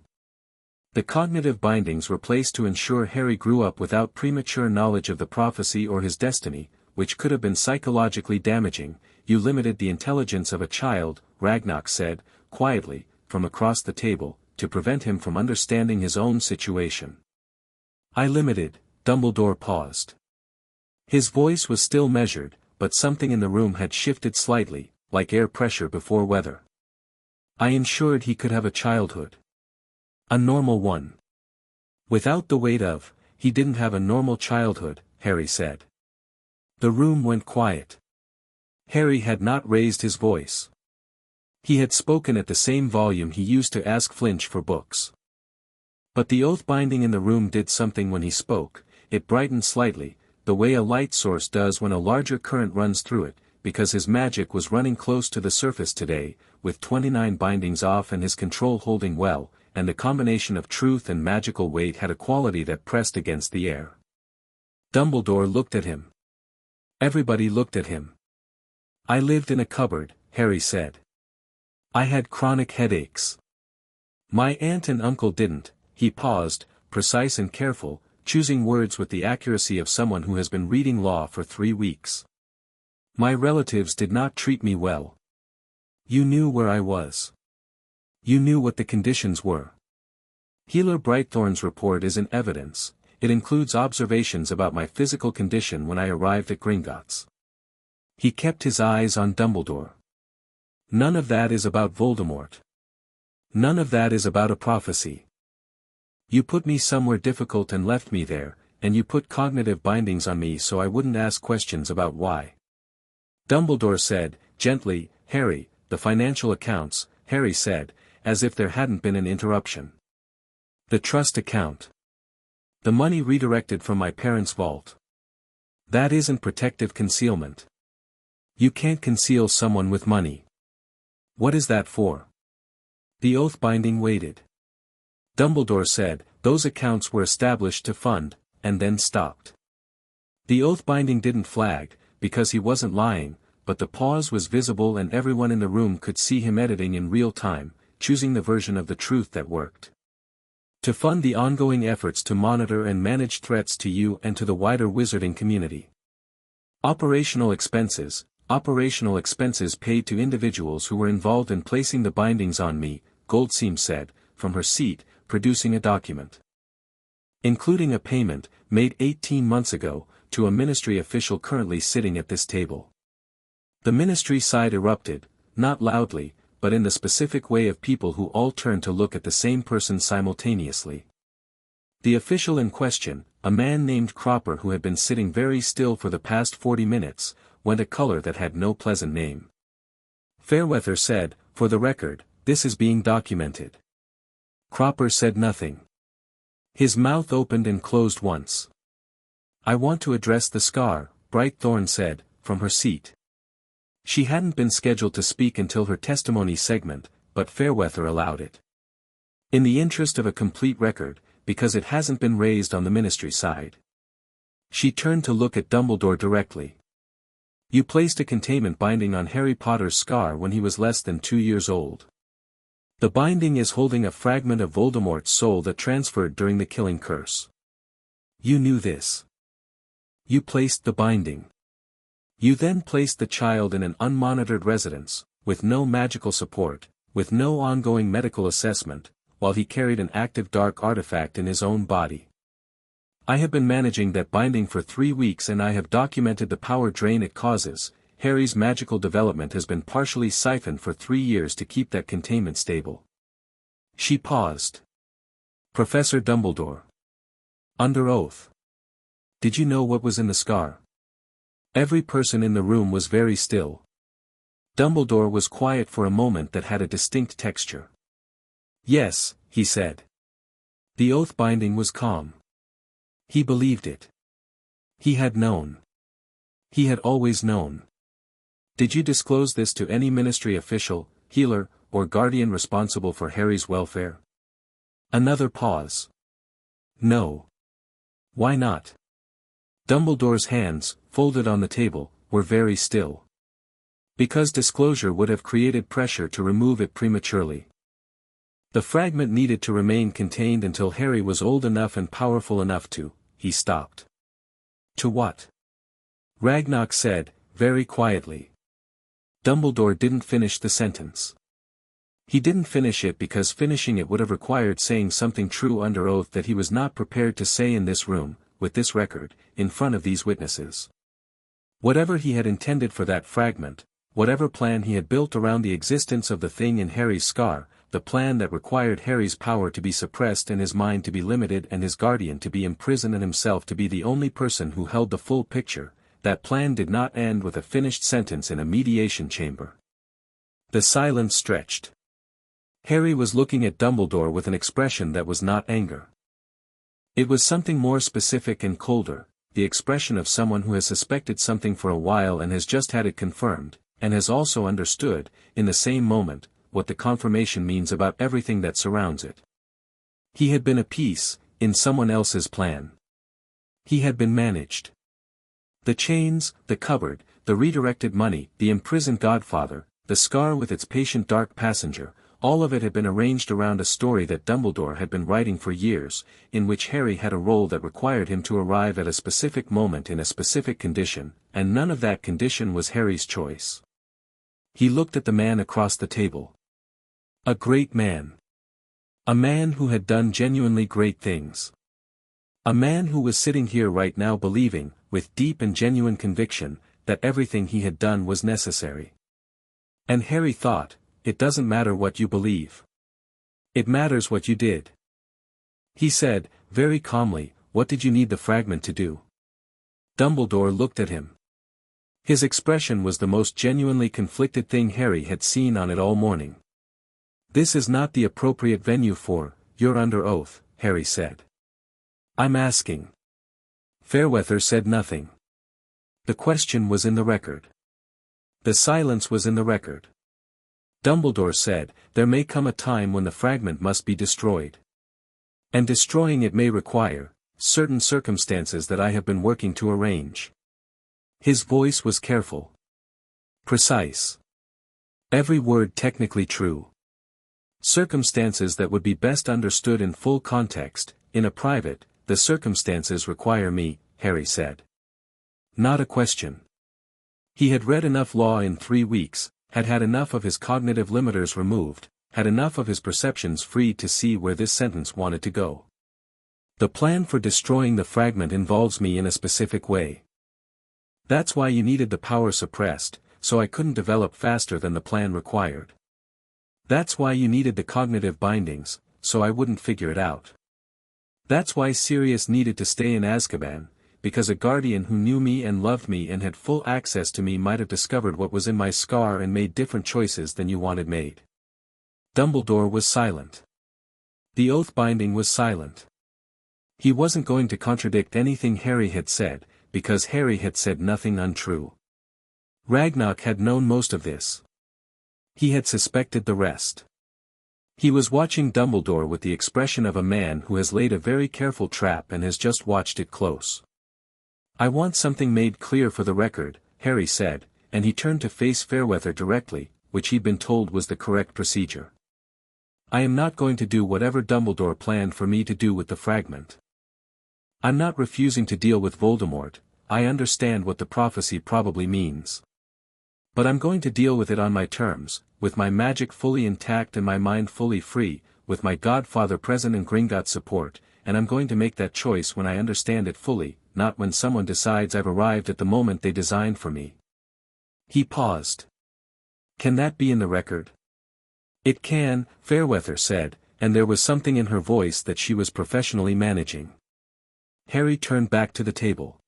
The cognitive bindings were placed to ensure Harry grew up without premature knowledge of the prophecy or his destiny, which could have been psychologically damaging. You limited the intelligence of a child, Ragnock said, quietly, from across the table, to prevent him from understanding his own situation. I limited, Dumbledore paused. His voice was still measured, but something in the room had shifted slightly, like air pressure before weather. I ensured he could have a childhood. A normal one. Without the weight of, he didn't have a normal childhood, Harry said. The room went quiet. Harry had not raised his voice. He had spoken at the same volume he used to ask Flinch for books. But the oath binding in the room did something when he spoke. It brightened slightly, the way a light source does when a larger current runs through it, because his magic was running close to the surface today, with 29 bindings off and his control holding well, and the combination of truth and magical weight had a quality that pressed against the air. Dumbledore looked at him. Everybody looked at him. I lived in a cupboard, Harry said. I had chronic headaches. My aunt and uncle didn't. He paused, precise and careful, choosing words with the accuracy of someone who has been reading law for 3 weeks. My relatives did not treat me well. You knew where I was. You knew what the conditions were. Healer Brightthorn's report is in evidence. It includes observations about my physical condition when I arrived at Gringotts. He kept his eyes on Dumbledore. None of that is about Voldemort. None of that is about a prophecy. You put me somewhere difficult and left me there, and you put cognitive bindings on me so I wouldn't ask questions about why. Dumbledore said, gently, Harry, the financial accounts, Harry said, as if there hadn't been an interruption. The trust account. The money redirected from my parents' vault. That isn't protective concealment. You can't conceal someone with money. What is that for? The oath binding waited. Dumbledore said, those accounts were established to fund, and then stopped. The oath binding didn't flag, because he wasn't lying, but the pause was visible and everyone in the room could see him editing in real time, choosing the version of the truth that worked. To fund the ongoing efforts to monitor and manage threats to you and to the wider wizarding community. Operational expenses paid to individuals who were involved in placing the bindings on me, Goldseam said, from her seat, producing a document. Including a payment, made 18 months ago, to a ministry official currently sitting at this table. The ministry side erupted, not loudly, but in the specific way of people who all turned to look at the same person simultaneously. The official in question, a man named Cropper who had been sitting very still for the past 40 minutes, went a color that had no pleasant name. Fairweather said, for the record, this is being documented. Cropper said nothing. His mouth opened and closed once. I want to address the scar, Brightthorn said, from her seat. She hadn't been scheduled to speak until her testimony segment, but Fairweather allowed it. In the interest of a complete record, because it hasn't been raised on the ministry side. She turned to look at Dumbledore directly. You placed a containment binding on Harry Potter's scar when he was less than 2 years old. The binding is holding a fragment of Voldemort's soul that transferred during the killing curse. You knew this. You placed the binding. You then placed the child in an unmonitored residence, with no magical support, with no ongoing medical assessment, while he carried an active dark artifact in his own body. I have been managing that binding for 3 weeks and I have documented the power drain it causes. Harry's magical development has been partially siphoned for 3 years to keep that containment stable. She paused. Professor Dumbledore. Under oath. Did you know what was in the scar? Every person in the room was very still. Dumbledore was quiet for a moment that had a distinct texture. Yes, he said. The oath binding was calm. He believed it. He had known. He had always known. Did you disclose this to any ministry official, healer, or guardian responsible for Harry's welfare? Another pause. No. Why not? Dumbledore's hands, folded on the table, were very still. Because disclosure would have created pressure to remove it prematurely. The fragment needed to remain contained until Harry was old enough and powerful enough to. He stopped. To what? Ragnarok said, very quietly. Dumbledore didn't finish the sentence. He didn't finish it because finishing it would have required saying something true under oath that he was not prepared to say in this room, with this record, in front of these witnesses. Whatever he had intended for that fragment, whatever plan he had built around the existence of the thing in Harry's scar, the plan that required Harry's power to be suppressed and his mind to be limited and his guardian to be imprisoned and himself to be the only person who held the full picture, that plan did not end with a finished sentence in a mediation chamber. The silence stretched. Harry was looking at Dumbledore with an expression that was not anger. It was something more specific and colder, the expression of someone who has suspected something for a while and has just had it confirmed, and has also understood, in the same moment, what the confirmation means about everything that surrounds it. He had been a piece, in someone else's plan. He had been managed. The chains, the cupboard, the redirected money, the imprisoned godfather, the scar with its patient dark passenger, all of it had been arranged around a story that Dumbledore had been writing for years, in which Harry had a role that required him to arrive at a specific moment in a specific condition, and none of that condition was Harry's choice. He looked at the man across the table. A great man. A man who had done genuinely great things. A man who was sitting here right now believing, with deep and genuine conviction, that everything he had done was necessary. And Harry thought, it doesn't matter what you believe. It matters what you did. He said, very calmly, what did you need the fragment to do? Dumbledore looked at him. His expression was the most genuinely conflicted thing Harry had seen on it all morning. This is not the appropriate venue for, you're under oath, Harry said. I'm asking. Fairweather said nothing. The question was in the record. The silence was in the record. Dumbledore said, there may come a time when the fragment must be destroyed. And destroying it may require, certain circumstances that I have been working to arrange. His voice was careful. Precise. Every word technically true. Circumstances that would be best understood in full context, in a private, the circumstances require me, Harry said. Not a question. He had read enough law in 3 weeks, had had enough of his cognitive limiters removed, had enough of his perceptions freed to see where this sentence wanted to go. The plan for destroying the fragment involves me in a specific way. That's why you needed the power suppressed, so I couldn't develop faster than the plan required. That's why you needed the cognitive bindings, so I wouldn't figure it out. That's why Sirius needed to stay in Azkaban, because a guardian who knew me and loved me and had full access to me might have discovered what was in my scar and made different choices than you wanted made. Dumbledore was silent. The oath binding was silent. He wasn't going to contradict anything Harry had said, because Harry had said nothing untrue. Ragnarok had known most of this. He had suspected the rest. He was watching Dumbledore with the expression of a man who has laid a very careful trap and has just watched it close. I want something made clear for the record, Harry said, and he turned to face Fairweather directly, which he'd been told was the correct procedure. I am not going to do whatever Dumbledore planned for me to do with the fragment. I'm not refusing to deal with Voldemort, I understand what the prophecy probably means. But I'm going to deal with it on my terms, with my magic fully intact and my mind fully free, with my godfather present and Gringotts support, and I'm going to make that choice when I understand it fully, not when someone decides I've arrived at the moment they designed for me. He paused. Can that be in the record? It can, Fairweather said, and there was something in her voice that she was professionally managing. Harry turned back to the table.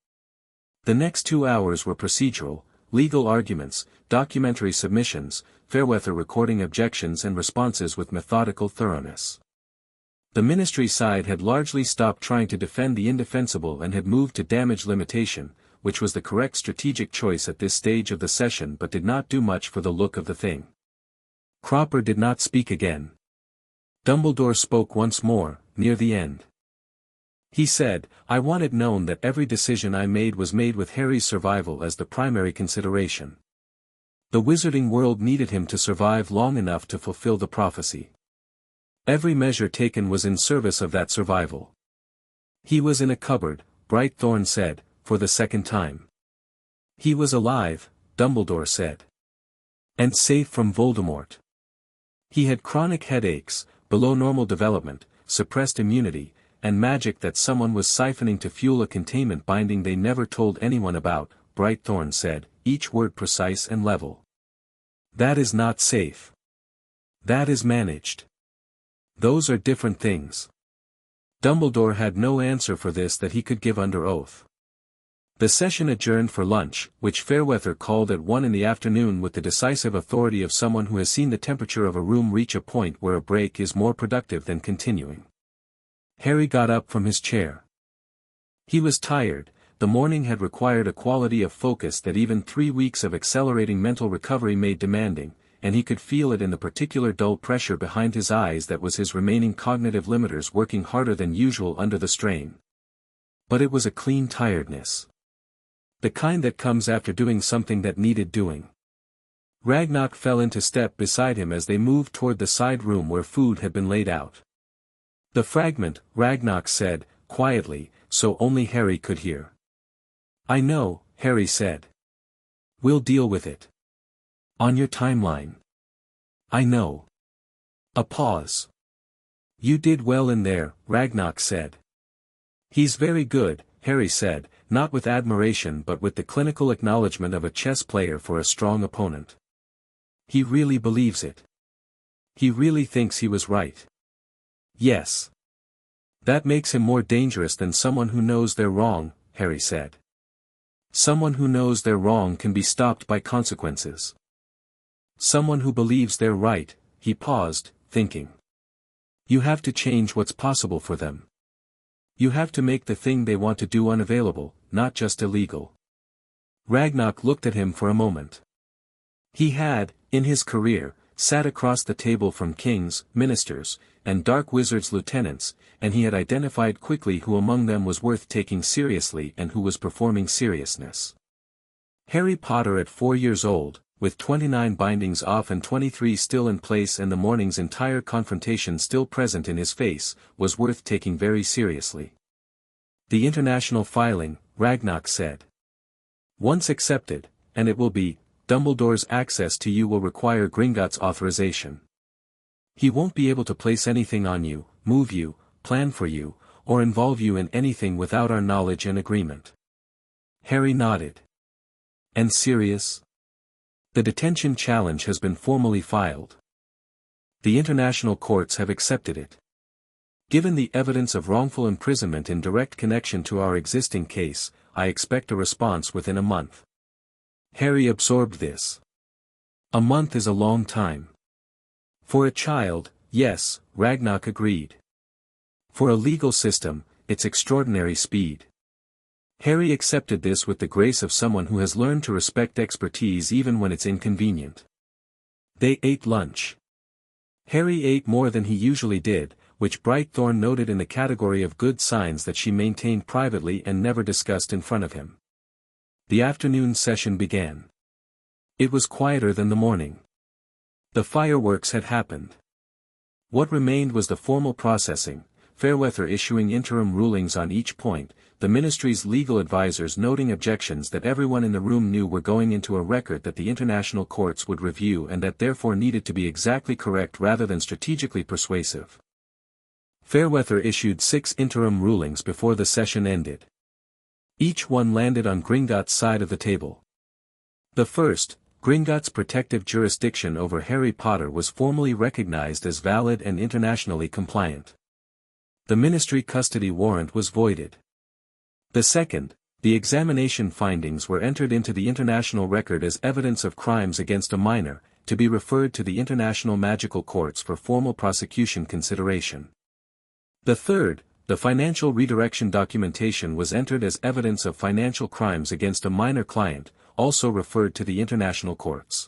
The next 2 hours were procedural, legal arguments, documentary submissions, Fairweather recording objections and responses with methodical thoroughness. The ministry side had largely stopped trying to defend the indefensible and had moved to damage limitation, which was the correct strategic choice at this stage of the session but did not do much for the look of the thing. Cropper did not speak again. Dumbledore spoke once more, near the end. He said, "I want it known that every decision I made was made with Harry's survival as the primary consideration. The wizarding world needed him to survive long enough to fulfill the prophecy. Every measure taken was in service of that survival." "He was in a cupboard," Brightthorn said, for the second time. "He was alive," Dumbledore said. "And safe from Voldemort. He had chronic headaches, below normal development, suppressed immunity, and magic that someone was siphoning to fuel a containment binding they never told anyone about," Brightthorn said, each word precise and level. "That is not safe. That is managed. Those are different things." Dumbledore had no answer for this that he could give under oath. The session adjourned for lunch, which Fairweather called at 1 p.m. with the decisive authority of someone who has seen the temperature of a room reach a point where a break is more productive than continuing. Harry got up from his chair. He was tired. The morning had required a quality of focus that even 3 weeks of accelerating mental recovery made demanding, and he could feel it in the particular dull pressure behind his eyes that was his remaining cognitive limiters working harder than usual under the strain. But it was a clean tiredness. The kind that comes after doing something that needed doing. Ragnarok fell into step beside him as they moved toward the side room where food had been laid out. "The fragment," Ragnarok said, quietly, so only Harry could hear. "I know," Harry said. "We'll deal with it. On your timeline." "I know." A pause. "You did well in there," Ragnarok said. "He's very good," Harry said, not with admiration but with the clinical acknowledgement of a chess player for a strong opponent. "He really believes it. He really thinks he was right." "Yes. That makes him more dangerous than someone who knows they're wrong," Harry said. "Someone who knows they're wrong can be stopped by consequences. Someone who believes they're right," he paused, thinking. "You have to change what's possible for them. You have to make the thing they want to do unavailable, not just illegal." Ragnarok looked at him for a moment. He had, in his career, sat across the table from kings, ministers, and dark wizards' lieutenants, and he had identified quickly who among them was worth taking seriously and who was performing seriousness. Harry Potter at 4 years old, with 29 bindings off and 23 still in place and the morning's entire confrontation still present in his face, was worth taking very seriously. "The international filing," Ragnarok said. "Once accepted, and it will be, Dumbledore's access to you will require Gringotts' authorization. He won't be able to place anything on you, move you, plan for you, or involve you in anything without our knowledge and agreement." Harry nodded. "And serious?" "The detention challenge has been formally filed. The international courts have accepted it. Given the evidence of wrongful imprisonment in direct connection to our existing case, I expect a response within a month." Harry absorbed this. A month is a long time. For a child, yes, Ragnarok agreed. For a legal system, it's extraordinary speed. Harry accepted this with the grace of someone who has learned to respect expertise even when it's inconvenient. They ate lunch. Harry ate more than he usually did, which Brightthorn noted in the category of good signs that she maintained privately and never discussed in front of him. The afternoon session began. It was quieter than the morning. The fireworks had happened. What remained was the formal processing, Fairweather issuing interim rulings on each point, the ministry's legal advisors noting objections that everyone in the room knew were going into a record that the international courts would review and that therefore needed to be exactly correct rather than strategically persuasive. Fairweather issued 6 interim rulings before the session ended. Each one landed on Gringotts' side of the table. The first, Gringotts' protective jurisdiction over Harry Potter, was formally recognized as valid and internationally compliant. The ministry custody warrant was voided. The second, the examination findings were entered into the international record as evidence of crimes against a minor, to be referred to the international magical courts for formal prosecution consideration. The third, the financial redirection documentation, was entered as evidence of financial crimes against a minor client, also referred to the international courts.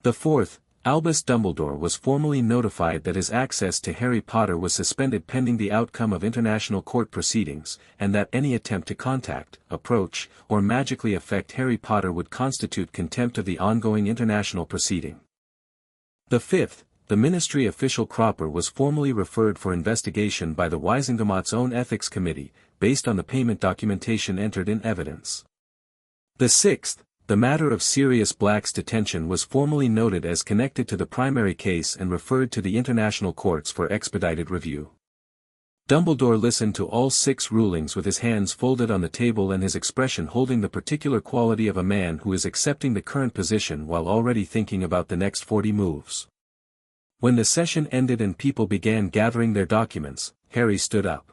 The fourth, Albus Dumbledore was formally notified that his access to Harry Potter was suspended pending the outcome of international court proceedings, and that any attempt to contact, approach, or magically affect Harry Potter would constitute contempt of the ongoing international proceeding. The fifth, the Ministry official Cropper was formally referred for investigation by the Wisengamot's own Ethics Committee, based on the payment documentation entered in evidence. The sixth, the matter of Sirius Black's detention was formally noted as connected to the primary case and referred to the international courts for expedited review. Dumbledore listened to all 6 rulings with his hands folded on the table and his expression holding the particular quality of a man who is accepting the current position while already thinking about the next 40 moves. When the session ended and people began gathering their documents, Harry stood up.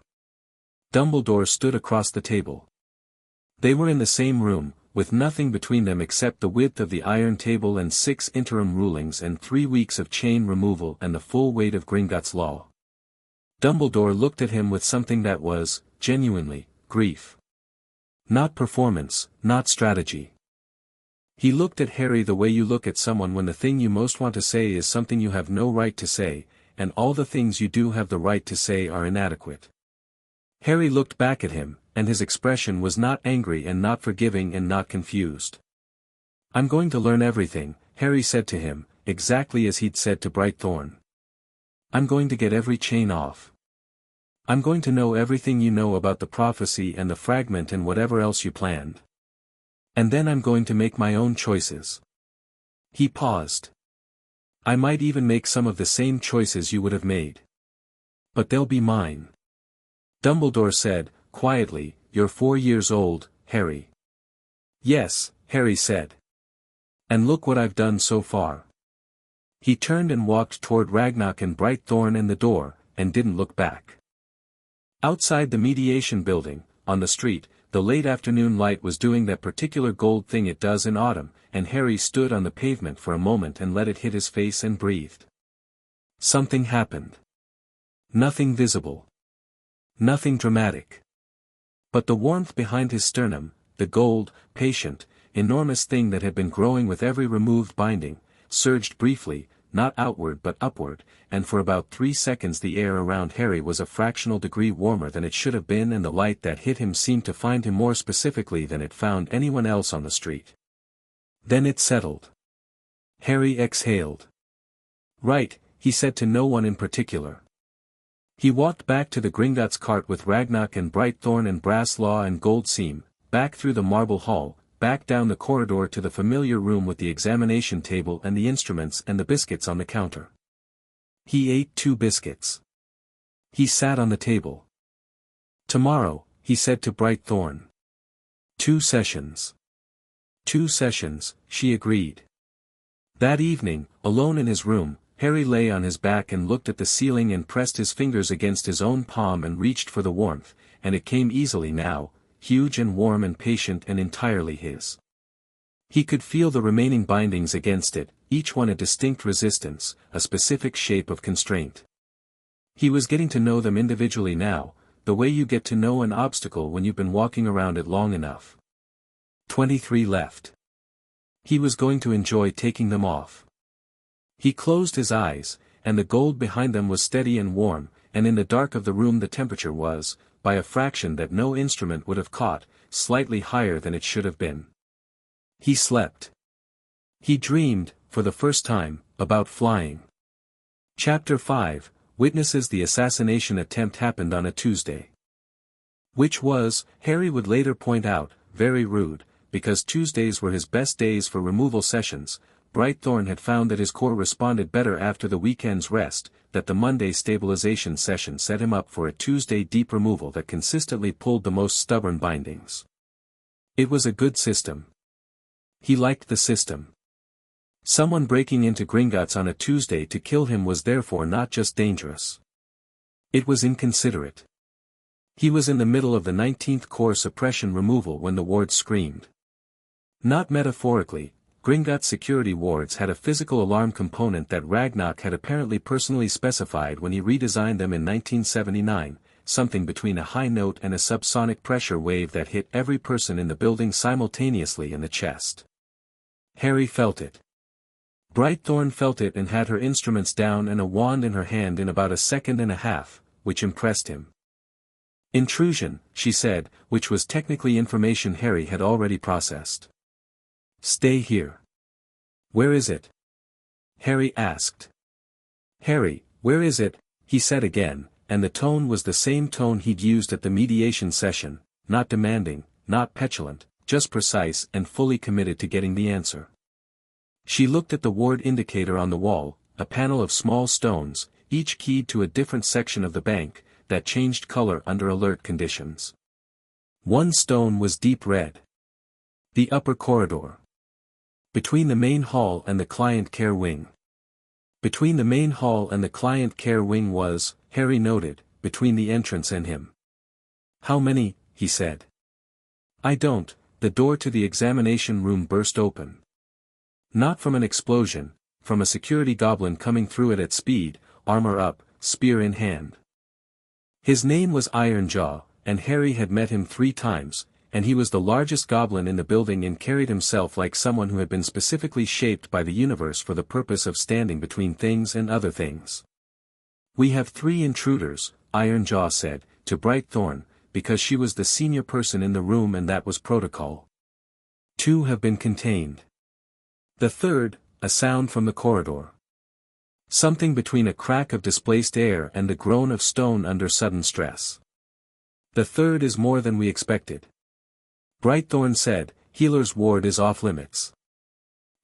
Dumbledore stood across the table. They were in the same room, with nothing between them except the width of the iron table and 6 interim rulings and 3 weeks of chain removal and the full weight of Gringotts law. Dumbledore looked at him with something that was, genuinely, grief. Not performance, not strategy. He looked at Harry the way you look at someone when the thing you most want to say is something you have no right to say, and all the things you do have the right to say are inadequate. Harry looked back at him, and his expression was not angry and not forgiving and not confused. "I'm going to learn everything," Harry said to him, exactly as he'd said to Brightthorn. "I'm going to get every chain off. I'm going to know everything you know about the prophecy and the fragment and whatever else you planned. And then I'm going to make my own choices." He paused. "I might even make some of the same choices you would have made. But they'll be mine." Dumbledore said, quietly, "You're 4 years old, Harry." "Yes," Harry said. "And look what I've done so far." He turned and walked toward Ragnock and Brightthorn and the door, and didn't look back. Outside the mediation building, on the street, the late afternoon light was doing that particular gold thing it does in autumn, and Harry stood on the pavement for a moment and let it hit his face and breathed. Something happened. Nothing visible. Nothing dramatic. But the warmth behind his sternum, the gold, patient, enormous thing that had been growing with every removed binding, surged briefly, not outward but upward, and for about 3 seconds the air around Harry was a fractional degree warmer than it should have been, and the light that hit him seemed to find him more specifically than it found anyone else on the street. Then it settled. Harry exhaled. "Right," he said to no one in particular. He walked back to the Gringotts cart with Ragnock and Brightthorn and Brasslaw and Goldseam, back through the marble hall, back down the corridor to the familiar room with the examination table and the instruments and the biscuits on the counter. He ate 2 biscuits. He sat on the table. "Tomorrow," he said to Brightthorn. 2 sessions. 2 sessions, she agreed. That evening, alone in his room, Harry lay on his back and looked at the ceiling and pressed his fingers against his own palm and reached for the warmth, and it came easily now, huge and warm and patient and entirely his. He could feel the remaining bindings against it, each one a distinct resistance, a specific shape of constraint. He was getting to know them individually now, the way you get to know an obstacle when you've been walking around it long enough. 23 left. He was going to enjoy taking them off. He closed his eyes, and the gold behind them was steady and warm, and in the dark of the room the temperature was, by a fraction that no instrument would have caught, slightly higher than it should have been. He slept. He dreamed, for the first time, about flying. Chapter 5, witnesses the assassination attempt happened on a Tuesday. Which was, Harry would later point out, very rude, because Tuesdays were his best days for removal sessions. Brightthorn had found that his core responded better after the weekend's rest, that the Monday stabilization session set him up for a Tuesday deep removal that consistently pulled the most stubborn bindings. It was a good system. He liked the system. Someone breaking into Gringotts on a Tuesday to kill him was therefore not just dangerous. It was inconsiderate. He was in the middle of the 19th core suppression removal when the wards screamed. Not metaphorically, Gringotts security wards had a physical alarm component that Ragnock had apparently personally specified when he redesigned them in 1979, something between a high note and a subsonic pressure wave that hit every person in the building simultaneously in the chest. Harry felt it. Brightthorn felt it and had her instruments down and a wand in her hand in about a second and a half, which impressed him. Intrusion, she said, which was technically information Harry had already processed. Stay here. Where is it? Harry asked. Harry, where is it? He said again, and the tone was the same tone he'd used at the mediation session, not demanding, not petulant, just precise and fully committed to getting the answer. She looked at the ward indicator on the wall, a panel of small stones, each keyed to a different section of the bank, that changed color under alert conditions. One stone was deep red. The upper corridor. Between the main hall and the client care wing. Between the main hall and the client care wing was, Harry noted, between the entrance and him. How many? He said. I don't. The door to the examination room burst open. Not from an explosion, from a security goblin coming through it at speed, armor up, spear in hand. His name was Ironjaw, and Harry had met him 3 times, and he was the largest goblin in the building and carried himself like someone who had been specifically shaped by the universe for the purpose of standing between things and other things. We have 3 intruders, Ironjaw said, to Brightthorn, because she was the senior person in the room and that was protocol. 2 have been contained. The 3rd, a sound from the corridor. Something between a crack of displaced air and the groan of stone under sudden stress. The 3rd is more than we expected. Brightthorn said, Healer's ward is off limits.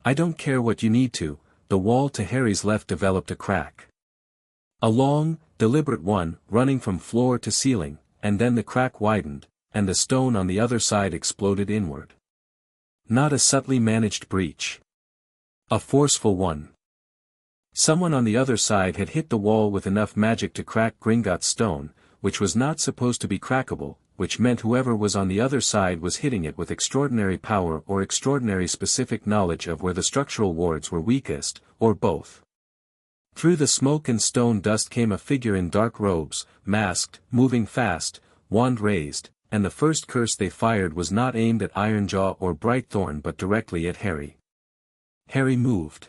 I don't care what you need to. The wall to Harry's left developed a crack. A long, deliberate one, running from floor to ceiling, and then the crack widened, and the stone on the other side exploded inward. Not a subtly managed breach. A forceful one. Someone on the other side had hit the wall with enough magic to crack Gringotts' stone, which was not supposed to be crackable, which meant whoever was on the other side was hitting it with extraordinary power or extraordinary specific knowledge of where the structural wards were weakest, or both. Through the smoke and stone dust came a figure in dark robes, masked, moving fast, wand raised, and the first curse they fired was not aimed at Ironjaw or Brightthorn but directly at Harry. Harry moved.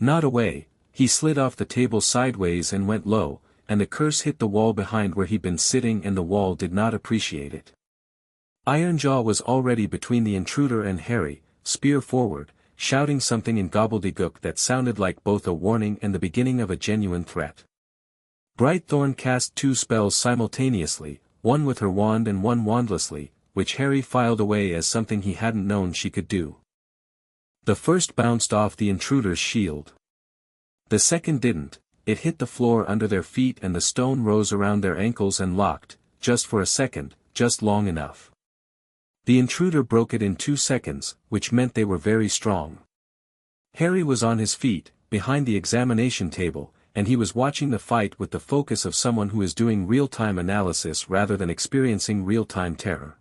Not away, he slid off the table sideways and went low, and the curse hit the wall behind where he'd been sitting and the wall did not appreciate it. Ironjaw was already between the intruder and Harry, spear forward, shouting something in gobbledygook that sounded like both a warning and the beginning of a genuine threat. Brightthorn cast 2 spells simultaneously, one with her wand and one wandlessly, which Harry filed away as something he hadn't known she could do. The first bounced off the intruder's shield. The second didn't, it hit the floor under their feet and the stone rose around their ankles and locked, just for a second, just long enough. The intruder broke it in 2 seconds, which meant they were very strong. Harry was on his feet, behind the examination table, and he was watching the fight with the focus of someone who is doing real-time analysis rather than experiencing real-time terror.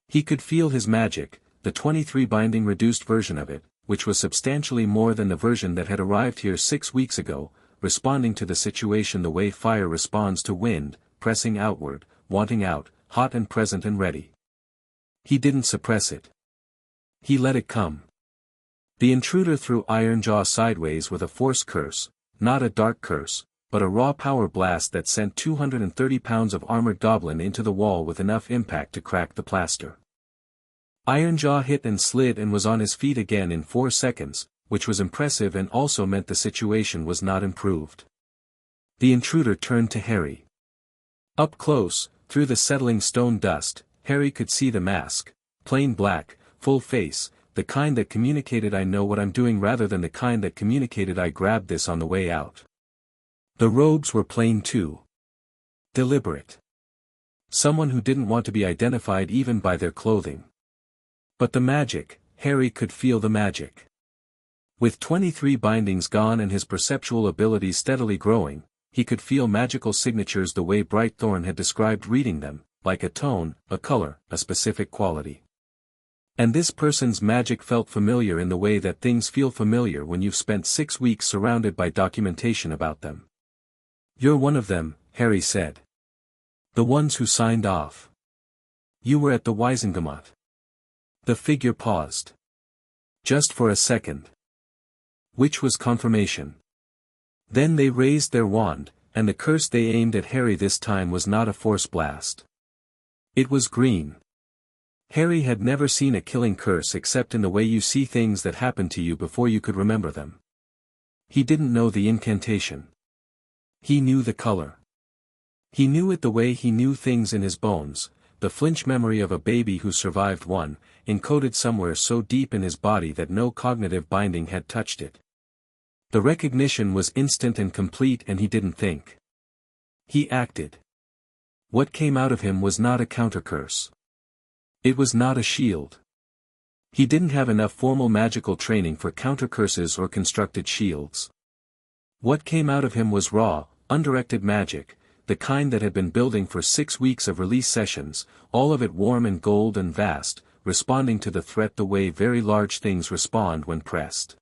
He could feel his magic, the 23 binding reduced version of it, which was substantially more than the version that had arrived here 6 weeks ago, responding to the situation the way fire responds to wind, pressing outward, wanting out, hot and present and ready. He didn't suppress it. He let it come. The intruder threw Ironjaw sideways with a force curse, not a dark curse, but a raw power blast that sent 230 pounds of armored goblin into the wall with enough impact to crack the plaster. Ironjaw hit and slid and was on his feet again in 4 seconds, which was impressive and also meant the situation was not improved. The intruder turned to Harry. Up close, through the settling stone dust, Harry could see the mask, plain black, full face, the kind that communicated I know what I'm doing rather than the kind that communicated I grabbed this on the way out. The robes were plain too. Deliberate. Someone who didn't want to be identified even by their clothing. But the magic, Harry could feel the magic. With 23 bindings gone and his perceptual abilities steadily growing, he could feel magical signatures the way Brightthorn had described reading them, like a tone, a color, a specific quality. And this person's magic felt familiar in the way that things feel familiar when you've spent 6 weeks surrounded by documentation about them. You're one of them, Harry said. The ones who signed off. You were at the Wizengamot. The figure paused. Just for a second. Which was confirmation. Then they raised their wand, and the curse they aimed at Harry this time was not a force blast. It was green. Harry had never seen a killing curse except in the way you see things that happened to you before you could remember them. He didn't know the incantation. He knew the color. He knew it the way he knew things in his bones, the flinch memory of a baby who survived one, encoded somewhere so deep in his body that no cognitive binding had touched it. The recognition was instant and complete, and he didn't think. He acted. What came out of him was not a counter-curse. It was not a shield. He didn't have enough formal magical training for counter-curses or constructed shields. What came out of him was raw, undirected magic, the kind that had been building for 6 weeks of release sessions, all of it warm and gold and vast, responding to the threat the way very large things respond when pressed.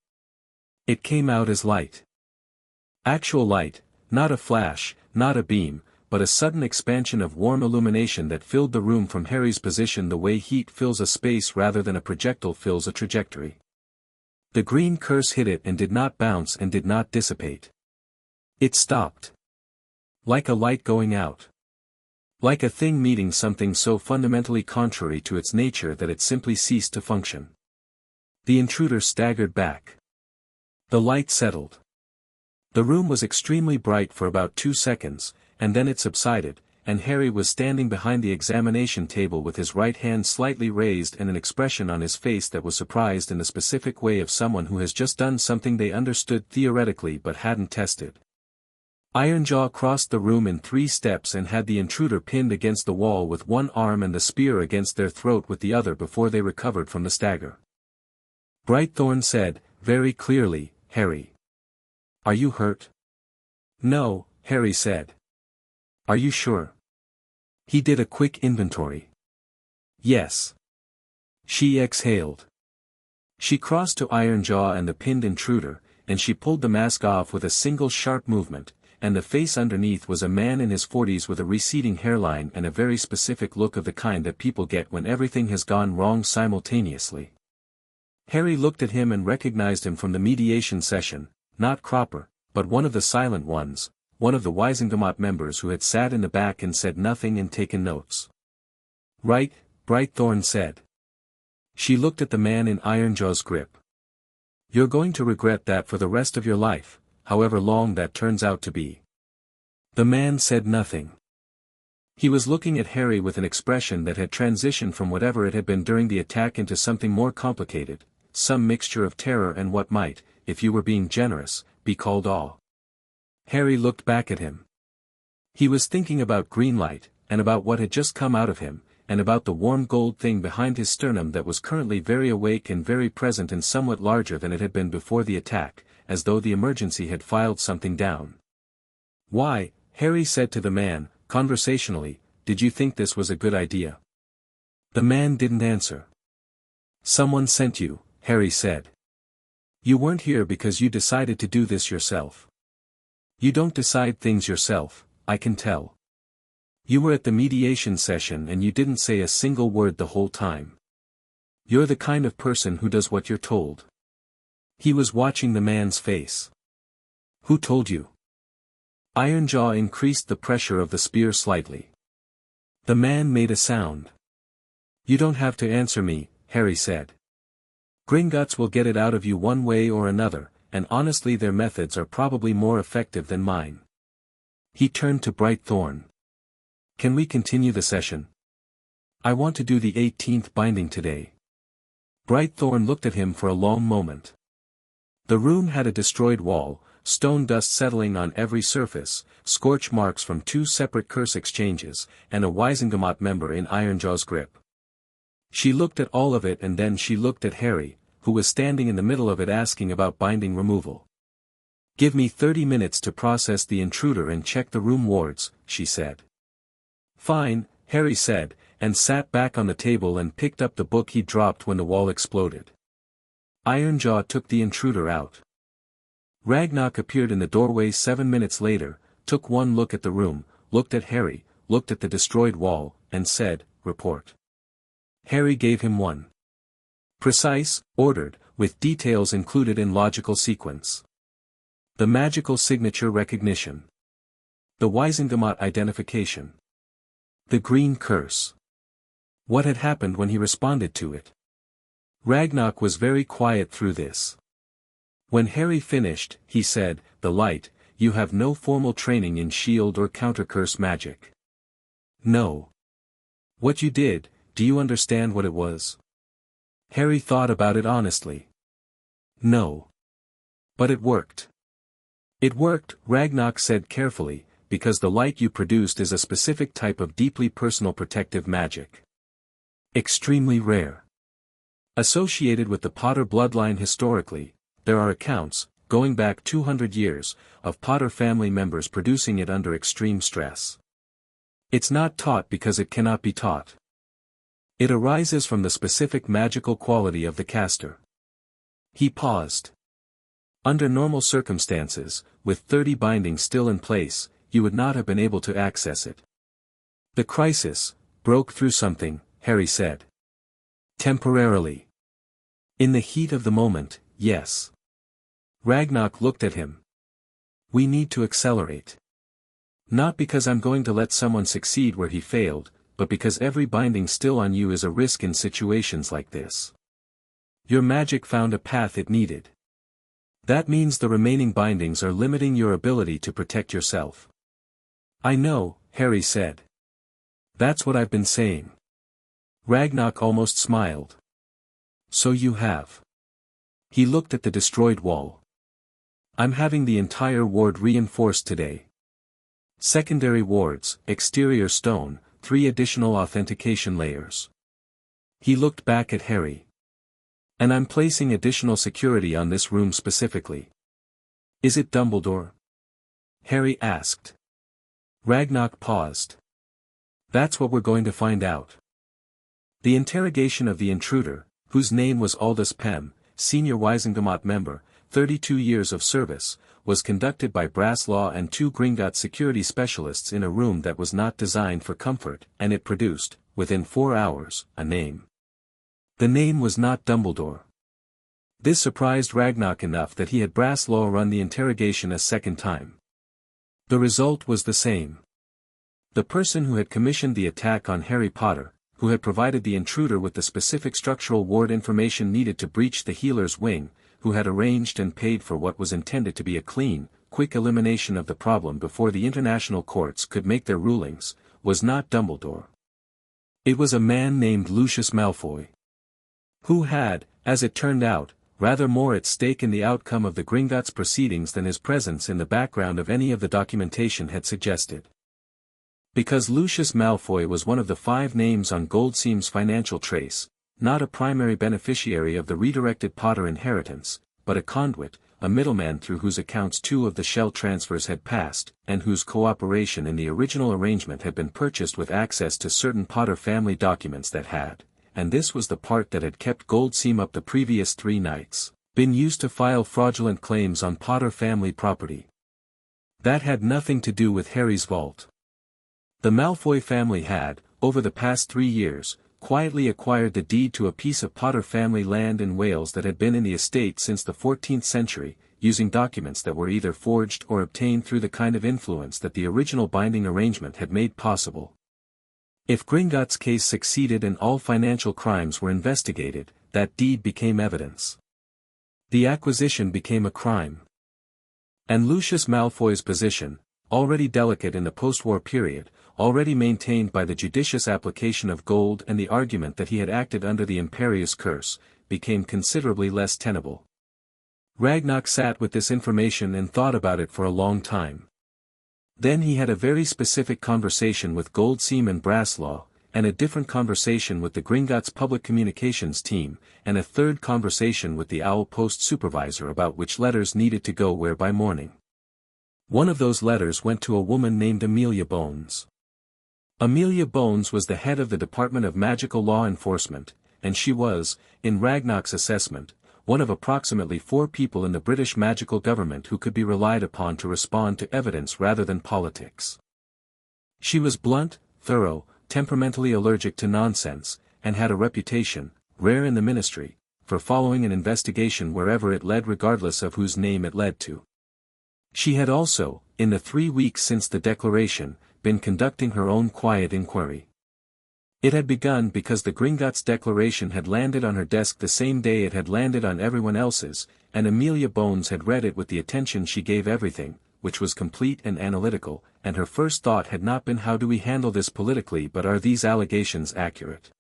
It came out as light. Actual light, not a flash, not a beam, but a sudden expansion of warm illumination that filled the room from Harry's position the way heat fills a space rather than a projectile fills a trajectory. The green curse hit it and did not bounce and did not dissipate. It stopped. Like a light going out. Like a thing meeting something so fundamentally contrary to its nature that it simply ceased to function. The intruder staggered back. The light settled. The room was extremely bright for about 2 seconds, and then it subsided, and Harry was standing behind the examination table with his right hand slightly raised and an expression on his face that was surprised in the specific way of someone who has just done something they understood theoretically but hadn't tested. Ironjaw crossed the room in 3 steps and had the intruder pinned against the wall with one arm and the spear against their throat with the other before they recovered from the stagger. Brightthorn said, very clearly, "Harry. Are you hurt?" "No," Harry said. "Are you sure?" He did a quick inventory. "Yes." She exhaled. She crossed to Ironjaw and the pinned intruder, and she pulled the mask off with a single sharp movement, and the face underneath was a man in his 40s with a receding hairline and a very specific look of the kind that people get when everything has gone wrong simultaneously. Harry looked at him and recognized him from the mediation session, not Cropper, but one of the silent ones, one of the Wisengamot members who had sat in the back and said nothing and taken notes. "Right," Brightthorn said. She looked at the man in Ironjaw's grip. "You're going to regret that for the rest of your life, however long that turns out to be." The man said nothing. He was looking at Harry with an expression that had transitioned from whatever it had been during the attack into something more complicated, some mixture of terror and what might, if you were being generous, be called awe. Harry looked back at him. He was thinking about Greenlight, and about what had just come out of him, and about the warm gold thing behind his sternum that was currently very awake and very present and somewhat larger than it had been before the attack, as though the emergency had filed something down. "Why," Harry said to the man, conversationally, "did you think this was a good idea?" The man didn't answer. "Someone sent you," Harry said. "You weren't here because you decided to do this yourself. You don't decide things yourself, I can tell. You were at the mediation session and you didn't say a single word the whole time. You're the kind of person who does what you're told." He was watching the man's face. "Who told you?" Ironjaw increased the pressure of the spear slightly. The man made a sound. "You don't have to answer me," Harry said. "Gringotts will get it out of you one way or another, and honestly their methods are probably more effective than mine." He turned to Brightthorn. "Can we continue the session? I want to do the 18th binding today." Brightthorn looked at him for a long moment. The room had a destroyed wall, stone dust settling on every surface, scorch marks from 2 separate curse exchanges, and a Wisengamot member in Ironjaw's grip. She looked at all of it and then she looked at Harry, who was standing in the middle of it asking about binding removal. "Give me 30 minutes to process the intruder and check the room wards," she said. "Fine," Harry said, and sat back on the table and picked up the book he dropped when the wall exploded. Ironjaw took the intruder out. Ragnarok appeared in the doorway 7 minutes later, took one look at the room, looked at Harry, looked at the destroyed wall, and said, "Report." Harry gave him one. Precise, ordered, with details included in logical sequence. The magical signature recognition. The Wizengamot identification. The green curse. What had happened when he responded to it? Ragnarok was very quiet through this. When Harry finished, he said, "The light, you have no formal training in shield or counter-curse magic." "No. What you did, do you understand what it was?" Harry thought about it honestly. "No. But it worked." "It worked," Ragnarok said carefully, "because the light you produced is a specific type of deeply personal protective magic. Extremely rare. Associated with the Potter bloodline historically, there are accounts, going back 200 years, of Potter family members producing it under extreme stress. It's not taught because it cannot be taught. It arises from the specific magical quality of the caster." He paused. "Under normal circumstances, with 30 bindings still in place, you would not have been able to access it." "The crisis broke through something," Harry said. "Temporarily. In the heat of the moment, yes." Ragnarok looked at him. "We need to accelerate. Not because I'm going to let someone succeed where he failed, but because every binding still on you is a risk in situations like this. Your magic found a path it needed. That means the remaining bindings are limiting your ability to protect yourself." "I know," Harry said. "That's what I've been saying." Ragnarok almost smiled. "So you have." He looked at the destroyed wall. "I'm having the entire ward reinforced today. Secondary wards, exterior stone, 3 additional authentication layers." He looked back at Harry. "And I'm placing additional security on this room specifically." "Is it Dumbledore?" Harry asked. Ragnarok paused. "That's what we're going to find out." The interrogation of the intruder, whose name was Aldous Pem, senior Wizengamot member, 32 years of service, was conducted by Brasslaw and 2 Gringotts security specialists in a room that was not designed for comfort, and it produced, within 4 hours, a name. The name was not Dumbledore. This surprised Ragnarok enough that he had Brasslaw run the interrogation a second time. The result was the same. The person who had commissioned the attack on Harry Potter, who had provided the intruder with the specific structural ward information needed to breach the healer's wing, who had arranged and paid for what was intended to be a clean, quick elimination of the problem before the international courts could make their rulings, was not Dumbledore. It was a man named Lucius Malfoy. Who had, as it turned out, rather more at stake in the outcome of the Gringotts proceedings than his presence in the background of any of the documentation had suggested. Because Lucius Malfoy was one of the 5 names on Goldseam's financial trace, not a primary beneficiary of the redirected Potter inheritance, but a conduit, a middleman through whose accounts 2 of the shell transfers had passed, and whose cooperation in the original arrangement had been purchased with access to certain Potter family documents that had, and this was the part that had kept Goldseam up the previous 3 nights, been used to file fraudulent claims on Potter family property. That had nothing to do with Harry's vault. The Malfoy family had, over the past 3 years, quietly acquired the deed to a piece of Potter family land in Wales that had been in the estate since the 14th century, using documents that were either forged or obtained through the kind of influence that the original binding arrangement had made possible. If Gringotts' case succeeded and all financial crimes were investigated, that deed became evidence. The acquisition became a crime. And Lucius Malfoy's position, already delicate in the post-war period, already maintained by the judicious application of gold and the argument that he had acted under the Imperius curse, became considerably less tenable. Ragnarok sat with this information and thought about it for a long time. Then he had a very specific conversation with Goldseam and Brasslaw, and a different conversation with the Gringotts public communications team, and a third conversation with the Owl Post supervisor about which letters needed to go where by morning. One of those letters went to a woman named Amelia Bones. Amelia Bones was the head of the Department of Magical Law Enforcement, and she was, in Ragnarok's assessment, one of approximately 4 people in the British magical government who could be relied upon to respond to evidence rather than politics. She was blunt, thorough, temperamentally allergic to nonsense, and had a reputation, rare in the ministry, for following an investigation wherever it led regardless of whose name it led to. She had also, in the 3 weeks since the declaration, been conducting her own quiet inquiry. It had begun because the Gringotts declaration had landed on her desk the same day it had landed on everyone else's, and Amelia Bones had read it with the attention she gave everything, which was complete and analytical, and her first thought had not been how do we handle this politically but are these allegations accurate?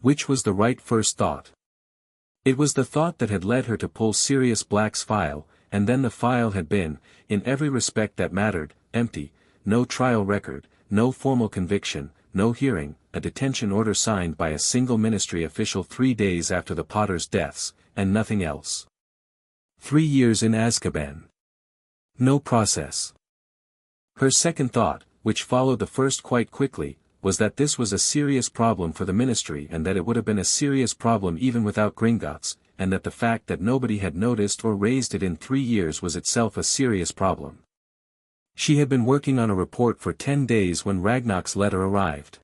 Which was the right first thought? It was the thought that had led her to pull Sirius Black's file, and then the file had been, in every respect that mattered, empty, no trial record, no formal conviction, no hearing, a detention order signed by a single ministry official 3 days after the Potters' deaths, and nothing else. 3 years in Azkaban. No process. Her second thought, which followed the first quite quickly, was that this was a serious problem for the ministry and that it would have been a serious problem even without Gringotts, and that the fact that nobody had noticed or raised it in 3 years was itself a serious problem. She had been working on a report for 10 days when Ragnarok's letter arrived.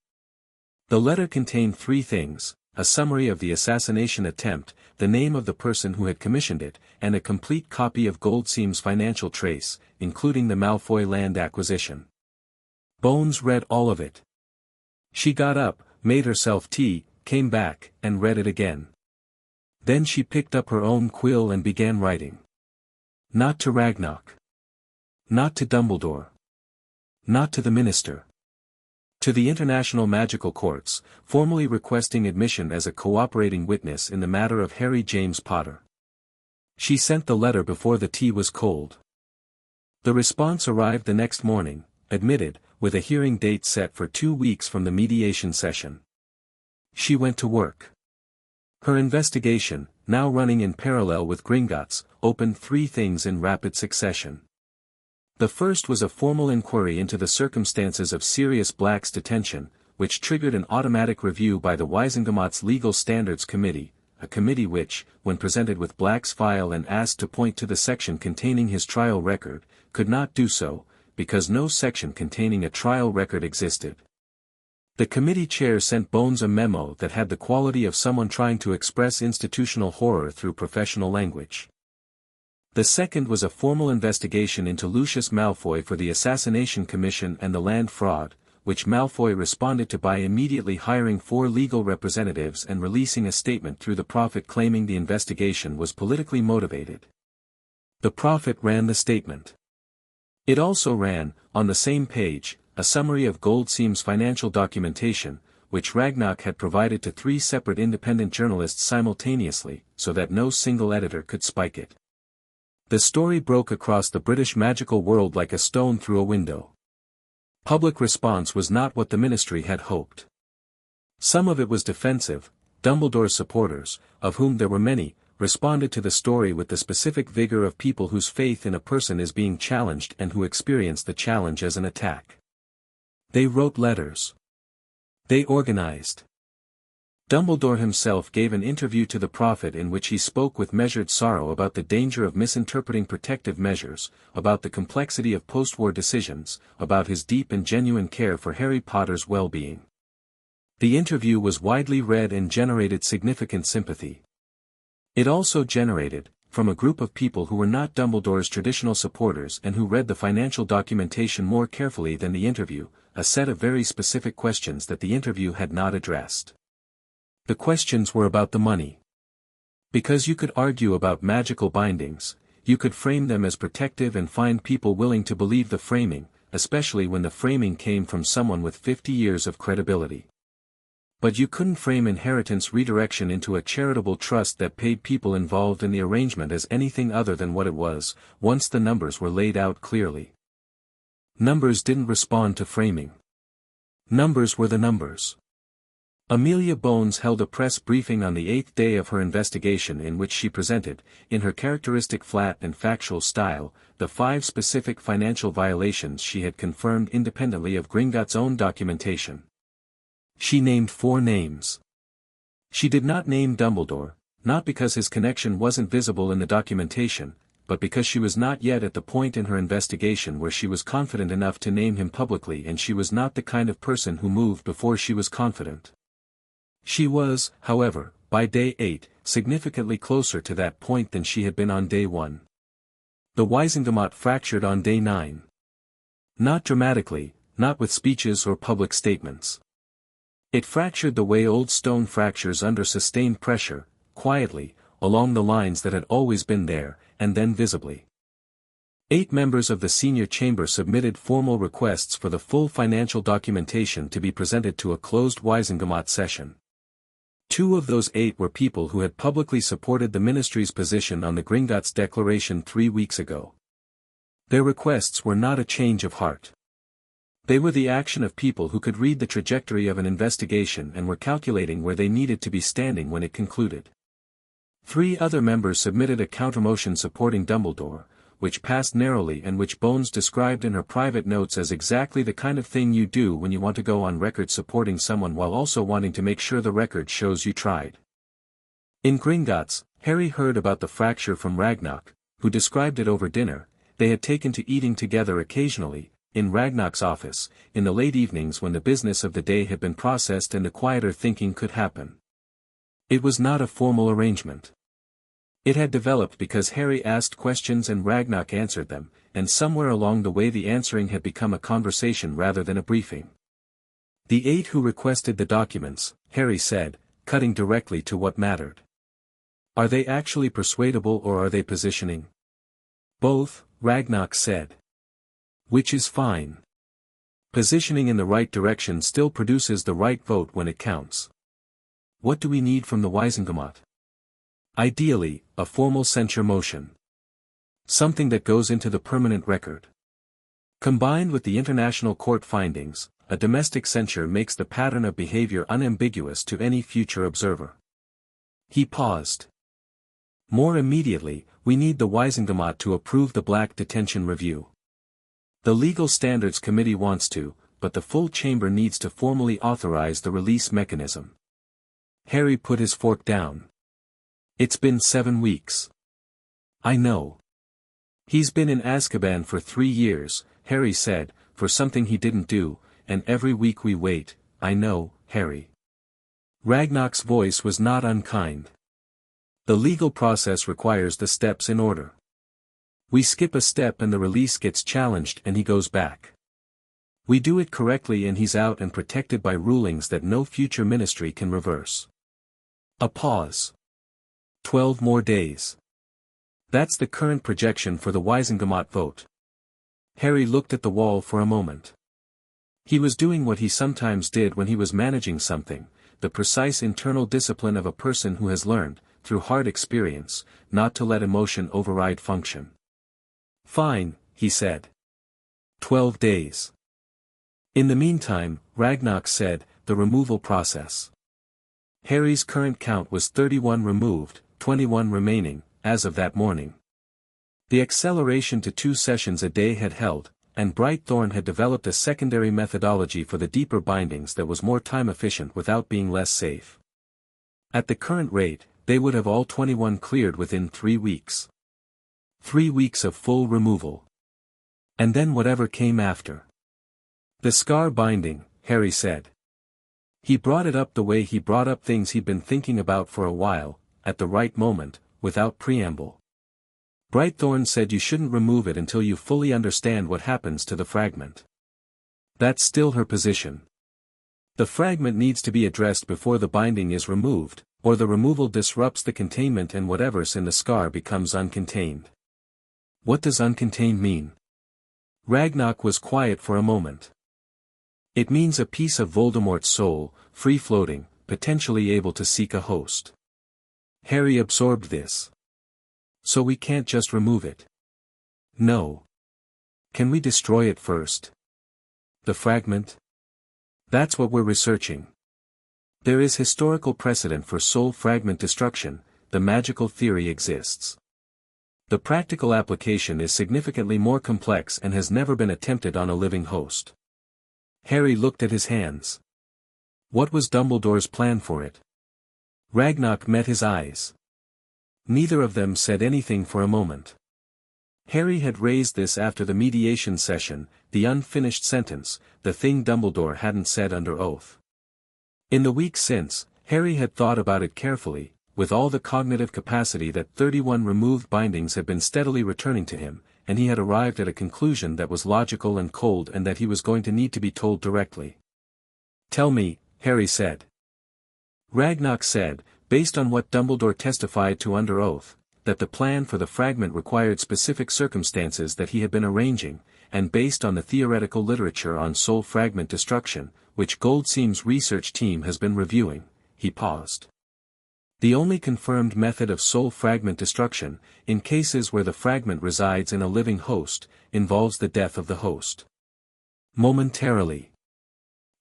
The letter contained 3 things, a summary of the assassination attempt, the name of the person who had commissioned it, and a complete copy of Goldseam's financial trace, including the Malfoy land acquisition. Bones read all of it. She got up, made herself tea, came back, and read it again. Then she picked up her own quill and began writing. Not to Ragnarok. Not to Dumbledore. Not to the minister. To the International Magical Courts, formally requesting admission as a cooperating witness in the matter of Harry James Potter. She sent the letter before the tea was cold. The response arrived the next morning, admitted, with a hearing date set for 2 weeks from the mediation session. She went to work. Her investigation, now running in parallel with Gringotts, opened 3 things in rapid succession. The first was a formal inquiry into the circumstances of Sirius Black's detention, which triggered an automatic review by the Wisengamot's Legal Standards Committee, a committee which, when presented with Black's file and asked to point to the section containing his trial record, could not do so, because no section containing a trial record existed. The committee chair sent Bones a memo that had the quality of someone trying to express institutional horror through professional language. The second was a formal investigation into Lucius Malfoy for the Assassination Commission and the land fraud, which Malfoy responded to by immediately hiring 4 legal representatives and releasing a statement through the Prophet claiming the investigation was politically motivated. The Prophet ran the statement. It also ran, on the same page, a summary of Goldseam's financial documentation, which Ragnarok had provided to 3 separate independent journalists simultaneously, so that no single editor could spike it. The story broke across the British magical world like a stone through a window. Public response was not what the ministry had hoped. Some of it was defensive. Dumbledore's supporters, of whom there were many, responded to the story with the specific vigor of people whose faith in a person is being challenged and who experience the challenge as an attack. They wrote letters. They organized. Dumbledore himself gave an interview to the Prophet in which he spoke with measured sorrow about the danger of misinterpreting protective measures, about the complexity of post-war decisions, about his deep and genuine care for Harry Potter's well-being. The interview was widely read and generated significant sympathy. It also generated, from a group of people who were not Dumbledore's traditional supporters and who read the financial documentation more carefully than the interview, a set of very specific questions that the interview had not addressed. The questions were about the money. Because you could argue about magical bindings, you could frame them as protective and find people willing to believe the framing, especially when the framing came from someone with 50 years of credibility. But you couldn't frame inheritance redirection into a charitable trust that paid people involved in the arrangement as anything other than what it was, once the numbers were laid out clearly. Numbers didn't respond to framing. Numbers were the numbers. Amelia Bones held a press briefing on the 8th day of her investigation in which she presented, in her characteristic flat and factual style, the 5 specific financial violations she had confirmed independently of Gringotts' own documentation. She named 4 names. She did not name Dumbledore, not because his connection wasn't visible in the documentation, but because she was not yet at the point in her investigation where she was confident enough to name him publicly, and she was not the kind of person who moved before she was confident. She was, however, by day 8, significantly closer to that point than she had been on day 1. The Wizengamot fractured on day 9. Not dramatically, not with speeches or public statements. It fractured the way old stone fractures under sustained pressure, quietly, along the lines that had always been there, and then visibly. 8 members of the senior chamber submitted formal requests for the full financial documentation to be presented to a closed Wizengamot session. 2 of those 8 were people who had publicly supported the ministry's position on the Gringotts Declaration 3 weeks ago. Their requests were not a change of heart. They were the action of people who could read the trajectory of an investigation and were calculating where they needed to be standing when it concluded. 3 other members submitted a countermotion supporting Dumbledore, which passed narrowly and which Bones described in her private notes as exactly the kind of thing you do when you want to go on record supporting someone while also wanting to make sure the record shows you tried. In Gringotts, Harry heard about the fracture from Ragnarok, who described it over dinner. They had taken to eating together occasionally, in Ragnarok's office, in the late evenings when the business of the day had been processed and the quieter thinking could happen. It was not a formal arrangement. It had developed because Harry asked questions and Ragnarok answered them, and somewhere along the way the answering had become a conversation rather than a briefing. The 8 who requested the documents, Harry said, cutting directly to what mattered. Are they actually persuadable or are they positioning? Both, Ragnarok said. Which is fine. Positioning in the right direction still produces the right vote when it counts. What do we need from the Wizengamot? Ideally, a formal censure motion. Something that goes into the permanent record. Combined with the international court findings, a domestic censure makes the pattern of behavior unambiguous to any future observer. He paused. More immediately, we need the Wizengamot to approve the Black Detention Review. The Legal Standards Committee wants to, but the full chamber needs to formally authorize the release mechanism. Harry put his fork down. It's been 7 weeks. I know. He's been in Azkaban for 3 years, Harry said, for something he didn't do, and every week we wait. I know, Harry. Ragnarok's voice was not unkind. The legal process requires the steps in order. We skip a step and the release gets challenged and he goes back. We do it correctly and he's out and protected by rulings that no future ministry can reverse. A pause. 12 more days. That's the current projection for the Wizengamot vote. Harry looked at the wall for a moment. He was doing what he sometimes did when he was managing something, the precise internal discipline of a person who has learned, through hard experience, not to let emotion override function. Fine, he said. 12 days. In the meantime, Ragnarok said, the removal process. Harry's current count was 31 removed, 21 remaining, as of that morning. The acceleration to 2 sessions a day had held, and Brightthorn had developed a secondary methodology for the deeper bindings that was more time efficient without being less safe. At the current rate, they would have all 21 cleared within 3 weeks. 3 weeks of full removal. And then whatever came after. The scar binding, Harry said. He brought it up the way he brought up things he'd been thinking about for a while, at the right moment, without preamble. Brightthorn said you shouldn't remove it until you fully understand what happens to the fragment. That's still her position. The fragment needs to be addressed before the binding is removed, or the removal disrupts the containment and whatever's in the scar becomes uncontained. What does uncontained mean? Ragnarok was quiet for a moment. It means a piece of Voldemort's soul, free-floating, potentially able to seek a host. Harry absorbed this. So we can't just remove it. No. Can we destroy it first? The fragment? That's what we're researching. There is historical precedent for soul fragment destruction, the magical theory exists. The practical application is significantly more complex and has never been attempted on a living host. Harry looked at his hands. What was Dumbledore's plan for it? Ragnarok met his eyes. Neither of them said anything for a moment. Harry had raised this after the mediation session, the unfinished sentence, the thing Dumbledore hadn't said under oath. In the weeks since, Harry had thought about it carefully, with all the cognitive capacity that 31 removed bindings had been steadily returning to him, and he had arrived at a conclusion that was logical and cold and that he was going to need to be told directly. "Tell me," Harry said. Ragnock said, based on what Dumbledore testified to under oath, that the plan for the fragment required specific circumstances that he had been arranging, and based on the theoretical literature on soul fragment destruction, which Goldseam's research team has been reviewing, he paused. The only confirmed method of soul fragment destruction, in cases where the fragment resides in a living host, involves the death of the host. Momentarily.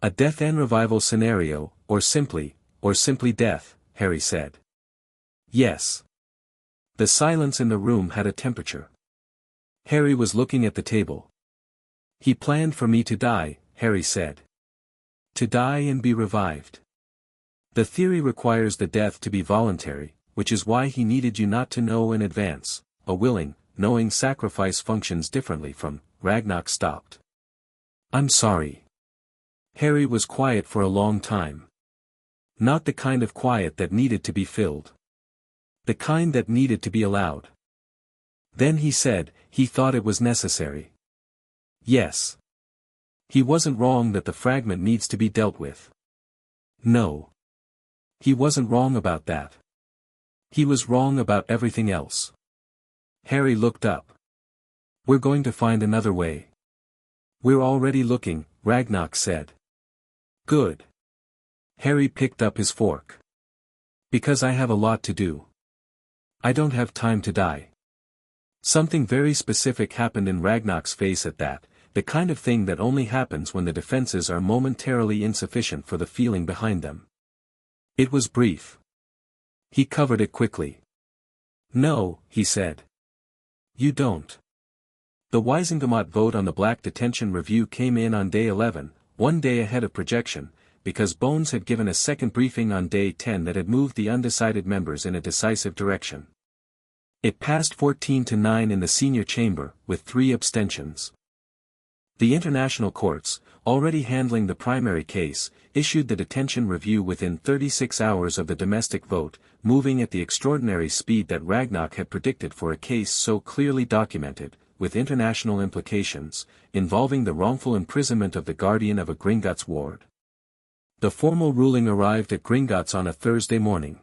A death and revival scenario, or simply death, Harry said. Yes. The silence in the room had a temperature. Harry was looking at the table. He planned for me to die, Harry said. To die and be revived. The theory requires the death to be voluntary, which is why he needed you not to know in advance. A willing, knowing sacrifice functions differently from. Ragnock stopped. I'm sorry. Harry was quiet for a long time. Not the kind of quiet that needed to be filled. The kind that needed to be allowed. Then he said, he thought it was necessary. Yes. He wasn't wrong that the fragment needs to be dealt with. No. He wasn't wrong about that. He was wrong about everything else. Harry looked up. We're going to find another way. We're already looking, Ragnock said. Good. Harry picked up his fork. Because I have a lot to do. I don't have time to die. Something very specific happened in Ragnock's face at that, the kind of thing that only happens when the defenses are momentarily insufficient for the feeling behind them. It was brief. He covered it quickly. No, he said. You don't. The Wisengamot vote on the Black Detention Review came in on day 11, one day ahead of projection, because Bones had given a second briefing on day 10 that had moved the undecided members in a decisive direction. It passed 14-9 in the senior chamber, with 3 abstentions. The international courts, already handling the primary case, issued the detention review within 36 hours of the domestic vote, moving at the extraordinary speed that Ragnock had predicted for a case so clearly documented, with international implications, involving the wrongful imprisonment of the guardian of a Gringotts ward. The formal ruling arrived at Gringotts on a Thursday morning.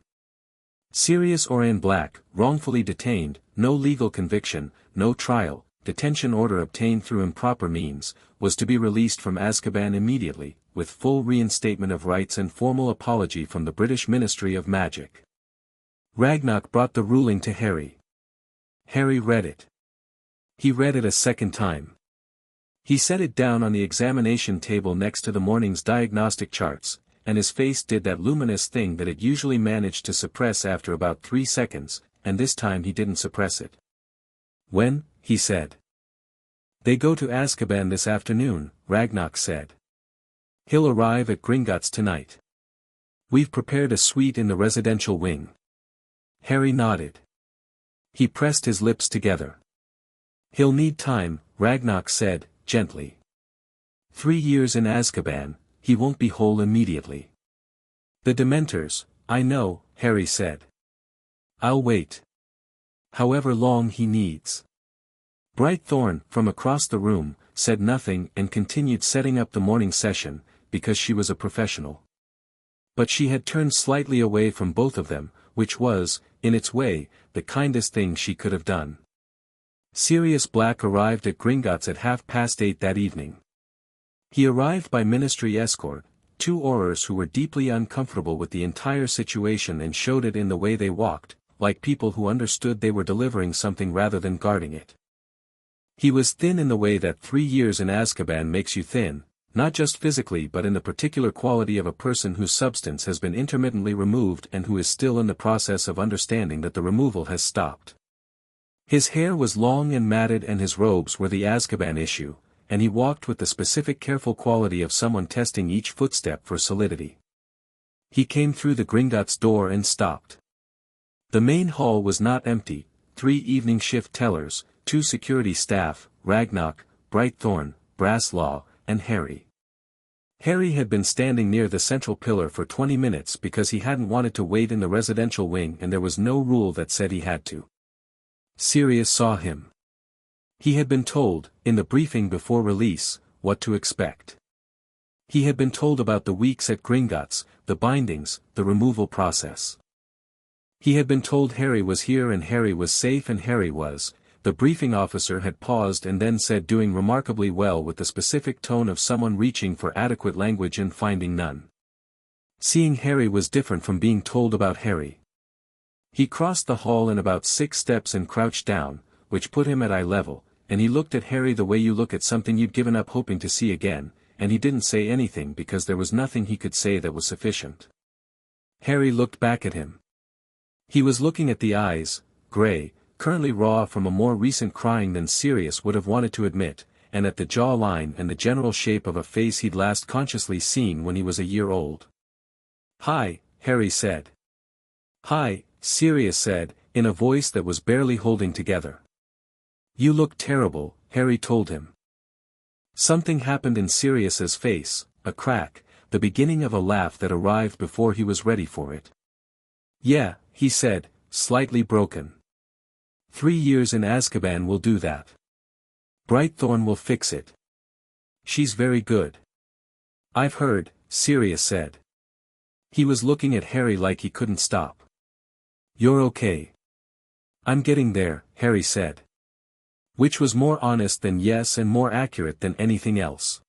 Sirius Orion Black, wrongfully detained, no legal conviction, no trial, detention order obtained through improper means, was to be released from Azkaban immediately, with full reinstatement of rights and formal apology from the British Ministry of Magic. Ragnock brought the ruling to Harry. Harry read it. He read it a second time. He set it down on the examination table next to the morning's diagnostic charts, and his face did that luminous thing that it usually managed to suppress after about 3 seconds, and this time he didn't suppress it. When, he said. They go to Azkaban this afternoon, Ragnock said. He'll arrive at Gringotts tonight. We've prepared a suite in the residential wing. Harry nodded. He pressed his lips together. He'll need time, Ragnock said, gently. 3 years in Azkaban, he won't be whole immediately. The Dementors, I know, Harry said. I'll wait. However long he needs. Brightthorn, from across the room, said nothing and continued setting up the morning session, because she was a professional. But she had turned slightly away from both of them, which was, in its way, the kindest thing she could have done. Sirius Black arrived at Gringotts at 8:30 that evening. He arrived by ministry escort, 2 Aurors who were deeply uncomfortable with the entire situation and showed it in the way they walked, like people who understood they were delivering something rather than guarding it. He was thin in the way that 3 years in Azkaban makes you thin, not just physically but in the particular quality of a person whose substance has been intermittently removed and who is still in the process of understanding that the removal has stopped. His hair was long and matted and his robes were the Azkaban issue, and he walked with the specific careful quality of someone testing each footstep for solidity. He came through the Gringotts door and stopped. The main hall was not empty, 3 evening shift tellers, 2 security staff, Ragnock, Brightthorn, Brasslaw, and Harry. Harry had been standing near the central pillar for 20 minutes because he hadn't wanted to wait in the residential wing and there was no rule that said he had to. Sirius saw him. He had been told, in the briefing before release, what to expect. He had been told about the weeks at Gringotts, the bindings, the removal process. He had been told Harry was here and Harry was safe and Harry was. The briefing officer had paused and then said doing remarkably well with the specific tone of someone reaching for adequate language and finding none. Seeing Harry was different from being told about Harry. He crossed the hall in about 6 steps and crouched down, which put him at eye level, and he looked at Harry the way you look at something you'd given up hoping to see again, and he didn't say anything because there was nothing he could say that was sufficient. Harry looked back at him. He was looking at the eyes, grey, currently raw from a more recent crying than Sirius would have wanted to admit, and at the jawline and the general shape of a face he'd last consciously seen when he was a year old. "Hi," Harry said. "Hi," Sirius said, in a voice that was barely holding together. "You look terrible," Harry told him. Something happened in Sirius's face, a crack, the beginning of a laugh that arrived before he was ready for it. "Yeah," he said, slightly broken. 3 years in Azkaban will do that. Brightthorn will fix it. She's very good." "I've heard," Sirius said. He was looking at Harry like he couldn't stop. "You're okay." "I'm getting there," Harry said. Which was more honest than yes and more accurate than anything else.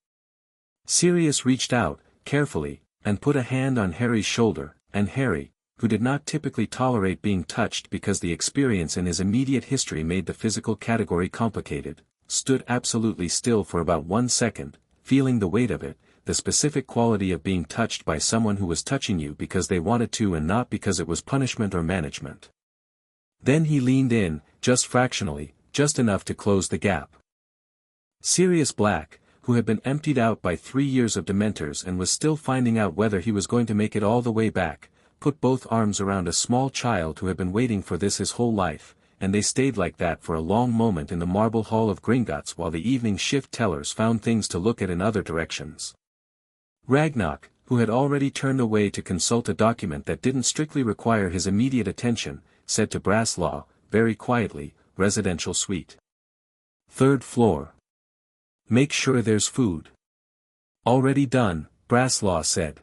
Sirius reached out, carefully, and put a hand on Harry's shoulder, and Harry, who did not typically tolerate being touched because the experience in his immediate history made the physical category complicated, stood absolutely still for about 1 second, feeling the weight of it, the specific quality of being touched by someone who was touching you because they wanted to and not because it was punishment or management. Then he leaned in, just fractionally, just enough to close the gap. Sirius Black, who had been emptied out by 3 years of Dementors and was still finding out whether he was going to make it all the way back, put both arms around a small child who had been waiting for this his whole life, and they stayed like that for a long moment in the marble hall of Gringotts while the evening shift tellers found things to look at in other directions. Ragnarok, who had already turned away to consult a document that didn't strictly require his immediate attention, said to Brasslaw, very quietly, "Residential suite. 3rd floor. Make sure there's food." "Already done," Brasslaw said.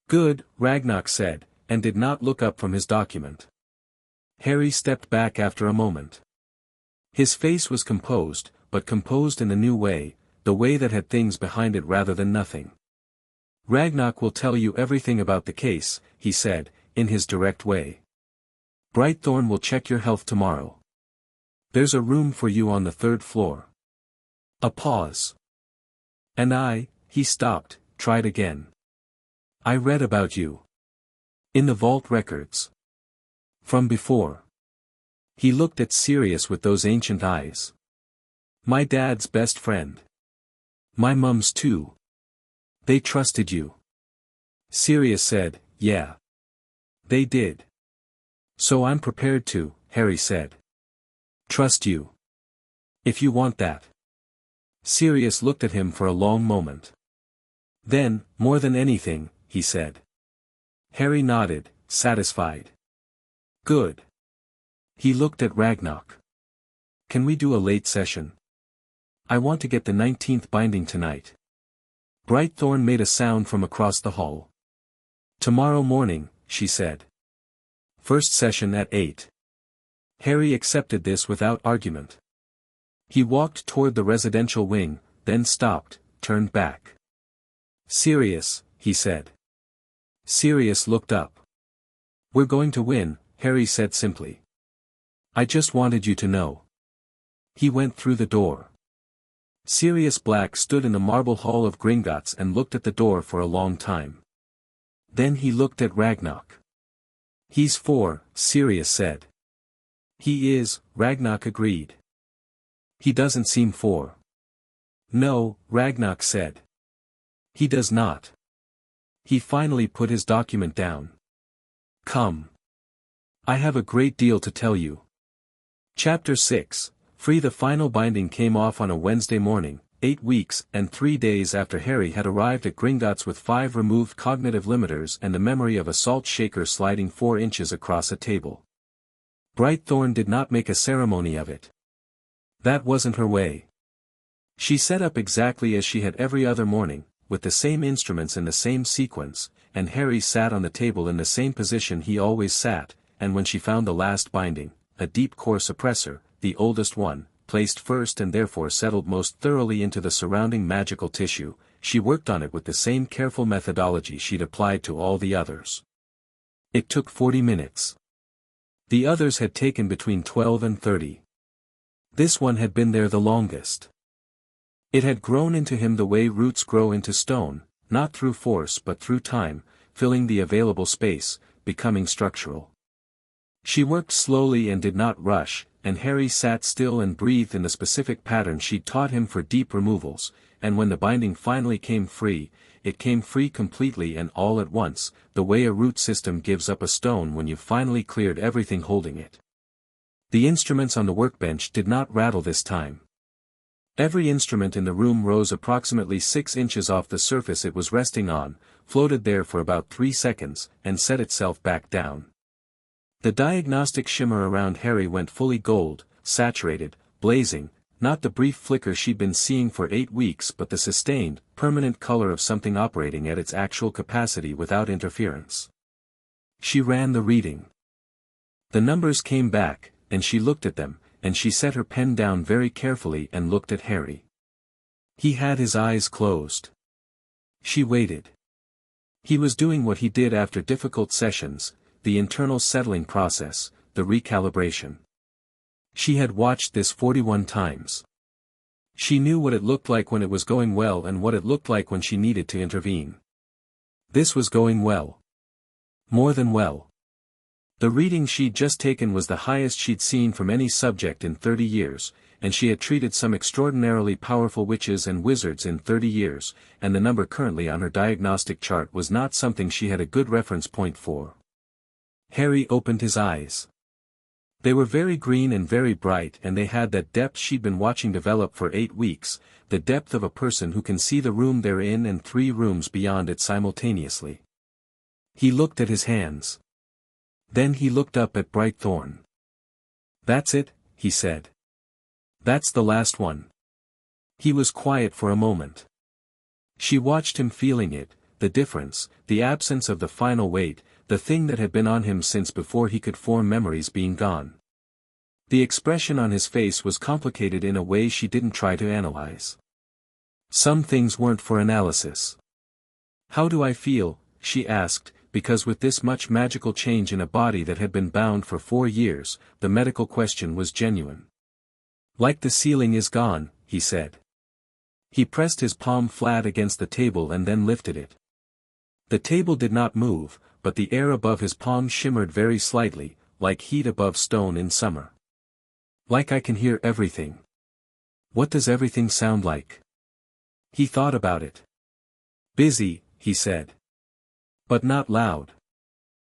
"Good," Ragnarok said, and did not look up from his document. Harry stepped back after a moment. His face was composed, but composed in a new way, the way that had things behind it rather than nothing. "Ragnarok will tell you everything about the case," he said, in his direct way. "Brightthorn will check your health tomorrow. There's a room for you on the 3rd floor." A pause. "And he stopped, tried again. "I read about you. In the vault records. From before." He looked at Sirius with those ancient eyes. "My dad's best friend. My mum's too. They trusted you." Sirius said, "Yeah. They did. So I'm prepared to," Harry said. "Trust you. If you want that." Sirius looked at him for a long moment. Then, more than anything, he said. Harry nodded, satisfied. "Good." He looked at Ragnarok. "Can we do a late session? I want to get the 19th binding tonight." Brightthorn made a sound from across the hall. "Tomorrow morning," she said. "First session at 8. Harry accepted this without argument. He walked toward the residential wing, then stopped, turned back. "Sirius," he said. Sirius looked up. "We're going to win," Harry said simply. "I just wanted you to know." He went through the door. Sirius Black stood in the marble hall of Gringotts and looked at the door for a long time. Then he looked at Ragnarok. "He's 4, Sirius said. "He is," Ragnarok agreed. "He doesn't seem 4. "No," Ragnarok said. "He does not." He finally put his document down. "Come. I have a great deal to tell you." Chapter 6, Free. The final binding came off on a Wednesday morning, 8 weeks and 3 days after Harry had arrived at Gringotts with 5 removed cognitive limiters and the memory of a salt shaker sliding 4 inches across a table. Brightthorn did not make a ceremony of it. That wasn't her way. She set up exactly as she had every other morning, with the same instruments in the same sequence, and Harry sat on the table in the same position he always sat, and when she found the last binding, a deep core suppressor, the oldest one, placed first and therefore settled most thoroughly into the surrounding magical tissue, she worked on it with the same careful methodology she'd applied to all the others. It took 40 minutes. The others had taken between 12 and 30. This one had been there the longest. It had grown into him the way roots grow into stone, not through force but through time, filling the available space, becoming structural. She worked slowly and did not rush, and Harry sat still and breathed in the specific pattern she'd taught him for deep removals, and when the binding finally came free, it came free completely and all at once, the way a root system gives up a stone when you've finally cleared everything holding it. The instruments on the workbench did not rattle this time. Every instrument in the room rose approximately 6 inches off the surface it was resting on, floated there for about 3 seconds, and set itself back down. The diagnostic shimmer around Harry went fully gold, saturated, blazing, not the brief flicker she'd been seeing for 8 weeks but the sustained, permanent color of something operating at its actual capacity without interference. She ran the reading. The numbers came back, and she looked at them, and she set her pen down very carefully and looked at Harry. He had his eyes closed. She waited. He was doing what he did after difficult sessions, the internal settling process, the recalibration. She had watched this 41 times. She knew what it looked like when it was going well and what it looked like when she needed to intervene. This was going well. More than well. The reading she'd just taken was the highest she'd seen from any subject in 30 years, and she had treated some extraordinarily powerful witches and wizards in 30 years, and the number currently on her diagnostic chart was not something she had a good reference point for. Harry opened his eyes. They were very green and very bright and they had that depth she'd been watching develop for 8 weeks, the depth of a person who can see the room they're in and 3 rooms beyond it simultaneously. He looked at his hands. Then he looked up at Brightthorn. "That's it," he said. "That's the last one." He was quiet for a moment. She watched him feeling it, the difference, the absence of the final weight, the thing that had been on him since before he could form memories being gone. The expression on his face was complicated in a way she didn't try to analyze. Some things weren't for analysis. "How do I feel?" she asked, because with this much magical change in a body that had been bound for 4 years, the medical question was genuine. "Like the ceiling is gone," he said. He pressed his palm flat against the table and then lifted it. The table did not move, but the air above his palm shimmered very slightly, like heat above stone in summer. "Like I can hear everything." "What does everything sound like?" He thought about it. "Busy," he said. "But not loud.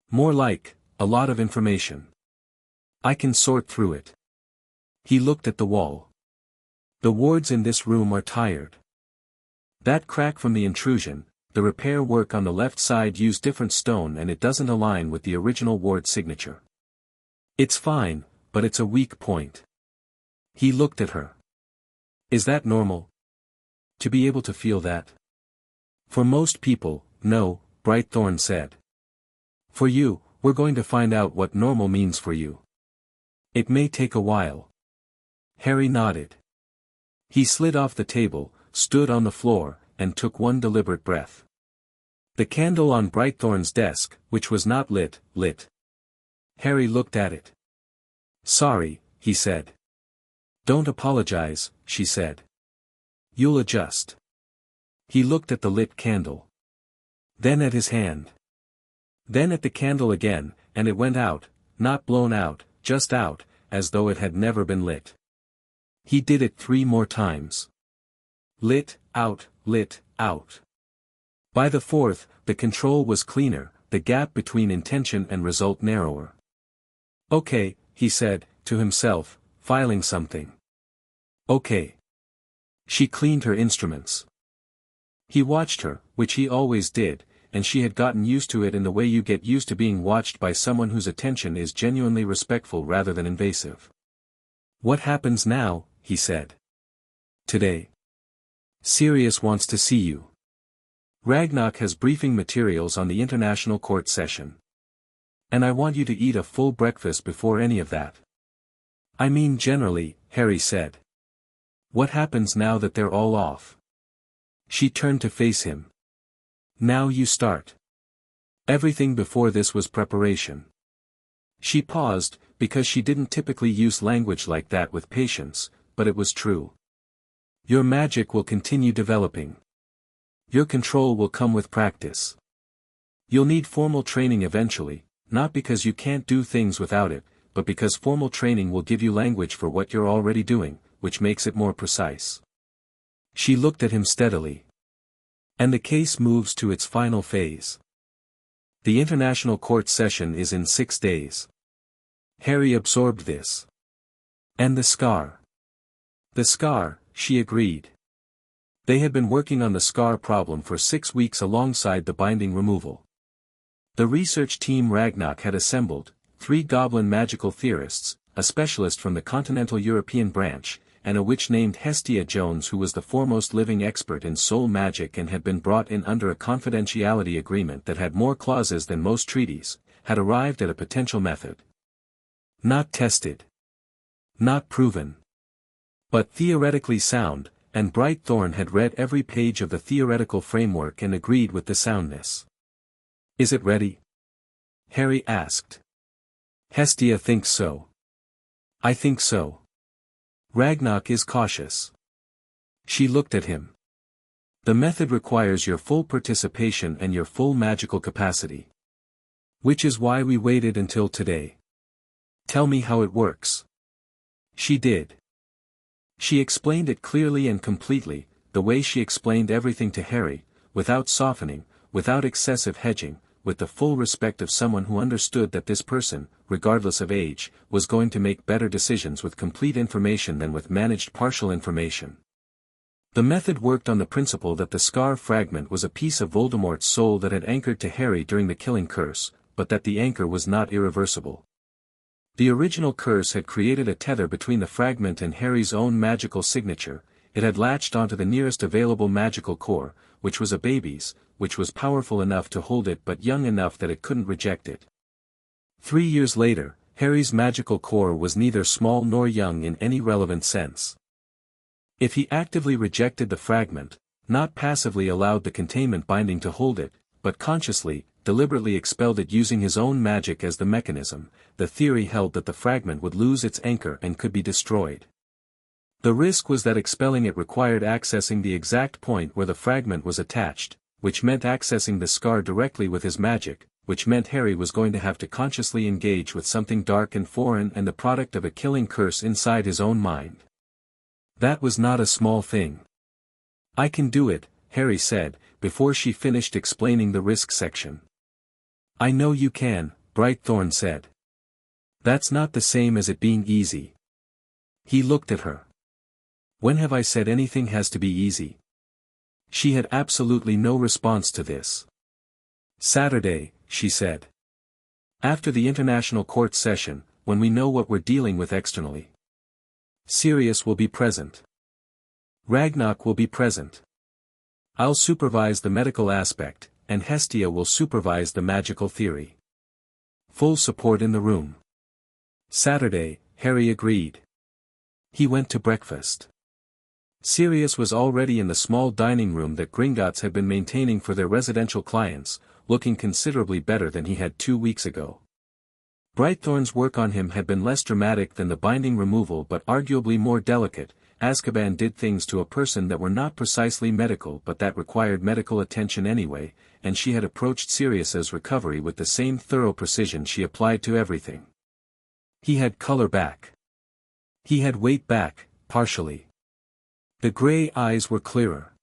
More like, a lot of information. I can sort through it." He looked at the wall. "The wards in this room are tired. That crack from the intrusion, the repair work on the left side used different stone and it doesn't align with the original ward signature. It's fine, but it's a weak point." He looked at her. "Is that normal? To be able to feel that?" "For most people, no," Brightthorn said. "For you, we're going to find out what normal means for you. It may take a while." Harry nodded. He slid off the table, stood on the floor, and took one deliberate breath. The candle on Brightthorn's desk, which was not lit. Harry looked at it. "Sorry," he said. "Don't apologize," she said. "You'll adjust." He looked at the lit candle. Then at his hand. Then at the candle again, and it went out, not blown out, just out, as though it had never been lit. He did it 3 more times. Lit, out, lit, out. By the 4th, the control was cleaner, the gap between intention and result narrower. "Okay," he said, to himself, filing something. "Okay. She cleaned her instruments. He watched her, which he always did, and she had gotten used to it in the way you get used to being watched by someone whose attention is genuinely respectful rather than invasive. "What happens now?" he said. "Today. Sirius wants to see you. Ragnarok has briefing materials on the International Court session. And I want you to eat a full breakfast before any of that." "I mean generally," Harry said. "What happens now that they're all off?" She turned to face him. "Now you start. Everything before this was preparation." She paused, because she didn't typically use language like that with patience, but it was true. "Your magic will continue developing. Your control will come with practice. You'll need formal training eventually, not because you can't do things without it, but because formal training will give you language for what you're already doing, which makes it more precise." She looked at him steadily. "And the case moves to its final phase. The International Court session is in 6 days." Harry absorbed this. "And the scar." "The scar," she agreed. They had been working on the scar problem for 6 weeks alongside the binding removal. The research team Ragnarok had assembled, 3 goblin magical theorists, a specialist from the continental European branch, and a witch named Hestia Jones who was the foremost living expert in soul magic and had been brought in under a confidentiality agreement that had more clauses than most treaties, had arrived at a potential method. Not tested. Not proven. But theoretically sound, and Brightthorn had read every page of the theoretical framework and agreed with the soundness. "Is it ready?" Harry asked. "Hestia thinks so. I think so. Ragnarok is cautious." She looked at him. "The method requires your full participation and your full magical capacity. Which is why we waited until today. Tell me how it works." She did. She explained it clearly and completely, the way she explained everything to Harry, without softening, without excessive hedging, with the full respect of someone who understood that this person, regardless of age, was going to make better decisions with complete information than with managed partial information. The method worked on the principle that the scar fragment was a piece of Voldemort's soul that had anchored to Harry during the killing curse, but that the anchor was not irreversible. The original curse had created a tether between the fragment and Harry's own magical signature. It had latched onto the nearest available magical core, which was a baby's, which was powerful enough to hold it but young enough that it couldn't reject it. 3 years later, Harry's magical core was neither small nor young in any relevant sense. If he actively rejected the fragment, not passively allowed the containment binding to hold it, but consciously, deliberately expelled it using his own magic as the mechanism, the theory held that the fragment would lose its anchor and could be destroyed. The risk was that expelling it required accessing the exact point where the fragment was attached, which meant accessing the scar directly with his magic, which meant Harry was going to have to consciously engage with something dark and foreign and the product of a killing curse inside his own mind. That was not a small thing. "I can do it," Harry said, before she finished explaining the risk section. "I know you can," Brightthorn said. "That's not the same as it being easy." He looked at her. "When have I said anything has to be easy?" She had absolutely no response to this. "Saturday," she said. "After the International Court session, when we know what we're dealing with externally. Sirius will be present. Ragnarok will be present. I'll supervise the medical aspect, and Hestia will supervise the magical theory. Full support in the room." "Saturday," Harry agreed. He went to breakfast. Sirius was already in the small dining room that Gringotts had been maintaining for their residential clients, looking considerably better than he had 2 weeks ago. Brightthorn's work on him had been less dramatic than the binding removal but arguably more delicate. Azkaban did things to a person that were not precisely medical but that required medical attention anyway, and she had approached Sirius's recovery with the same thorough precision she applied to everything. He had color back. He had weight back, partially. The gray eyes were clearer.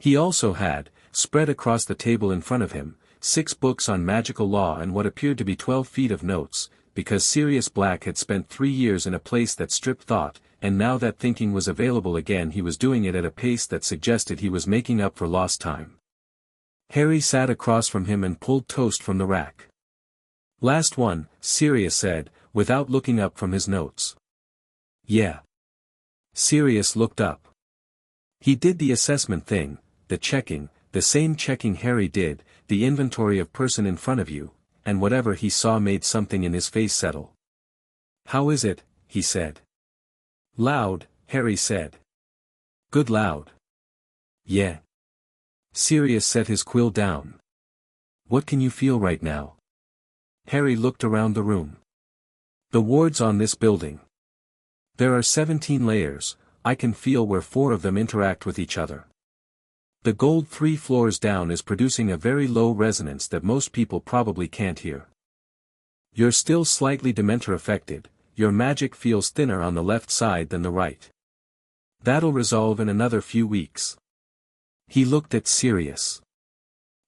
He also had, spread across the table in front of him, 6 books on magical law and what appeared to be 12 feet of notes, because Sirius Black had spent 3 years in a place that stripped thought, and now that thinking was available again he was doing it at a pace that suggested he was making up for lost time. Harry sat across from him and pulled toast from the rack. "Last one," Sirius said, without looking up from his notes. "Yeah." Sirius looked up. He did the assessment thing, the checking, the same checking Harry did, the inventory of person in front of you, and whatever he saw made something in his face settle. "How is it?" he said. "Loud," Harry said. "Good loud." "Yeah." Sirius set his quill down. "What can you feel right now?" Harry looked around the room. "The wards on this building. There are 17 layers, I can feel where 4 of them interact with each other. The gold 3 floors down is producing a very low resonance that most people probably can't hear. You're still slightly Dementor affected, your magic feels thinner on the left side than the right. That'll resolve in another few weeks." He looked at Sirius.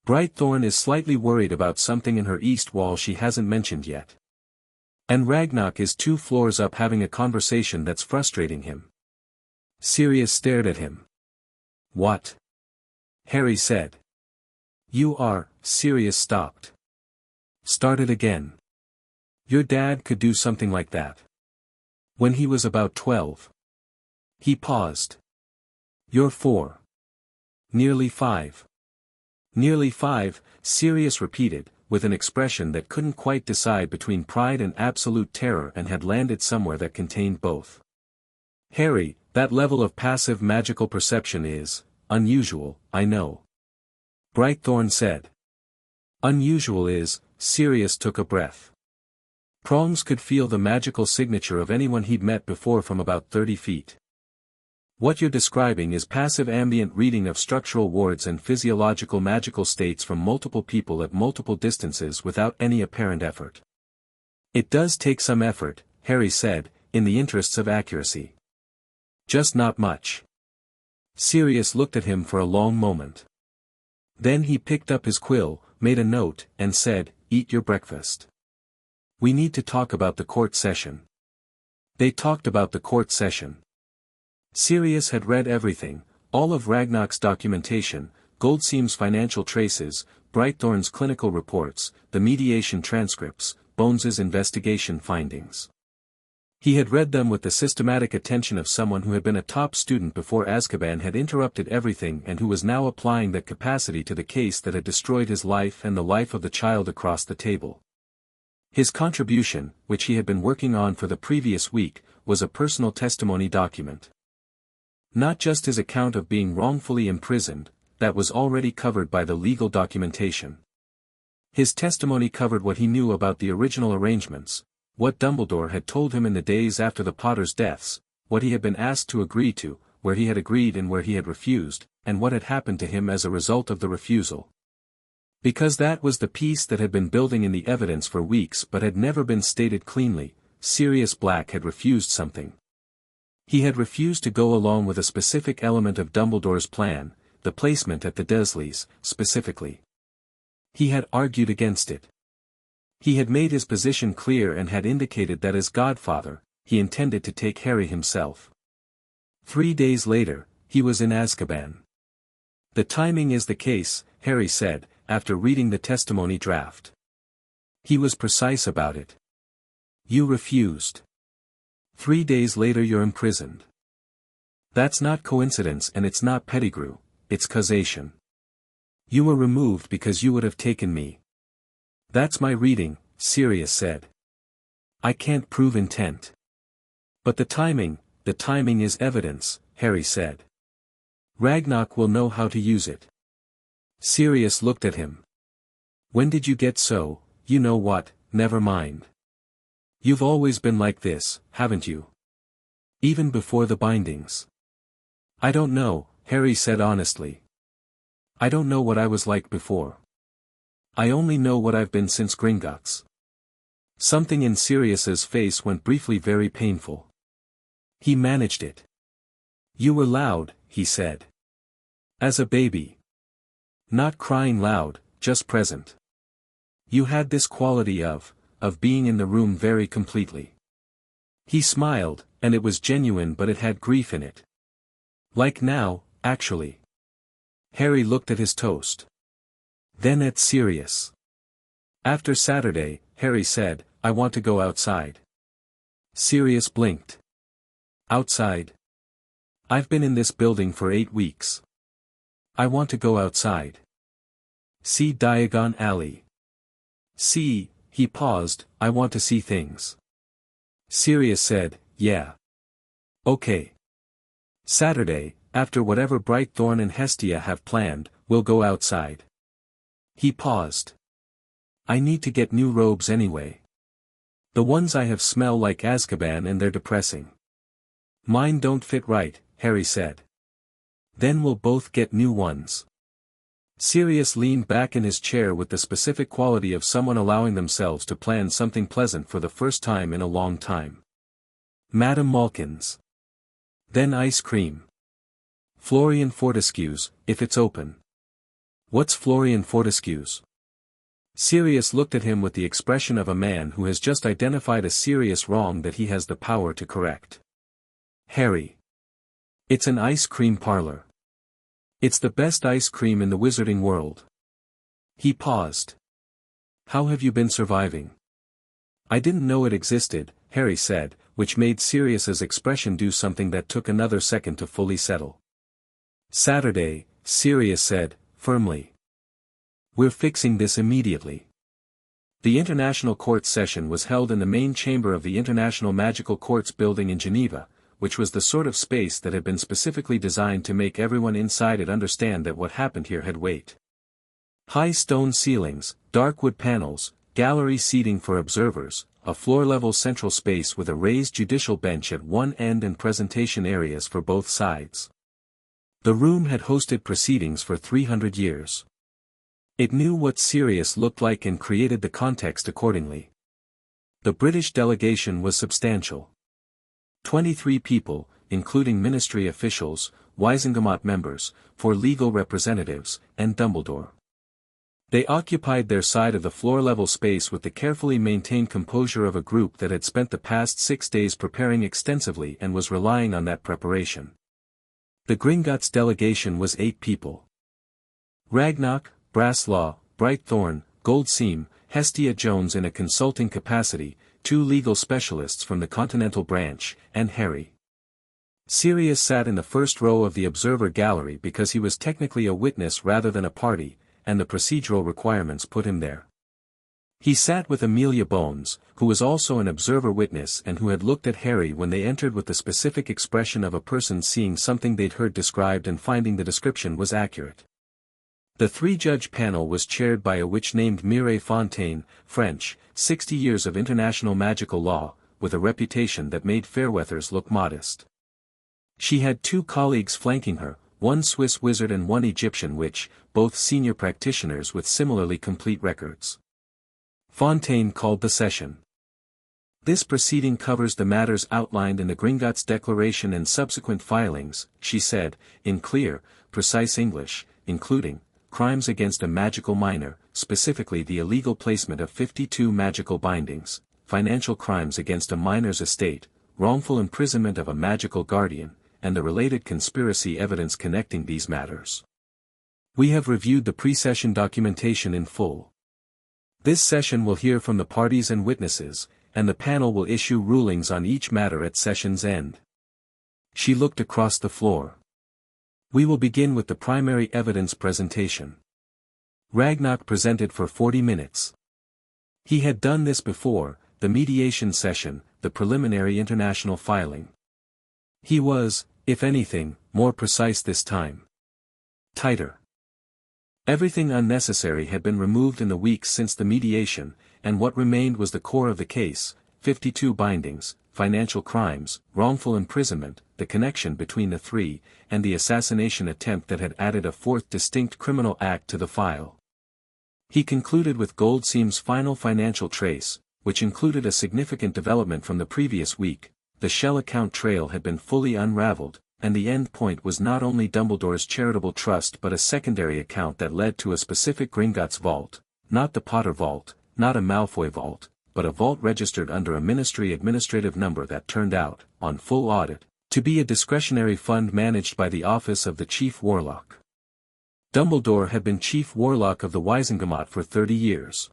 "Brightthorn is slightly worried about something in her east wall she hasn't mentioned yet. And Ragnarok is 2 floors up having a conversation that's frustrating him." Sirius stared at him. "What?" Harry said. "You are," Sirius stopped. "Started again. Your dad could do something like that. When he was about 12. He paused. "You're 4. Nearly 5. "Nearly 5, Sirius repeated, with an expression that couldn't quite decide between pride and absolute terror and had landed somewhere that contained both. "Harry, that level of passive magical perception is unusual, I know," Brightthorn said. "Unusual is," Sirius took a breath. Prongs could feel the magical signature of anyone he'd met before from about 30 feet. "What you're describing is passive ambient reading of structural wards and physiological magical states from multiple people at multiple distances without any apparent effort. It does take some effort," Harry said, "in the interests of accuracy. Just not much." Sirius looked at him for a long moment. Then he picked up his quill, made a note, and said, "Eat your breakfast. We need to talk about the court session." They talked about the court session. Sirius had read everything, all of Ragnarok's documentation, Goldseam's financial traces, Brightthorn's clinical reports, the mediation transcripts, Bones's investigation findings. He had read them with the systematic attention of someone who had been a top student before Azkaban had interrupted everything and who was now applying that capacity to the case that had destroyed his life and the life of the child across the table. His contribution, which he had been working on for the previous week, was a personal testimony document. Not just his account of being wrongfully imprisoned, that was already covered by the legal documentation. His testimony covered what he knew about the original arrangements, what Dumbledore had told him in the days after the Potters' deaths, what he had been asked to agree to, where he had agreed and where he had refused, and what had happened to him as a result of the refusal. Because that was the piece that had been building in the evidence for weeks but had never been stated cleanly, Sirius Black had refused something. He had refused to go along with a specific element of Dumbledore's plan, the placement at the Dursleys, specifically. He had argued against it. He had made his position clear and had indicated that as godfather, he intended to take Harry himself. 3 days later, he was in Azkaban. "The timing is the case," Harry said, after reading the testimony draft. He was precise about it. "You refused. 3 days later you're imprisoned. That's not coincidence and it's not Pettigrew, it's causation. You were removed because you would have taken me." "That's my reading," Sirius said. "I can't prove intent. But the timing is evidence," Harry said. "Ragnarok will know how to use it." Sirius looked at him. "When did you get so, you know what, never mind. You've always been like this, haven't you? Even before the bindings." "I don't know," Harry said honestly. "I don't know what I was like before. I only know what I've been since Gringotts." Something in Sirius's face went briefly very painful. He managed it. "You were loud," he said. "As a baby. Not crying loud, just present. You had this quality of being in the room very completely." He smiled, And it was genuine, but it had grief in it. Like now, actually. Harry looked at his toast. Then at Sirius. After Saturday, Harry said, I want to go outside. Sirius blinked. Outside? I've been in this building for 8 weeks. I want to go outside. See Diagon Alley. See, he paused, I want to see things. Sirius said, yeah. Okay. Saturday, after whatever Brightthorn and Hestia have planned, we'll go outside. He paused. I need to get new robes anyway. The ones I have smell like Azkaban and they're depressing. Mine don't fit right, Harry said. Then we'll both get new ones. Sirius leaned back in his chair with the specific quality of someone allowing themselves to plan something pleasant for the first time in a long time. Madame Malkin's. Then ice cream. Florian Fortescue's, if it's open. What's Florian Fortescue's? Sirius looked at him with the expression of a man who has just identified a serious wrong that he has the power to correct. Harry. It's an ice cream parlor. It's the best ice cream in the wizarding world. He paused. How have you been surviving? I didn't know it existed, Harry said, which made Sirius's expression do something that took another second to fully settle. Saturday, Sirius said, firmly. We're fixing this immediately. The International Courts session was held in the main chamber of the International Magical Courts building in Geneva, which was the sort of space that had been specifically designed to make everyone inside it understand that what happened here had weight. High stone ceilings, dark wood panels, gallery seating for observers, a floor-level central space with a raised judicial bench at one end and presentation areas for both sides. The room had hosted proceedings for 300 years. It knew what Sirius looked like and created the context accordingly. The British delegation was substantial. 23 people, including ministry officials, Wisengamot members, 4 legal representatives, and Dumbledore. They occupied their side of the floor-level space with the carefully maintained composure of a group that had spent the past 6 days preparing extensively and was relying on that preparation. The Gringotts delegation was 8 people. Ragnarok, Brasslaw, Brightthorn, Goldseam, Hestia Jones in a consulting capacity, 2 legal specialists from the Continental Branch, and Harry. Sirius sat in the first row of the observer gallery because he was technically a witness rather than a party, and the procedural requirements put him there. He sat with Amelia Bones, who was also an observer witness and who had looked at Harry when they entered with the specific expression of a person seeing something they'd heard described and finding the description was accurate. The 3-judge panel was chaired by a witch named Mireille Fontaine, French, 60 years of international magical law, with a reputation that made Fairweathers look modest. She had 2 colleagues flanking her, 1 Swiss wizard and 1 Egyptian witch, both senior practitioners with similarly complete records. Fontaine called the session. This proceeding covers the matters outlined in the Gringotts Declaration and subsequent filings, she said, in clear, precise English, including crimes against a magical minor, specifically the illegal placement of 52 magical bindings, financial crimes against a minor's estate, wrongful imprisonment of a magical guardian, and the related conspiracy evidence connecting these matters. We have reviewed the pre-session documentation in full. This session will hear from the parties and witnesses, and the panel will issue rulings on each matter at session's end. She looked across the floor. We will begin with the primary evidence presentation. Ragnarok presented for 40 minutes. He had done this before, the mediation session, the preliminary international filing. He was, if anything, more precise this time. Tighter. Everything unnecessary had been removed in the weeks since the mediation, and what remained was the core of the case, 52 bindings, financial crimes, wrongful imprisonment, the connection between the 3, and the assassination attempt that had added a 4th distinct criminal act to the file. He concluded with Goldseam's final financial trace, which included a significant development from the previous week. The shell account trail had been fully unraveled, and the end point was not only Dumbledore's charitable trust but a secondary account that led to a specific Gringotts vault, not the Potter vault, not a Malfoy vault, but a vault registered under a ministry administrative number that turned out, on full audit, to be a discretionary fund managed by the office of the Chief Warlock. Dumbledore had been Chief Warlock of the Wizengamot for 30 years.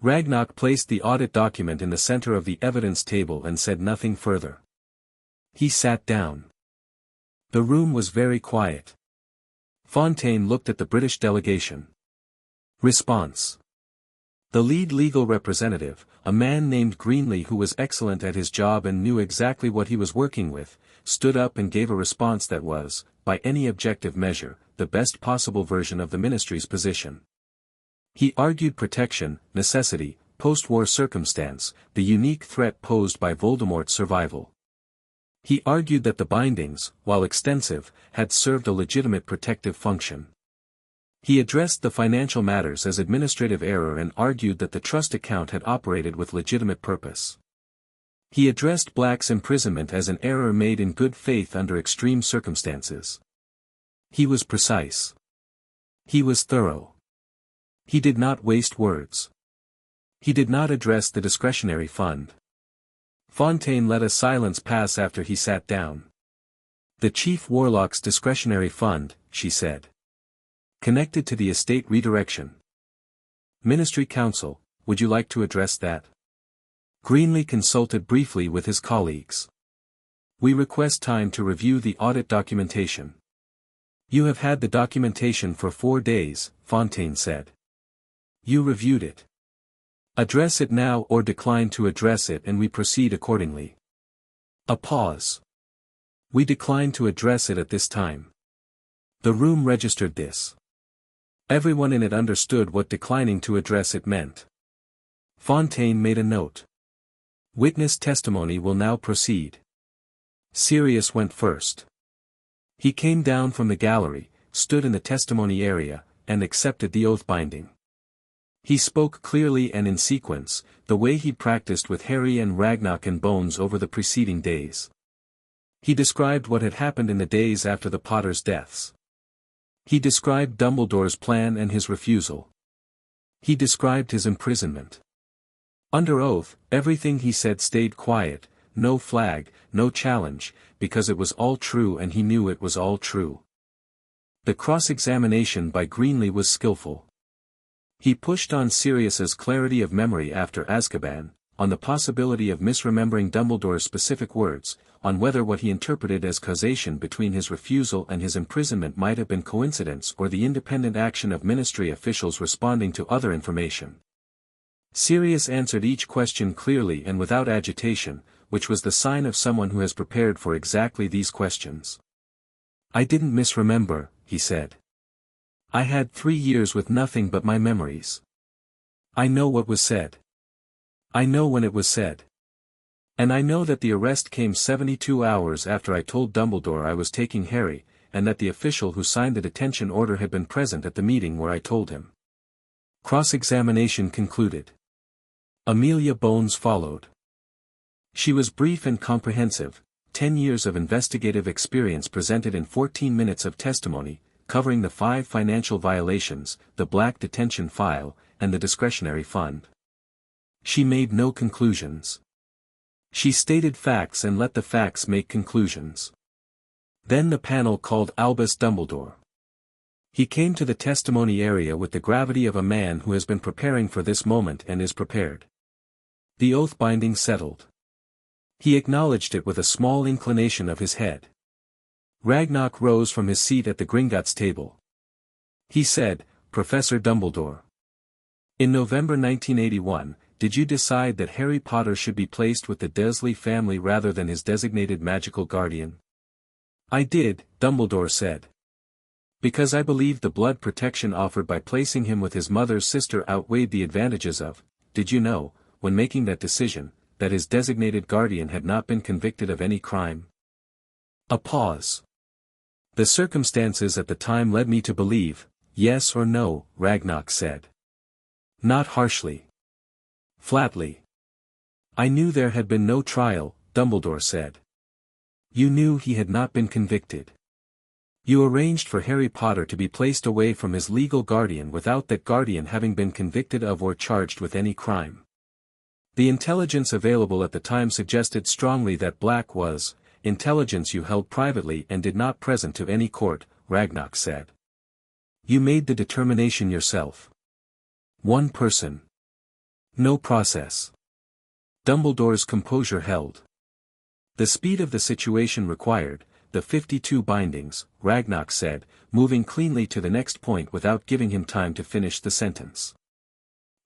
Ragnarok placed the audit document in the center of the evidence table and said nothing further. He sat down. The room was very quiet. Fontaine looked at the British delegation. Response. The lead legal representative, a man named Greenley who was excellent at his job and knew exactly what he was working with, stood up and gave a response that was, by any objective measure, the best possible version of the ministry's position. He argued protection, necessity, post-war circumstance, the unique threat posed by Voldemort's survival. He argued that the bindings, while extensive, had served a legitimate protective function. He addressed the financial matters as administrative error and argued that the trust account had operated with legitimate purpose. He addressed Black's imprisonment as an error made in good faith under extreme circumstances. He was precise. He was thorough. He did not waste words. He did not address the discretionary fund. Fontaine let a silence pass after he sat down. The Chief Warlock's discretionary fund, she said. Connected to the estate redirection. Ministry Council, would you like to address that? Greenley consulted briefly with his colleagues. We request time to review the audit documentation. You have had the documentation for 4 days, Fontaine said. You reviewed it. Address it now or decline to address it and we proceed accordingly. A pause. We decline to address it at this time. The room registered this. Everyone in it understood what declining to address it meant. Fontaine made a note. Witness testimony will now proceed. Sirius went first. He came down from the gallery, stood in the testimony area, and accepted the oath binding. He spoke clearly and in sequence, the way he'd practiced with Harry and Ragnarok and Bones over the preceding days. He described what had happened in the days after the Potters' deaths. He described Dumbledore's plan and his refusal. He described his imprisonment. Under oath, everything he said stayed quiet, no flag, no challenge, because it was all true and he knew it was all true. The cross-examination by Greenley was skillful. He pushed on Sirius's clarity of memory after Azkaban, on the possibility of misremembering Dumbledore's specific words, on whether what he interpreted as causation between his refusal and his imprisonment might have been coincidence or the independent action of ministry officials responding to other information. Sirius answered each question clearly and without agitation, which was the sign of someone who has prepared for exactly these questions. I didn't misremember, he said. I had 3 years with nothing but my memories. I know what was said. I know when it was said. And I know that the arrest came 72 hours after I told Dumbledore I was taking Harry, and that the official who signed the detention order had been present at the meeting where I told him. Cross-examination concluded. Amelia Bones followed. She was brief and comprehensive, 10 years of investigative experience presented in 14 minutes of testimony, covering the 5 financial violations, the Black detention file, and the discretionary fund. She made no conclusions. She stated facts and let the facts make conclusions. Then the panel called Albus Dumbledore. He came to the testimony area with the gravity of a man who has been preparing for this moment and is prepared. The oath binding settled. He acknowledged it with a small inclination of his head. Ragnarok rose from his seat at the Gringotts table. He said, Professor Dumbledore. In November 1981, did you decide that Harry Potter should be placed with the Dursley family rather than his designated magical guardian? I did, Dumbledore said. Because I believed the blood protection offered by placing him with his mother's sister outweighed the advantages of, did you know, when making that decision, that his designated guardian had not been convicted of any crime? A pause. The circumstances at the time led me to believe, yes or no, Ragnarok said. Not harshly. Flatly. I knew there had been no trial, Dumbledore said. You knew he had not been convicted. You arranged for Harry Potter to be placed away from his legal guardian without that guardian having been convicted of or charged with any crime. The intelligence available at the time suggested strongly that Black was intelligence you held privately and did not present to any court, Ragnarok said. You made the determination yourself. One person. No process. Dumbledore's composure held. The speed of the situation required, the 52 bindings, Ragnarok said, moving cleanly to the next point without giving him time to finish the sentence.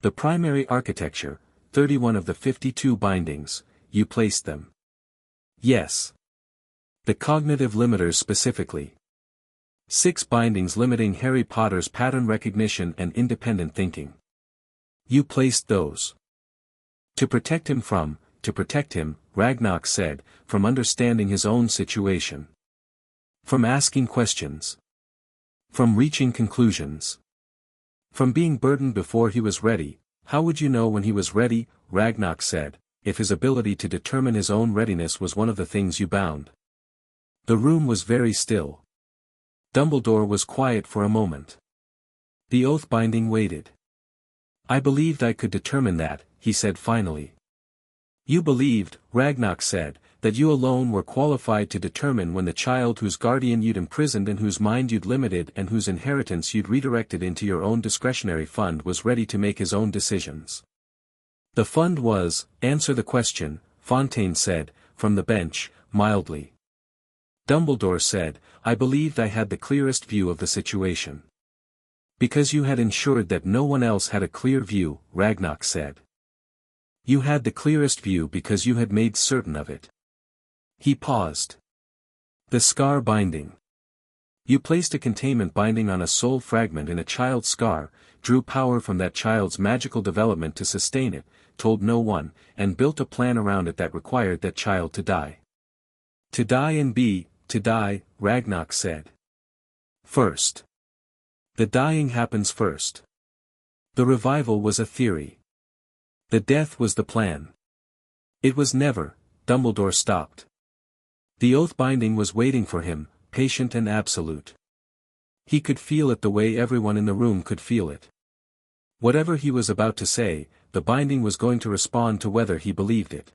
The primary architecture, 31 of the 52 bindings, you placed them. Yes. The cognitive limiters specifically. 6 bindings limiting Harry Potter's pattern recognition and independent thinking. You placed those. To protect him, Ragnarok said, from understanding his own situation. From asking questions. From reaching conclusions. From being burdened before he was ready. How would you know when he was ready, Ragnarok said, if his ability to determine his own readiness was one of the things you bound? The room was very still. Dumbledore was quiet for a moment. The oath-binding waited. I believed I could determine that, he said finally. You believed, Ragnarok said, that you alone were qualified to determine when the child whose guardian you'd imprisoned and whose mind you'd limited and whose inheritance you'd redirected into your own discretionary fund was ready to make his own decisions. The fund was, answer the question, Fontaine said, from the bench, mildly. Dumbledore said, I believed I had the clearest view of the situation. Because you had ensured that no one else had a clear view, Ragnarok said. You had the clearest view because you had made certain of it. He paused. The scar binding. You placed a containment binding on a soul fragment in a child's scar, drew power from that child's magical development to sustain it, told no one, and built a plan around it that required that child to die. To die and be, to die, Ragnarok said. First. The dying happens first. The revival was a theory. The death was the plan. It was never, Dumbledore stopped. The oath-binding was waiting for him, patient and absolute. He could feel it the way everyone in the room could feel it. Whatever he was about to say, the binding was going to respond to whether he believed it.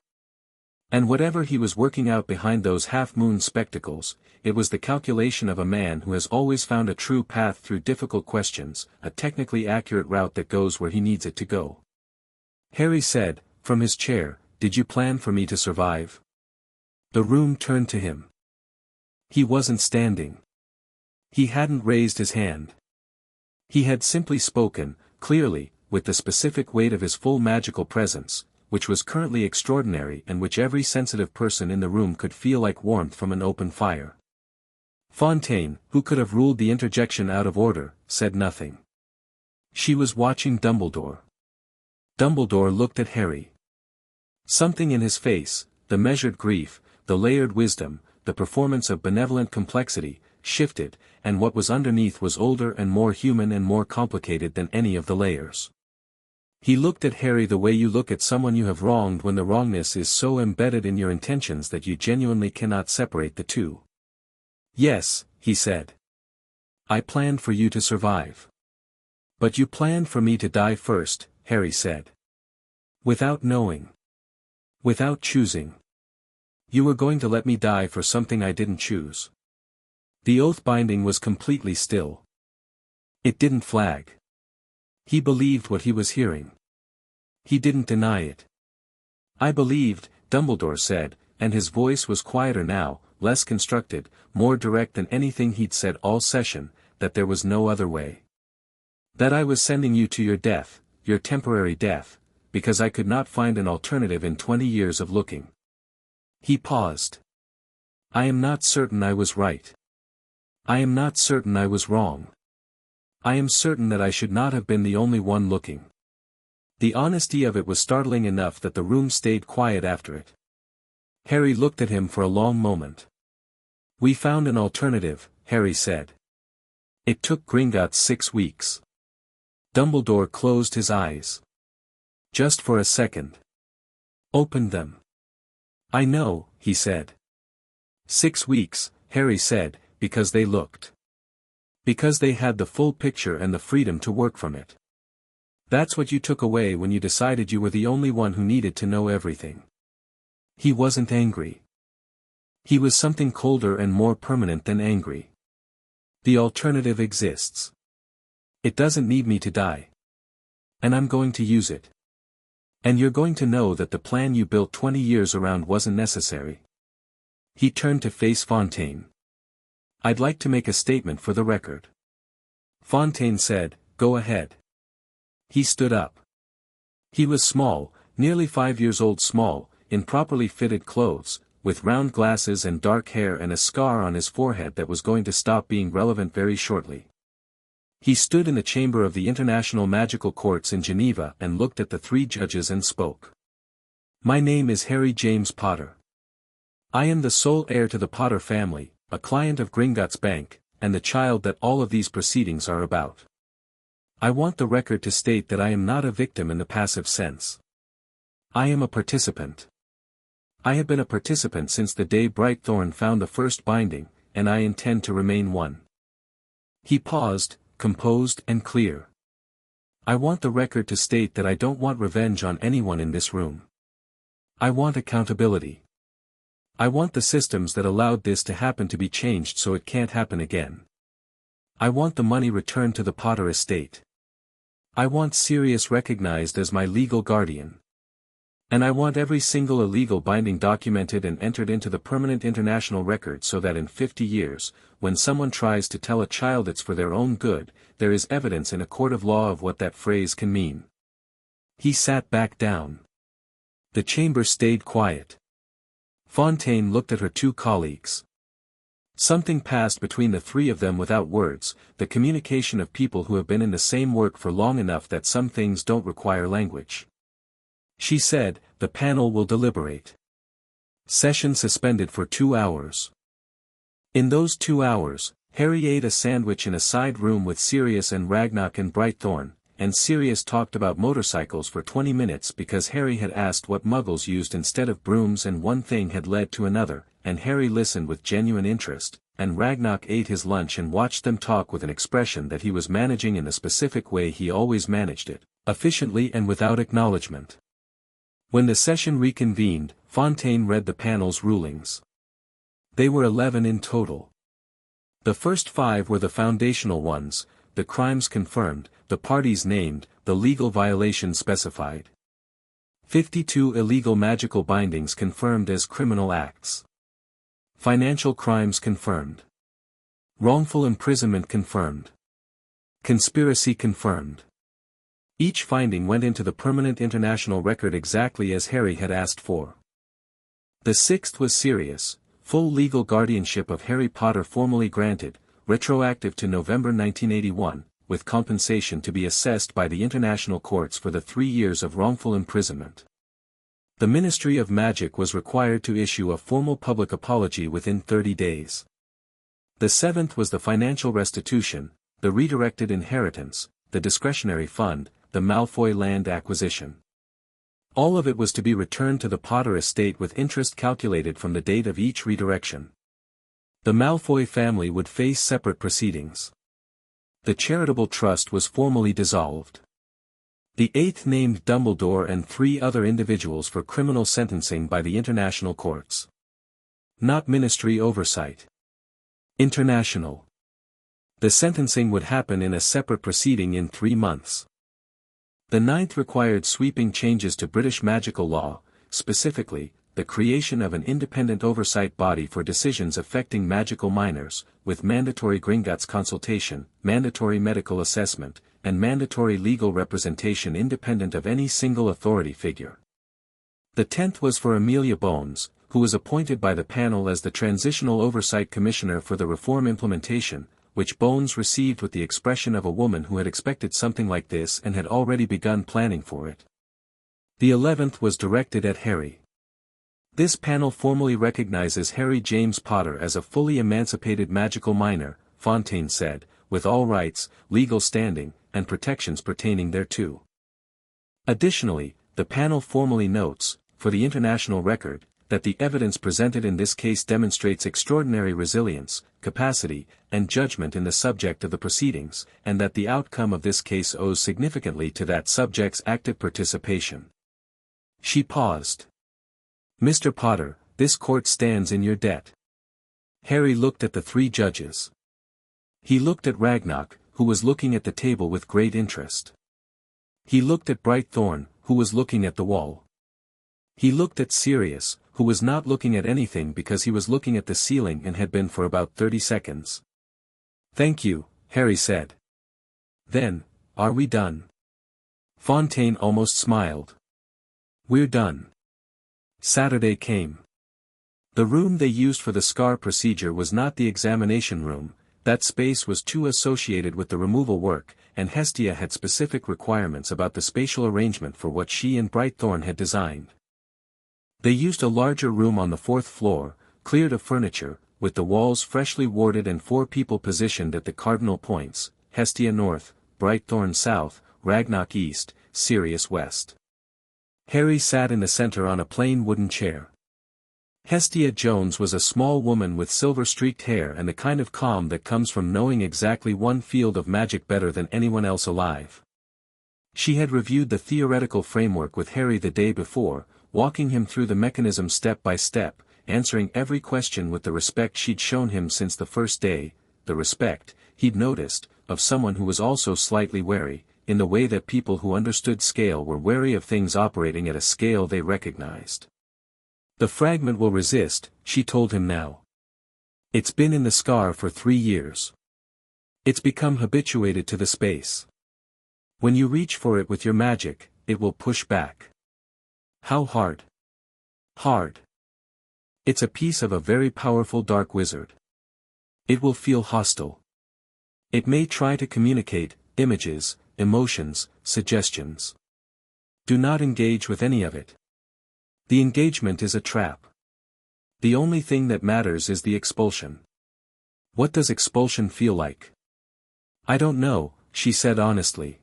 And whatever he was working out behind those half-moon spectacles, it was the calculation of a man who has always found a true path through difficult questions, a technically accurate route that goes where he needs it to go. Harry said, from his chair, did you plan for me to survive? The room turned to him. He wasn't standing. He hadn't raised his hand. He had simply spoken, clearly, with the specific weight of his full magical presence, which was currently extraordinary and which every sensitive person in the room could feel like warmth from an open fire. Fontaine, who could have ruled the interjection out of order, said nothing. She was watching Dumbledore. Dumbledore looked at Harry. Something in his face, the measured grief, the layered wisdom, the performance of benevolent complexity, shifted, and what was underneath was older and more human and more complicated than any of the layers. He looked at Harry the way you look at someone you have wronged when the wrongness is so embedded in your intentions that you genuinely cannot separate the two. Yes, he said. I planned for you to survive. But you planned for me to die first, Harry said. Without knowing. Without choosing. You were going to let me die for something I didn't choose. The oath-binding was completely still. It didn't flag. He believed what he was hearing. He didn't deny it. I believed, Dumbledore said, and his voice was quieter now, less constructed, more direct than anything he'd said all session, that there was no other way. That I was sending you to your death, your temporary death, because I could not find an alternative in 20 years of looking. He paused. I am not certain I was right. I am not certain I was wrong. I am certain that I should not have been the only one looking. The honesty of it was startling enough that the room stayed quiet after it. Harry looked at him for a long moment. We found an alternative, Harry said. It took Gringotts 6 weeks. Dumbledore closed his eyes. Just for a second. Opened them. I know, he said. 6 weeks, Harry said, because they looked. Because they had the full picture and the freedom to work from it. That's what you took away when you decided you were the only one who needed to know everything. He wasn't angry. He was something colder and more permanent than angry. The alternative exists. It doesn't need me to die. And I'm going to use it. And you're going to know that the plan you built 20 years around wasn't necessary. He turned to face Fontaine. I'd like to make a statement for the record. Fontaine said, go ahead. He stood up. He was small, nearly 5 years old small, in properly fitted clothes, with round glasses and dark hair and a scar on his forehead that was going to stop being relevant very shortly. He stood in the chamber of the International Magical Courts in Geneva and looked at the 3 judges and spoke. My name is Harry James Potter. I am the sole heir to the Potter family, a client of Gringotts Bank, and the child that all of these proceedings are about. I want the record to state that I am not a victim in the passive sense. I am a participant. I have been a participant since the day Brightthorn found the first binding, and I intend to remain one. He paused, composed and clear. I want the record to state that I don't want revenge on anyone in this room. I want accountability. I want the systems that allowed this to happen to be changed so it can't happen again. I want the money returned to the Potter estate. I want Sirius recognized as my legal guardian. And I want every single illegal binding documented and entered into the permanent international record so that in 50 years, when someone tries to tell a child it's for their own good, there is evidence in a court of law of what that phrase can mean. He sat back down. The chamber stayed quiet. Fontaine looked at her 2 colleagues. Something passed between the 3 of them without words, the communication of people who have been in the same work for long enough that some things don't require language. She said, the panel will deliberate. Session suspended for 2 hours. In those 2 hours, Harry ate a sandwich in a side room with Sirius and Ragnock and Brightthorn, and Sirius talked about motorcycles for 20 minutes because Harry had asked what muggles used instead of brooms and one thing had led to another, and Harry listened with genuine interest, and Ragnock ate his lunch and watched them talk with an expression that he was managing in the specific way he always managed it, efficiently and without acknowledgement. When the session reconvened, Fontaine read the panel's rulings. They were 11 in total. The first 5 were the foundational ones, the crimes confirmed, the parties named, the legal violations specified. 52 illegal magical bindings confirmed as criminal acts. Financial crimes confirmed. Wrongful imprisonment confirmed. Conspiracy confirmed. Each finding went into the permanent international record exactly as Harry had asked for. The 6th was Sirius, full legal guardianship of Harry Potter formally granted, retroactive to November 1981, with compensation to be assessed by the international courts for the 3 years of wrongful imprisonment. The Ministry of Magic was required to issue a formal public apology within 30 days. The 7th was the financial restitution, the redirected inheritance, the discretionary fund, the Malfoy land acquisition. All of it was to be returned to the Potter estate with interest calculated from the date of each redirection. The Malfoy family would face separate proceedings. The charitable trust was formally dissolved. The 8th named Dumbledore and 3 other individuals for criminal sentencing by the international courts. Not ministry oversight. International. The sentencing would happen in a separate proceeding in 3 months. The 9th required sweeping changes to British magical law, specifically, the creation of an independent oversight body for decisions affecting magical minors, with mandatory Gringotts consultation, mandatory medical assessment, and mandatory legal representation independent of any single authority figure. The 10th was for Amelia Bones, who was appointed by the panel as the Transitional Oversight Commissioner for the reform implementation, which Bones received with the expression of a woman who had expected something like this and had already begun planning for it. The 11th was directed at Harry. This panel formally recognizes Harry James Potter as a fully emancipated magical minor, Fontaine said, with all rights, legal standing, and protections pertaining thereto. Additionally, the panel formally notes, for the international record, that the evidence presented in this case demonstrates extraordinary resilience, capacity, and judgment in the subject of the proceedings, and that the outcome of this case owes significantly to that subject's active participation. She paused. Mr. Potter, this court stands in your debt. Harry looked at the three judges. He looked at Ragnarok, who was looking at the table with great interest. He looked at Brightthorn, who was looking at the wall. He looked at Sirius, who was not looking at anything because he was looking at the ceiling and had been for about 30 seconds. Thank you, Harry said. Then, are we done? Fontaine almost smiled. We're done. Saturday came. The room they used for the scar procedure was not the examination room. That space was too associated with the removal work, and Hestia had specific requirements about the spatial arrangement for what she and Brightthorn had designed. They used a larger room on the 4th floor, cleared of furniture, with the walls freshly warded and 4 people positioned at the cardinal points, Hestia north, Brightthorn south, Ragnarok east, Sirius west. Harry sat in the center on a plain wooden chair. Hestia Jones was a small woman with silver-streaked hair and the kind of calm that comes from knowing exactly one field of magic better than anyone else alive. She had reviewed the theoretical framework with Harry the day before, walking him through the mechanism step by step, answering every question with the respect she'd shown him since the first day, the respect, he'd noticed, of someone who was also slightly wary, in the way that people who understood scale were wary of things operating at a scale they recognized. The fragment will resist, she told him now. It's been in the scar for 3 years. It's become habituated to the space. When you reach for it with your magic, it will push back. How hard? Hard. It's a piece of a very powerful dark wizard. It will feel hostile. It may try to communicate images, emotions, suggestions. Do not engage with any of it. The engagement is a trap. The only thing that matters is the expulsion. What does expulsion feel like? I don't know, she said honestly.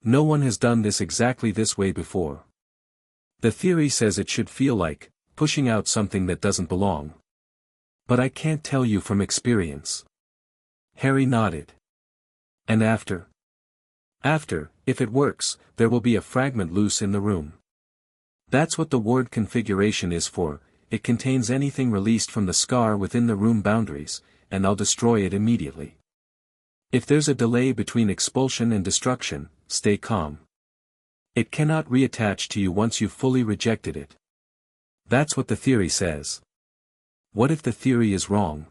No one has done this exactly this way before. The theory says it should feel like pushing out something that doesn't belong. But I can't tell you from experience. Harry nodded. And after? After, if it works, there will be a fragment loose in the room. That's what the ward configuration is for. It contains anything released from the scar within the room boundaries, and I'll destroy it immediately. If there's a delay between expulsion and destruction, stay calm. It cannot reattach to you once you've fully rejected it. That's what the theory says. What if the theory is wrong?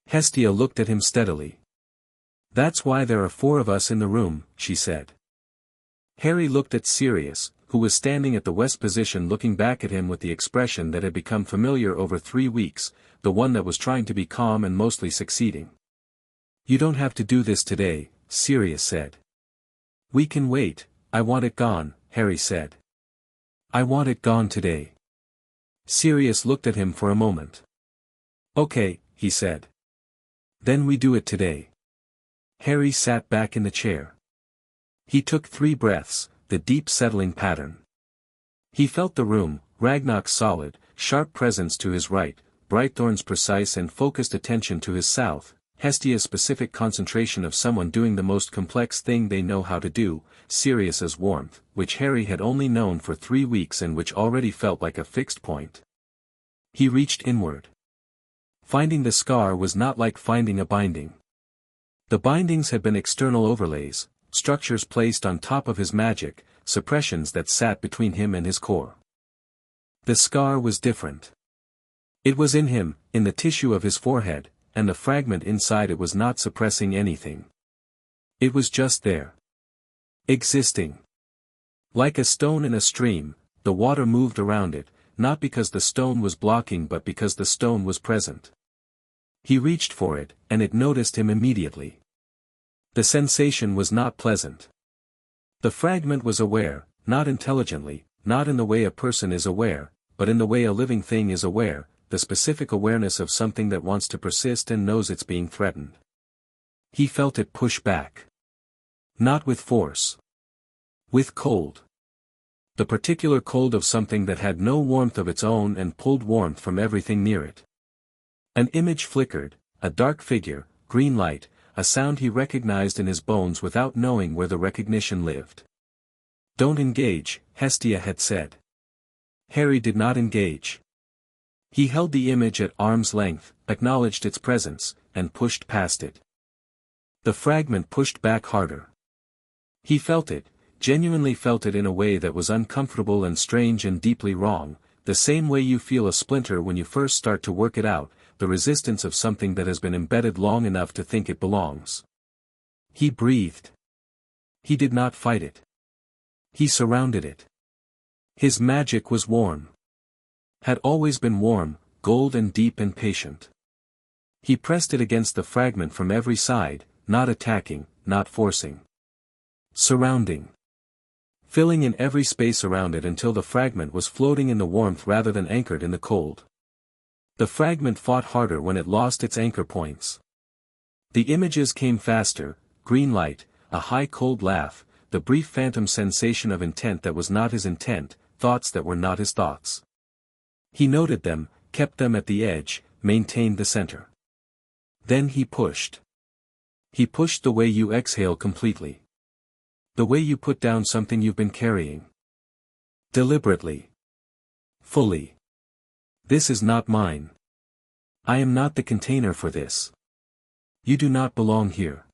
Hestia looked at him steadily. That's why there are 4 of us in the room, she said. Harry looked at Sirius, who was standing at the west position looking back at him with the expression that had become familiar over 3 weeks, the one that was trying to be calm and mostly succeeding. You don't have to do this today, Sirius said. We can wait, I want it gone, Harry said. I want it gone today. Sirius looked at him for a moment. Okay, he said. Then we do it today. Harry sat back in the chair. He took 3 breaths, the deep settling pattern. He felt the room, Ragnarok's solid, sharp presence to his right, Brightthorn's precise and focused attention to his south, Hestia's specific concentration of someone doing the most complex thing they know how to do, Sirius's warmth, which Harry had only known for 3 weeks and which already felt like a fixed point. He reached inward. Finding the scar was not like finding a binding. The bindings had been external overlays, structures placed on top of his magic, suppressions that sat between him and his core. The scar was different. It was in him, in the tissue of his forehead, and the fragment inside it was not suppressing anything. It was just there. Existing. Like a stone in a stream, the water moved around it, not because the stone was blocking but because the stone was present. He reached for it, and it noticed him immediately. The sensation was not pleasant. The fragment was aware, not intelligently, not in the way a person is aware, but in the way a living thing is aware, the specific awareness of something that wants to persist and knows it's being threatened. He felt it push back. Not with force. With cold. The particular cold of something that had no warmth of its own and pulled warmth from everything near it. An image flickered, a dark figure, green light, a sound he recognized in his bones without knowing where the recognition lived. "Don't engage," Hestia had said. Harry did not engage. He held the image at arm's length, acknowledged its presence, and pushed past it. The fragment pushed back harder. He felt it, genuinely felt it in a way that was uncomfortable and strange and deeply wrong, the same way you feel a splinter when you first start to work it out, the resistance of something that has been embedded long enough to think it belongs. He breathed. He did not fight it. He surrounded it. His magic was warm. Had always been warm, gold and deep and patient. He pressed it against the fragment from every side, not attacking, not forcing. Surrounding. Filling in every space around it until the fragment was floating in the warmth rather than anchored in the cold. The fragment fought harder when it lost its anchor points. The images came faster, green light, a high cold laugh, the brief phantom sensation of intent that was not his intent, thoughts that were not his thoughts. He noted them, kept them at the edge, maintained the center. Then he pushed. He pushed the way you exhale completely. The way you put down something you've been carrying. Deliberately. Fully. This is not mine. I am not the container for this. You do not belong here.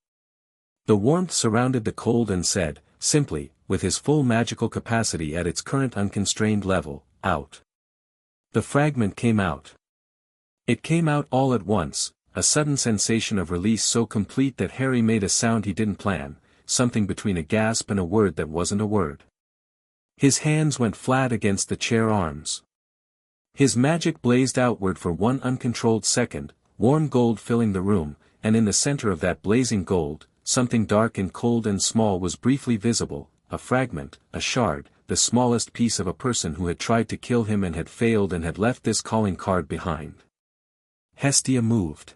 The warmth surrounded the cold and said, simply, with his full magical capacity at its current unconstrained level, out. The fragment came out. It came out all at once, a sudden sensation of release so complete that Harry made a sound he didn't plan, something between a gasp and a word that wasn't a word. His hands went flat against the chair arms. His magic blazed outward for one uncontrolled second, warm gold filling the room, and in the center of that blazing gold, something dark and cold and small was briefly visible, a fragment, a shard, the smallest piece of a person who had tried to kill him and had failed and had left this calling card behind. Hestia moved.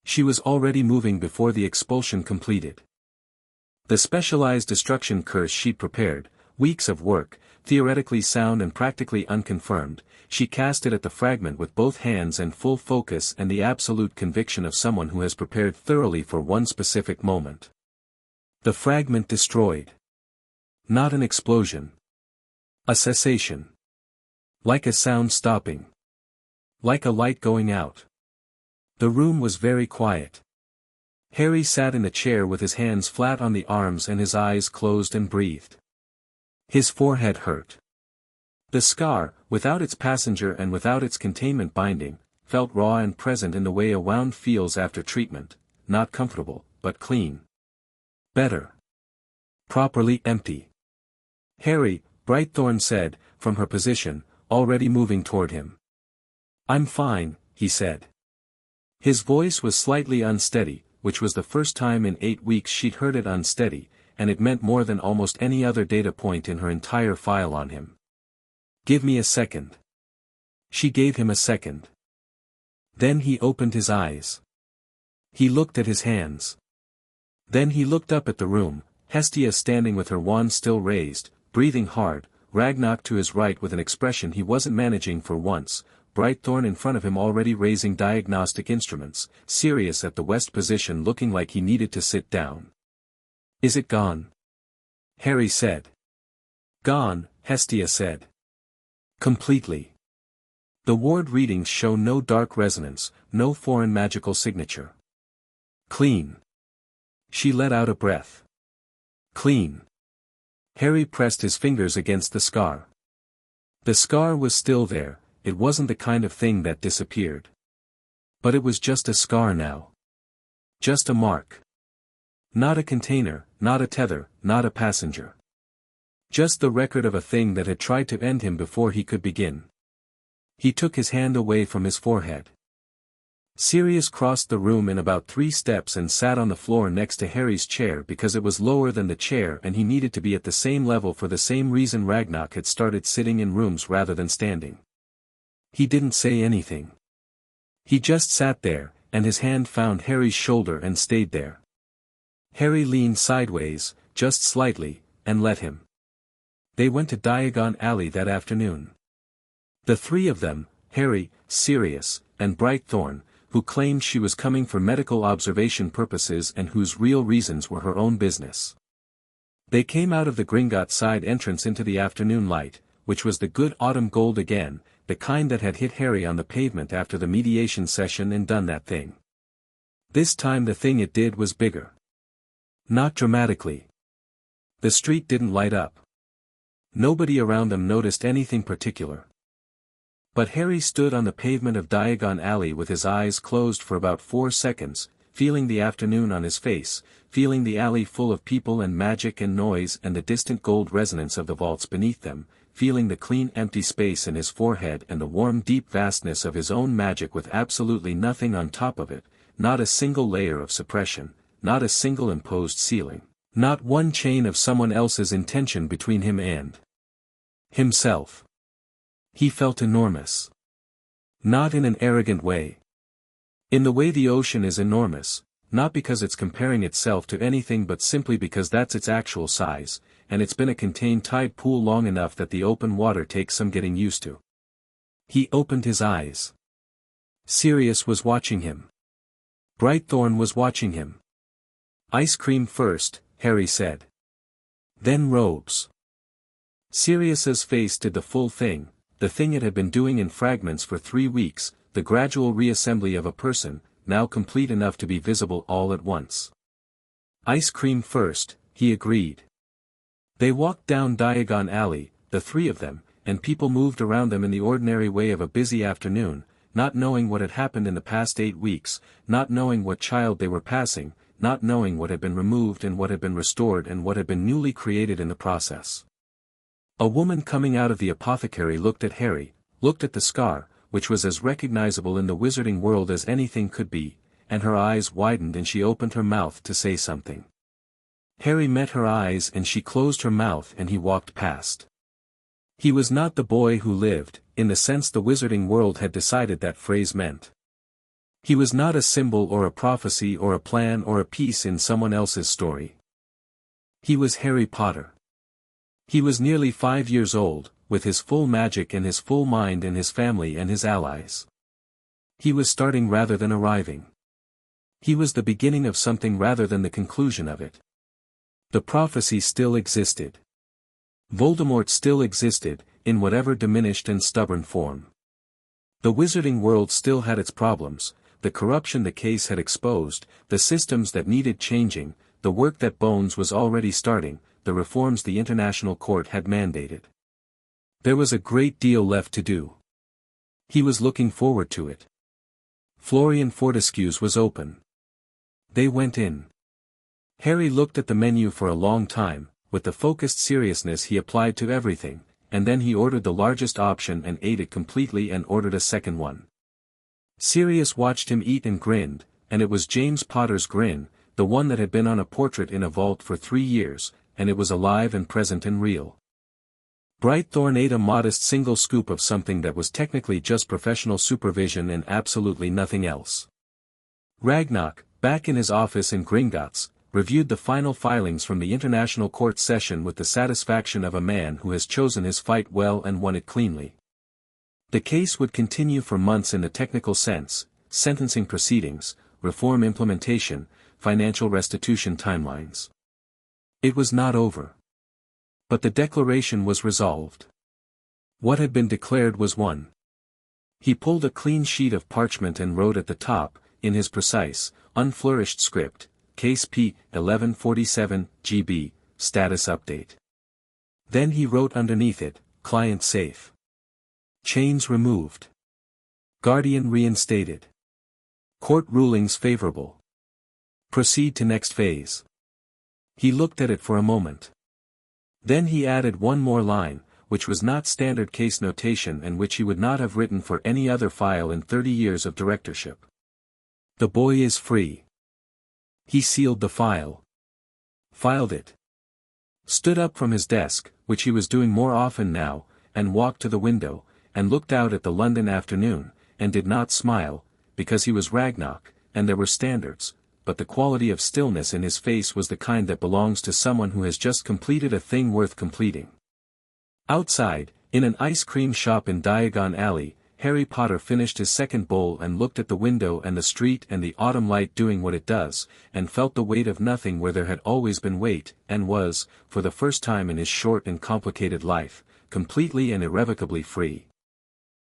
She was already moving before the expulsion completed. The specialized destruction curse she'd prepared, weeks of work, theoretically sound and practically unconfirmed, she cast it at the fragment with both hands and full focus and the absolute conviction of someone who has prepared thoroughly for one specific moment. The fragment destroyed. Not an explosion. A cessation. Like a sound stopping. Like a light going out. The room was very quiet. Harry sat in the chair with his hands flat on the arms and his eyes closed and breathed. His forehead hurt. The scar, without its passenger and without its containment binding, felt raw and present in the way a wound feels after treatment, not comfortable, but clean. Better. Properly empty. Harry, Brightthorn said, from her position, already moving toward him. "I'm fine," he said. His voice was slightly unsteady, which was the first time in 8 weeks she'd heard it unsteady, and it meant more than almost any other data point in her entire file on him. "Give me a second." She gave him a second. Then he opened his eyes. He looked at his hands. Then he looked up at the room, Hestia standing with her wand still raised, breathing hard, Ragnarok to his right with an expression he wasn't managing for once, Brightthorn in front of him already raising diagnostic instruments, Sirius at the west position looking like he needed to sit down. "Is it gone?" Harry said. "Gone," Hestia said. "Completely. The ward readings show no dark resonance, no foreign magical signature. Clean." She let out a breath. "Clean." Harry pressed his fingers against the scar. The scar was still there, it wasn't the kind of thing that disappeared. But it was just a scar now. Just a mark. Not a container, not a tether, not a passenger. Just the record of a thing that had tried to end him before he could begin. He took his hand away from his forehead. Sirius crossed the room in about 3 steps and sat on the floor next to Harry's chair because it was lower than the chair and he needed to be at the same level for the same reason Ragnarok had started sitting in rooms rather than standing. He didn't say anything. He just sat there, and his hand found Harry's shoulder and stayed there. Harry leaned sideways, just slightly, and let him. They went to Diagon Alley that afternoon. The three of them, Harry, Sirius, and Brightthorn, who claimed she was coming for medical observation purposes and whose real reasons were her own business. They came out of the Gringotts side entrance into the afternoon light, which was the good autumn gold again, the kind that had hit Harry on the pavement after the mediation session and done that thing. This time the thing it did was bigger. Not dramatically. The street didn't light up. Nobody around them noticed anything particular. But Harry stood on the pavement of Diagon Alley with his eyes closed for about 4 seconds, feeling the afternoon on his face, feeling the alley full of people and magic and noise and the distant gold resonance of the vaults beneath them, feeling the clean empty space in his forehead and the warm deep vastness of his own magic with absolutely nothing on top of it, not a single layer of suppression, not a single imposed ceiling, not one chain of someone else's intention between him and himself. He felt enormous. Not in an arrogant way. In the way the ocean is enormous, not because it's comparing itself to anything but simply because that's its actual size, and it's been a contained tide pool long enough that the open water takes some getting used to. He opened his eyes. Sirius was watching him. Brightthorn was watching him. "Ice cream first," Harry said. "Then robes." Sirius's face did the full thing, the thing it had been doing in fragments for 3 weeks, the gradual reassembly of a person, now complete enough to be visible all at once. "Ice cream first," he agreed. They walked down Diagon Alley, the three of them, and people moved around them in the ordinary way of a busy afternoon, not knowing what had happened in the past 8 weeks, not knowing what child they were passing, not knowing what had been removed and what had been restored and what had been newly created in the process. A woman coming out of the apothecary looked at Harry, looked at the scar, which was as recognizable in the wizarding world as anything could be, and her eyes widened and she opened her mouth to say something. Harry met her eyes and she closed her mouth and he walked past. He was not the boy who lived, in the sense the wizarding world had decided that phrase meant. He was not a symbol or a prophecy or a plan or a piece in someone else's story. He was Harry Potter. He was nearly 5 years old, with his full magic and his full mind and his family and his allies. He was starting rather than arriving. He was the beginning of something rather than the conclusion of it. The prophecy still existed. Voldemort still existed, in whatever diminished and stubborn form. The wizarding world still had its problems, the corruption the case had exposed, the systems that needed changing, the work that Bones was already starting, the reforms the International Court had mandated. There was a great deal left to do. He was looking forward to it. Florian Fortescue's was open. They went in. Harry looked at the menu for a long time, with the focused seriousness he applied to everything, and then he ordered the largest option and ate it completely and ordered a second one. Sirius watched him eat and grinned, and it was James Potter's grin, the one that had been on a portrait in a vault for 3 years, and it was alive and present and real. Brightthorn ate a modest single scoop of something that was technically just professional supervision and absolutely nothing else. Ragnarok, back in his office in Gringotts, reviewed the final filings from the International Court session with the satisfaction of a man who has chosen his fight well and won it cleanly. The case would continue for months in the technical sense, sentencing proceedings, reform implementation, financial restitution timelines. It was not over. But the declaration was resolved. What had been declared was won. He pulled a clean sheet of parchment and wrote at the top, in his precise, unflourished script, Case P. 1147, GB, Status Update. Then he wrote underneath it, Client safe. Chains removed. Guardian reinstated. Court rulings favorable. Proceed to next phase. He looked at it for a moment. Then he added one more line, which was not standard case notation and which he would not have written for any other file in 30 years of directorship. The boy is free. He sealed the file. Filed it. Stood up from his desk, which he was doing more often now, and walked to the window, and looked out at the London afternoon, and did not smile, because he was Ragnarok, and there were standards, but the quality of stillness in his face was the kind that belongs to someone who has just completed a thing worth completing. Outside, in an ice cream shop in Diagon Alley, Harry Potter finished his second bowl and looked at the window and the street and the autumn light doing what it does, and felt the weight of nothing where there had always been weight, and was, for the first time in his short and complicated life, completely and irrevocably free.